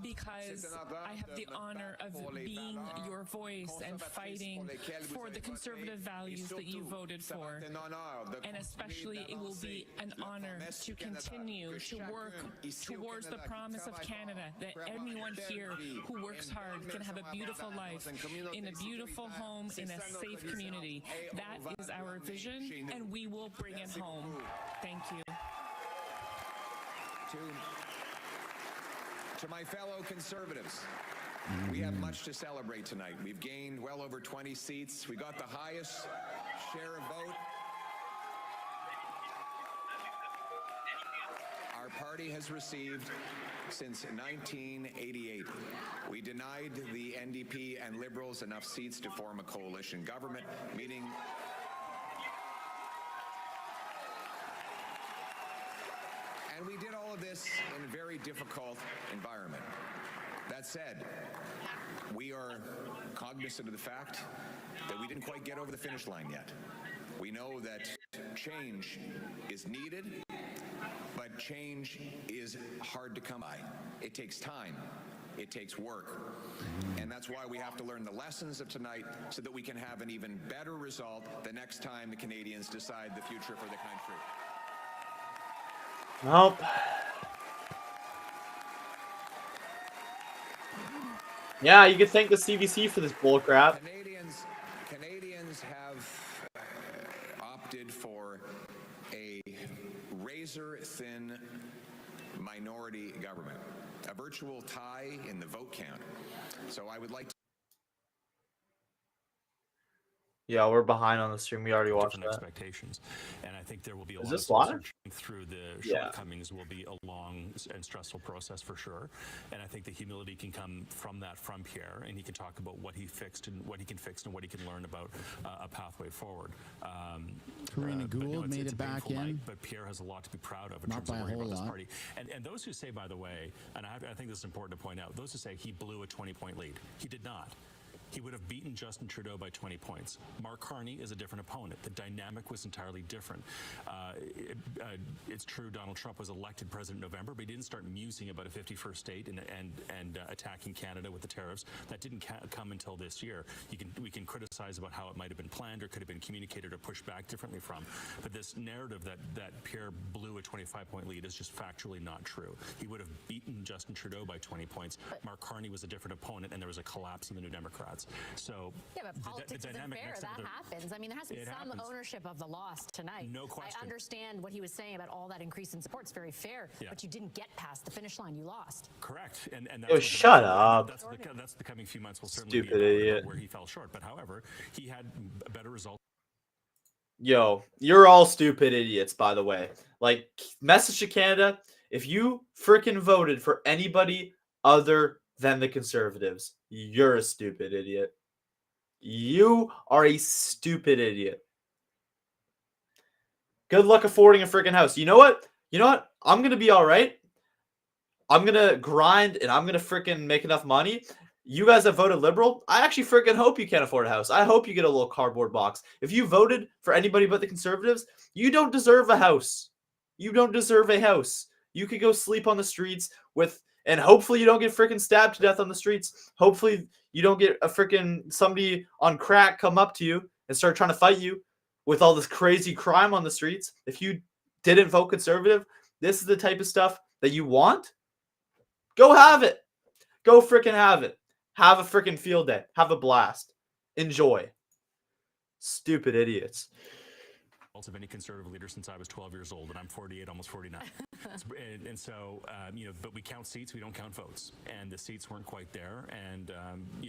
because I have the honor of being your voice and fighting for the conservative values that you voted for. And especially it will be an honor to continue to work towards the promise of Canada, that anyone here who works hard can have a beautiful life in a beautiful home in a safe community. That is our vision, and we will bring it home. Thank you. To my fellow conservatives, we have much to celebrate tonight. We've gained well over 20 seats. We got the highest share of vote. Our party has received since 1988. We denied the NDP and Liberals enough seats to form a coalition government, meaning and we did all of this in a very difficult environment. That said, we are cognizant of the fact that we didn't quite get over the finish line yet. We know that change is needed, but change is hard to come by. It takes time. It takes work. And that's why we have to learn the lessons of tonight so that we can have an even better result the next time the Canadians decide the future for the country. Nope. Yeah, you could thank the CBC for this bullcrap. Canadians have opted for a razor-thin minority government, a virtual tie in the vote count. So I would like to... Yeah, we're behind on the stream. We already watched that. Expectations, and I think there will be a Is lot this of live? searching through the shortcomings. Will be a long and stressful process for sure. And I think the humility can come from that from Pierre, and he can talk about what he fixed and what he can fix and what he can learn about a pathway forward. Karina Gould made it back in, night, but Pierre has a lot to be proud of in terms of where he brought this party. And those who say, by the way, and I think this is important to point out, those who say he blew a 20-point lead, he did not. He would have beaten Justin Trudeau by 20 points. Mark Carney is a different opponent. The dynamic was entirely different. It's true Donald Trump was elected president in November, but he didn't start musing about a 51st state and attacking Canada with the tariffs. That didn't come until this year. We can criticize about how it might have been planned or could have been communicated or pushed back differently from. But this narrative that Pierre blew a 25-point lead is just factually not true. He would have beaten Justin Trudeau by 20 points. Mark Carney was a different opponent, and there was a collapse in the New Democrats. So yeah, but politics isn't fair. That happens. I mean, there has to be some ownership of the loss tonight. No question. I understand what he was saying about all that increase in support. It's very fair, but you didn't get past the finish line. You lost. Correct. And Yo, shut up. That's the coming few months will certainly Stupid be idiot. Where he fell short. But however, he had a better result. Yo, you're all stupid idiots, by the way. Like, message to Canada, if you freaking voted for anybody other than the Conservatives, you're a stupid idiot. You are a stupid idiot. Good luck affording a freaking house. You know what? I'm going to be all right. I'm going to grind and I'm going to freaking make enough money. You guys have voted Liberal. I actually freaking hope you can't afford a house. I hope you get a little cardboard box. If you voted for anybody but the Conservatives, you don't deserve a house. You don't deserve a house. You could go sleep on the streets with, and hopefully you don't get freaking stabbed to death on the streets. Hopefully you don't get a freaking somebody on crack come up to you and start trying to fight you with all this crazy crime on the streets. If you didn't vote Conservative, this is the type of stuff that you want. Go have it. Go freaking have it. Have a freaking field day. Have a blast. Enjoy. Stupid idiots. Of any conservative leader since I was 12 years old, and I'm 48, almost 49. and so, but we count seats, we don't count votes, and the seats weren't quite there. And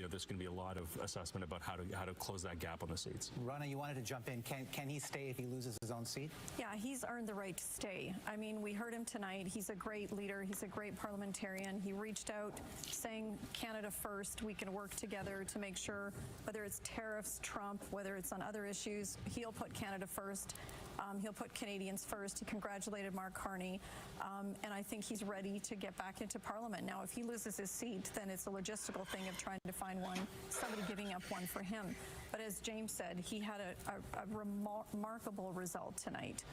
there's going to be a lot of assessment about how to close that gap on the seats. Rana, you wanted to jump in. Can he stay if he loses his own seat? Yeah, he's earned the right to stay. I mean, we heard him tonight. He's a great leader. He's a great parliamentarian. He reached out saying Canada first. We can work together to make sure, whether it's tariffs, Trump, whether it's on other issues, he'll put Canada first. He'll put Canadians first. He congratulated Mark Carney, and I think he's ready to get back into Parliament. Now, if he loses his seat, then it's a logistical thing of trying to find somebody giving up one for him. But as James said, he had a remarkable result tonight.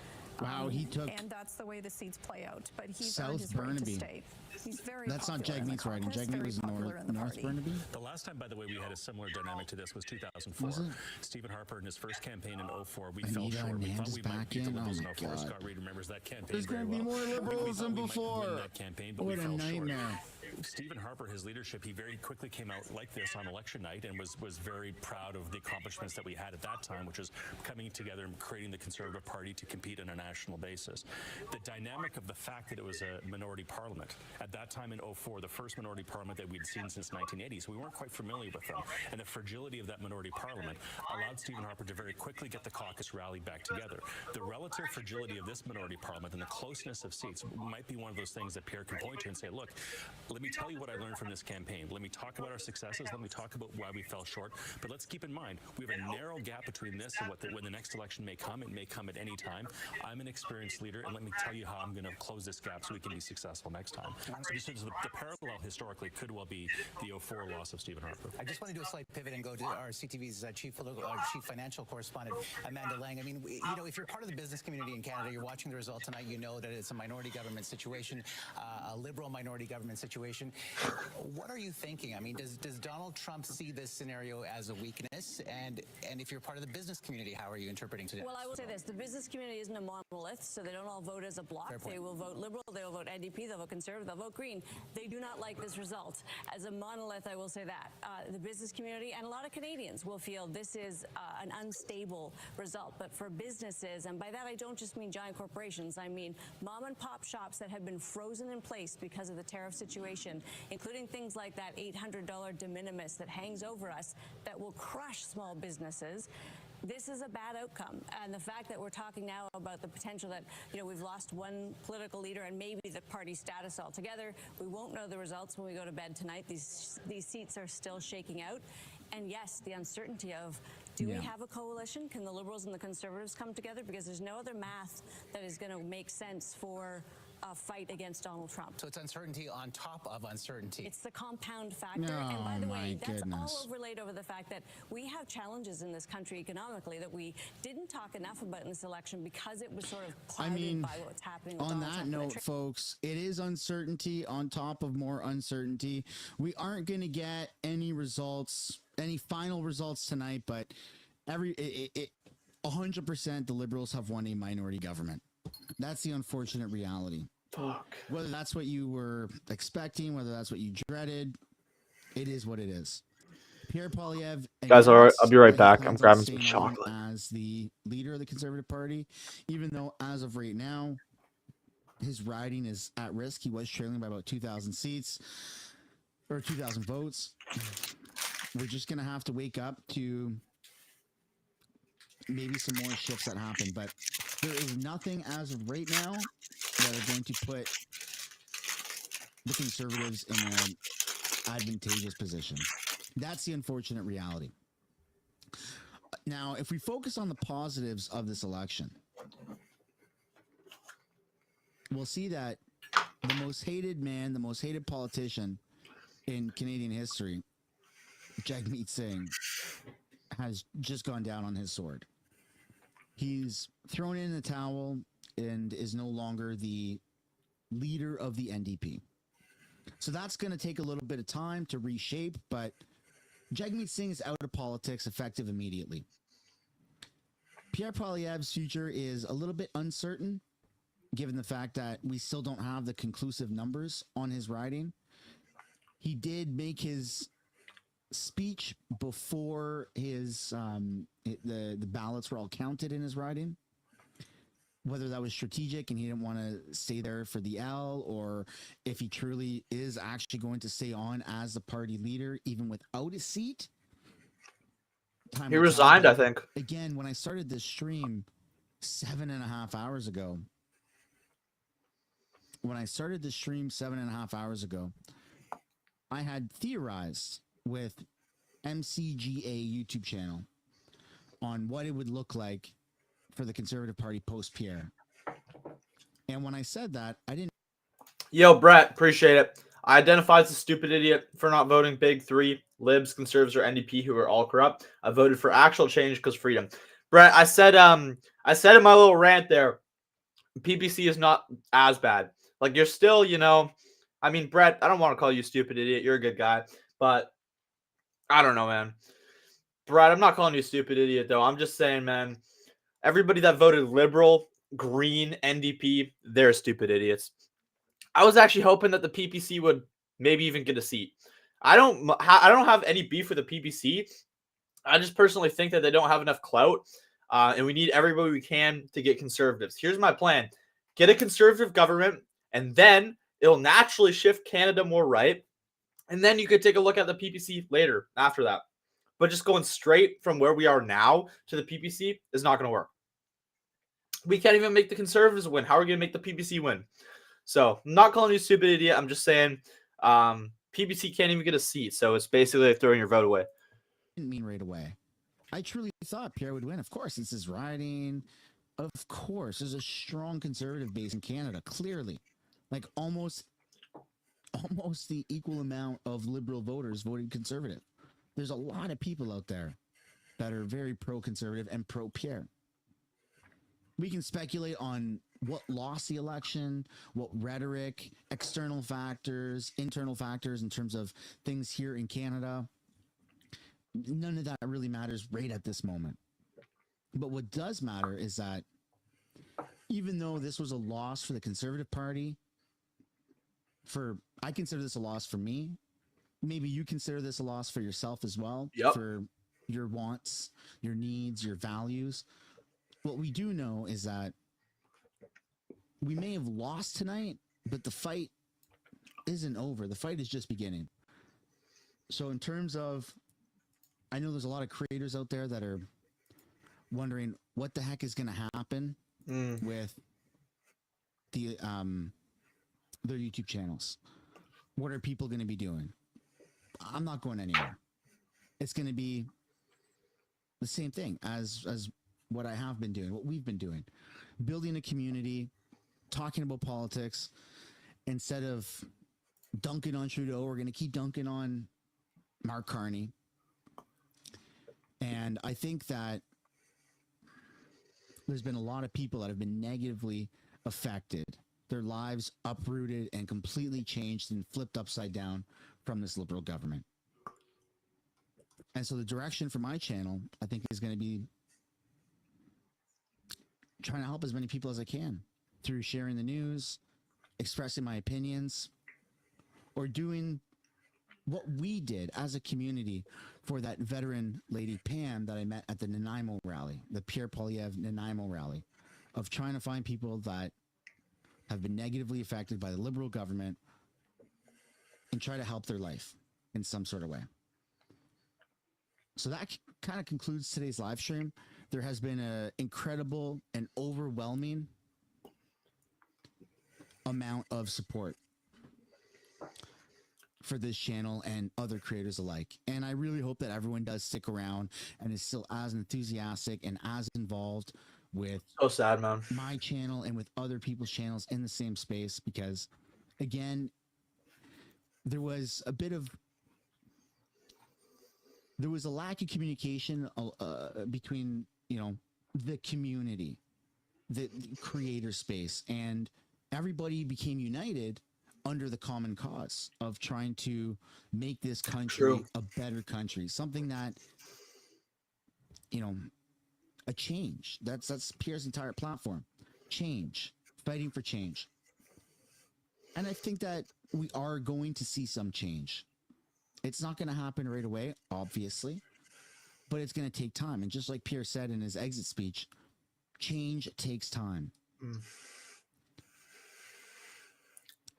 Wow, he took. And that's the way the seats play out. But he's South earned his right to Burnaby. stay. He's very That's not popular in the Jagmeet's writing. caucus, Jagmeet very was popular in the North party. Burnaby. The last time, by the way, we had a similar dynamic to this was 2004. Was it? Stephen Harper in his first campaign in 2004, we fell Anita short. We thought Hernandez we might back beat the in? Liberals Oh in my 2004. God. Scott Reed remembers that campaign There's very going to be well. more liberals than We might before. win that campaign, but What we a fell nightmare. short. Stephen Harper, his leadership, he very quickly came out like this on election night and was very proud of the accomplishments that we had at that time, which was coming together and creating the Conservative Party to compete on a national basis. The dynamic of the fact that it was a minority parliament at that time in 2004, the first minority parliament that we'd seen since 1980, so we weren't quite familiar with them. And the fragility of that minority parliament allowed Stephen Harper to very quickly get the caucus rallied back together. The relative fragility of this minority parliament and the closeness of seats might be one of those things that Pierre can point to and say, look, let me tell you what I learned from this campaign. Let me talk about our successes. Let me talk about why we fell short. But let's keep in mind, we have a narrow gap between this and when the next election may come. It may come at any time. I'm an experienced leader, and let me tell you how I'm going to close this gap so we can be successful next time. So the parallel historically could well be the 2004 loss of Stephen Harper. I just want to do a slight pivot and go to our CTV's chief financial correspondent, Amanda Lang. I mean, if you're part of the business community in Canada, you're watching the result tonight, you know that it's a minority government situation, a liberal minority government situation. What are you thinking? I mean, does Donald Trump see this scenario as a weakness? And if you're part of the business community, how are you interpreting today? Well, I will say this. The business community isn't a monolith, so they don't all vote as a bloc. They will vote Liberal, they will vote NDP, they'll vote Conservative, they'll vote Green. They do not like this result. As a monolith, I will say that. The business community and a lot of Canadians will feel this is an unstable result. But for businesses, and by that I don't just mean giant corporations, I mean mom and pop shops that have been frozen in place because of the tariff situation, including things like that $800 de minimis that hangs over us that will crush small businesses. This is a bad outcome. And the fact that we're talking now about the potential that, we've lost one political leader and maybe the party status altogether, we won't know the results when we go to bed tonight. These seats are still shaking out. And yes, the uncertainty of, do we have a coalition? Can the Liberals and the Conservatives come together? Because there's no other math that is going to make sense for a fight against Donald Trump. So it's uncertainty on top of uncertainty. It's the compound factor. Oh, and by the way, that's goodness. all overlaid over the fact that we have challenges in this country economically that we didn't talk enough about in this election because it was sort of clouded by what's happening with on Donald that Trump. note, folks, it is uncertainty on top of more uncertainty. We aren't going to get any results, any final results tonight, but 100% the Liberals have won a minority government. That's the unfortunate reality. Fuck. Whether that's what you were expecting, whether that's what you dreaded, it is what it is. Pierre Poilievre. Guys, I'll be right back. I'm grabbing some chocolate. As the leader of the Conservative Party, even though as of right now, his riding is at risk. He was trailing by about 2,000 seats or 2,000 votes. We're just going to have to wake up to maybe some more shifts that happen, but there is nothing as of right now that are going to put the Conservatives in an advantageous position. That's the unfortunate reality. Now, if we focus on the positives of this election, we'll see that the most hated man, the most hated politician in Canadian history, Jagmeet Singh, has just gone down on his sword. He's thrown in the towel and is no longer the leader of the NDP. So that's going to take a little bit of time to reshape, but Jagmeet Singh is out of politics effective immediately. Pierre Poilievre's future is a little bit uncertain, given the fact that we still don't have the conclusive numbers on his riding. He did make his speech before his the ballots were all counted in his riding. Whether that was strategic and he didn't want to stay there for the L, or if he truly is actually going to stay on as the party leader even without a seat. He resigned, I think. Again, when I started this stream 7.5 hours ago, I had theorized with MCGA YouTube channel on what it would look like for the Conservative Party post-Pierre. And when I said that, I didn't... Yo, Brett, appreciate it. I identify as a stupid idiot for not voting big three, Libs, Conservatives, or NDP, who are all corrupt. I voted for actual change because freedom. Brett, I said in my little rant there, PPC is not as bad. Like, you're still, I mean, Brett, I don't want to call you a stupid idiot. You're a good guy. But I don't know, man. Brett, I'm not calling you a stupid idiot, though. I'm just saying, man, everybody that voted Liberal, Green, NDP, they're stupid idiots. I was actually hoping that the PPC would maybe even get a seat. I don't have any beef with the PPC. I just personally think that they don't have enough clout, and we need everybody we can to get Conservatives. Here's my plan. Get a Conservative government, and then it'll naturally shift Canada more right, and then you could take a look at the PPC later after that. But just going straight from where we are now to the PPC is not going to work. We can't even make the Conservatives win. How are we going to make the PPC win? So I'm not calling you a stupid idiot. I'm just saying PPC can't even get a seat. So it's basically like throwing your vote away. Didn't mean right away. I truly thought Pierre would win. Of course, it's his riding. Of course, there's a strong Conservative base in Canada, clearly. Like almost the equal amount of Liberal voters voted Conservative. There's a lot of people out there that are very pro-Conservative and pro-Pierre. We can speculate on what lost the election, what rhetoric, external factors, internal factors in terms of things here in Canada. None of that really matters right at this moment. But what does matter is that even though this was a loss for the Conservative Party, I consider this a loss for me. Maybe you consider this a loss for yourself as well, for your wants, your needs, your values. What we do know is that we may have lost tonight, but the fight isn't over. The fight is just beginning. So in terms of, I know there's a lot of creators out there that are wondering what the heck is going to happen with their YouTube channels. What are people going to be doing? I'm not going anywhere. It's going to be the same thing as what I have been doing, what we've been doing, building a community, talking about politics. Instead of dunking on Trudeau, we're going to keep dunking on Mark Carney. And I think that there's been a lot of people that have been negatively affected, their lives uprooted and completely changed and flipped upside down from this Liberal government. And so the direction for my channel, I think, is going to be trying to help as many people as I can through sharing the news, expressing my opinions, or doing what we did as a community for that veteran lady Pam that I met at the Nanaimo rally, the Pierre Poilievre Nanaimo rally, of trying to find people that have been negatively affected by the Liberal government and try to help their life in some sort of way. So that kind of concludes today's live stream. There has been an incredible and overwhelming amount of support for this channel and other creators alike. And I really hope that everyone does stick around and is still as enthusiastic and as involved with so sad, man, my channel and with other people's channels in the same space, because again, there was a lack of communication between, the community, the creator space, and everybody became united under the common cause of trying to make this country a better country, something that, a change. That's Pierre's entire platform. Change, fighting for change. And I think that we are going to see some change. It's not going to happen right away, obviously, but it's going to take time. And just like Pierre said in his exit speech, change takes time.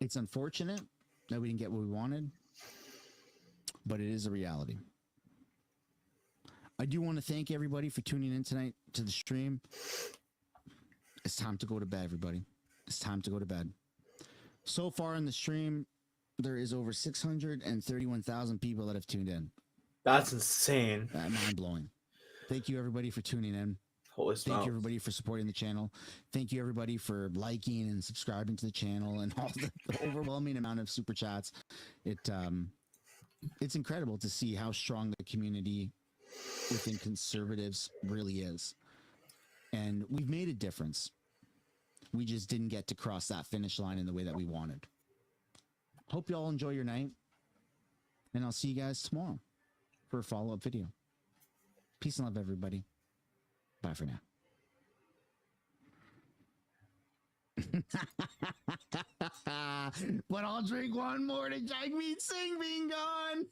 It's unfortunate that we didn't get what we wanted, but it is a reality. I do want to thank everybody for tuning in tonight to the stream. It's time to go to bed, everybody. It's time to go to bed. So far in the stream, there is over 631,000 people that have tuned in. That's insane. Mind-blowing. Thank you, everybody, for tuning in. Holy smokes. Thank you, everybody, for supporting the channel. Thank you, everybody, for liking and subscribing to the channel and all the overwhelming amount of super chats. It's incredible to see how strong the community within conservatives really is. And we've made a difference. We just didn't get to cross that finish line in the way that we wanted. Hope you all enjoy your night. And I'll see you guys tomorrow for a follow-up video. Peace and love, everybody. Bye for now. But I'll drink one more to Jagmeet Singh being gone.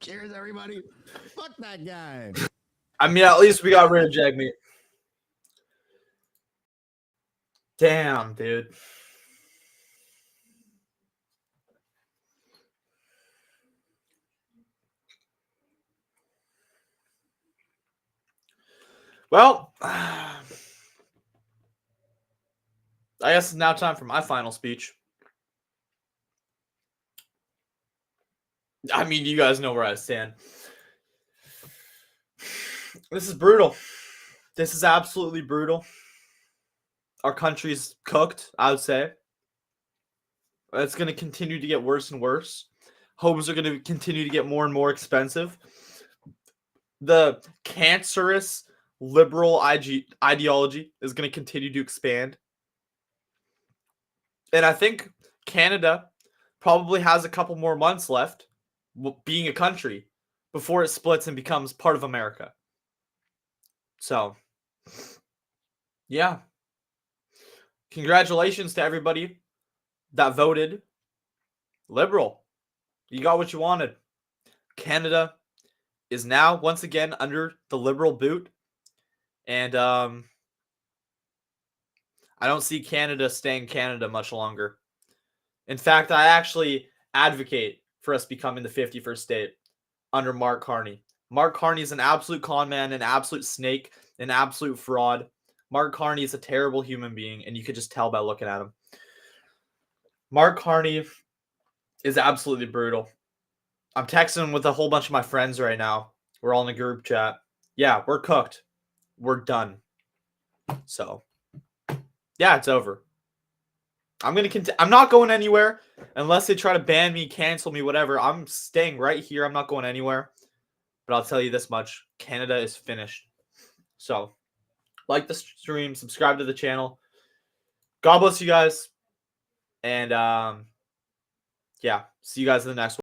Cheers, everybody. Fuck that guy. I mean, at least we got rid of Jagmeet. Damn, dude. Well, I guess it's now time for my final speech. I mean, you guys know where I stand. This is brutal. This is absolutely brutal. Our country's cooked, I would say. It's going to continue to get worse and worse. Homes are going to continue to get more and more expensive. The cancerous liberal ideology is going to continue to expand. And I think Canada probably has a couple more months left being a country before it splits and becomes part of America. So, yeah. Congratulations to everybody that voted Liberal. You got what you wanted. Canada is now once again under the Liberal boot. And I don't see Canada staying Canada much longer. In fact, I actually advocate for us becoming the 51st state under Mark Carney. Mark Carney is an absolute con man, an absolute snake, an absolute fraud. Mark Carney is a terrible human being, and you could just tell by looking at him. Mark Carney is absolutely brutal. I'm texting with a whole bunch of my friends right now. We're all in a group chat. Yeah, we're cooked. We're done. So, yeah, it's over. I'm not going anywhere unless they try to ban me, cancel me, whatever. I'm staying right here. I'm not going anywhere. But I'll tell you this much. Canada is finished. So, like the stream, subscribe to the channel. God bless you guys. And, yeah, see you guys in the next one.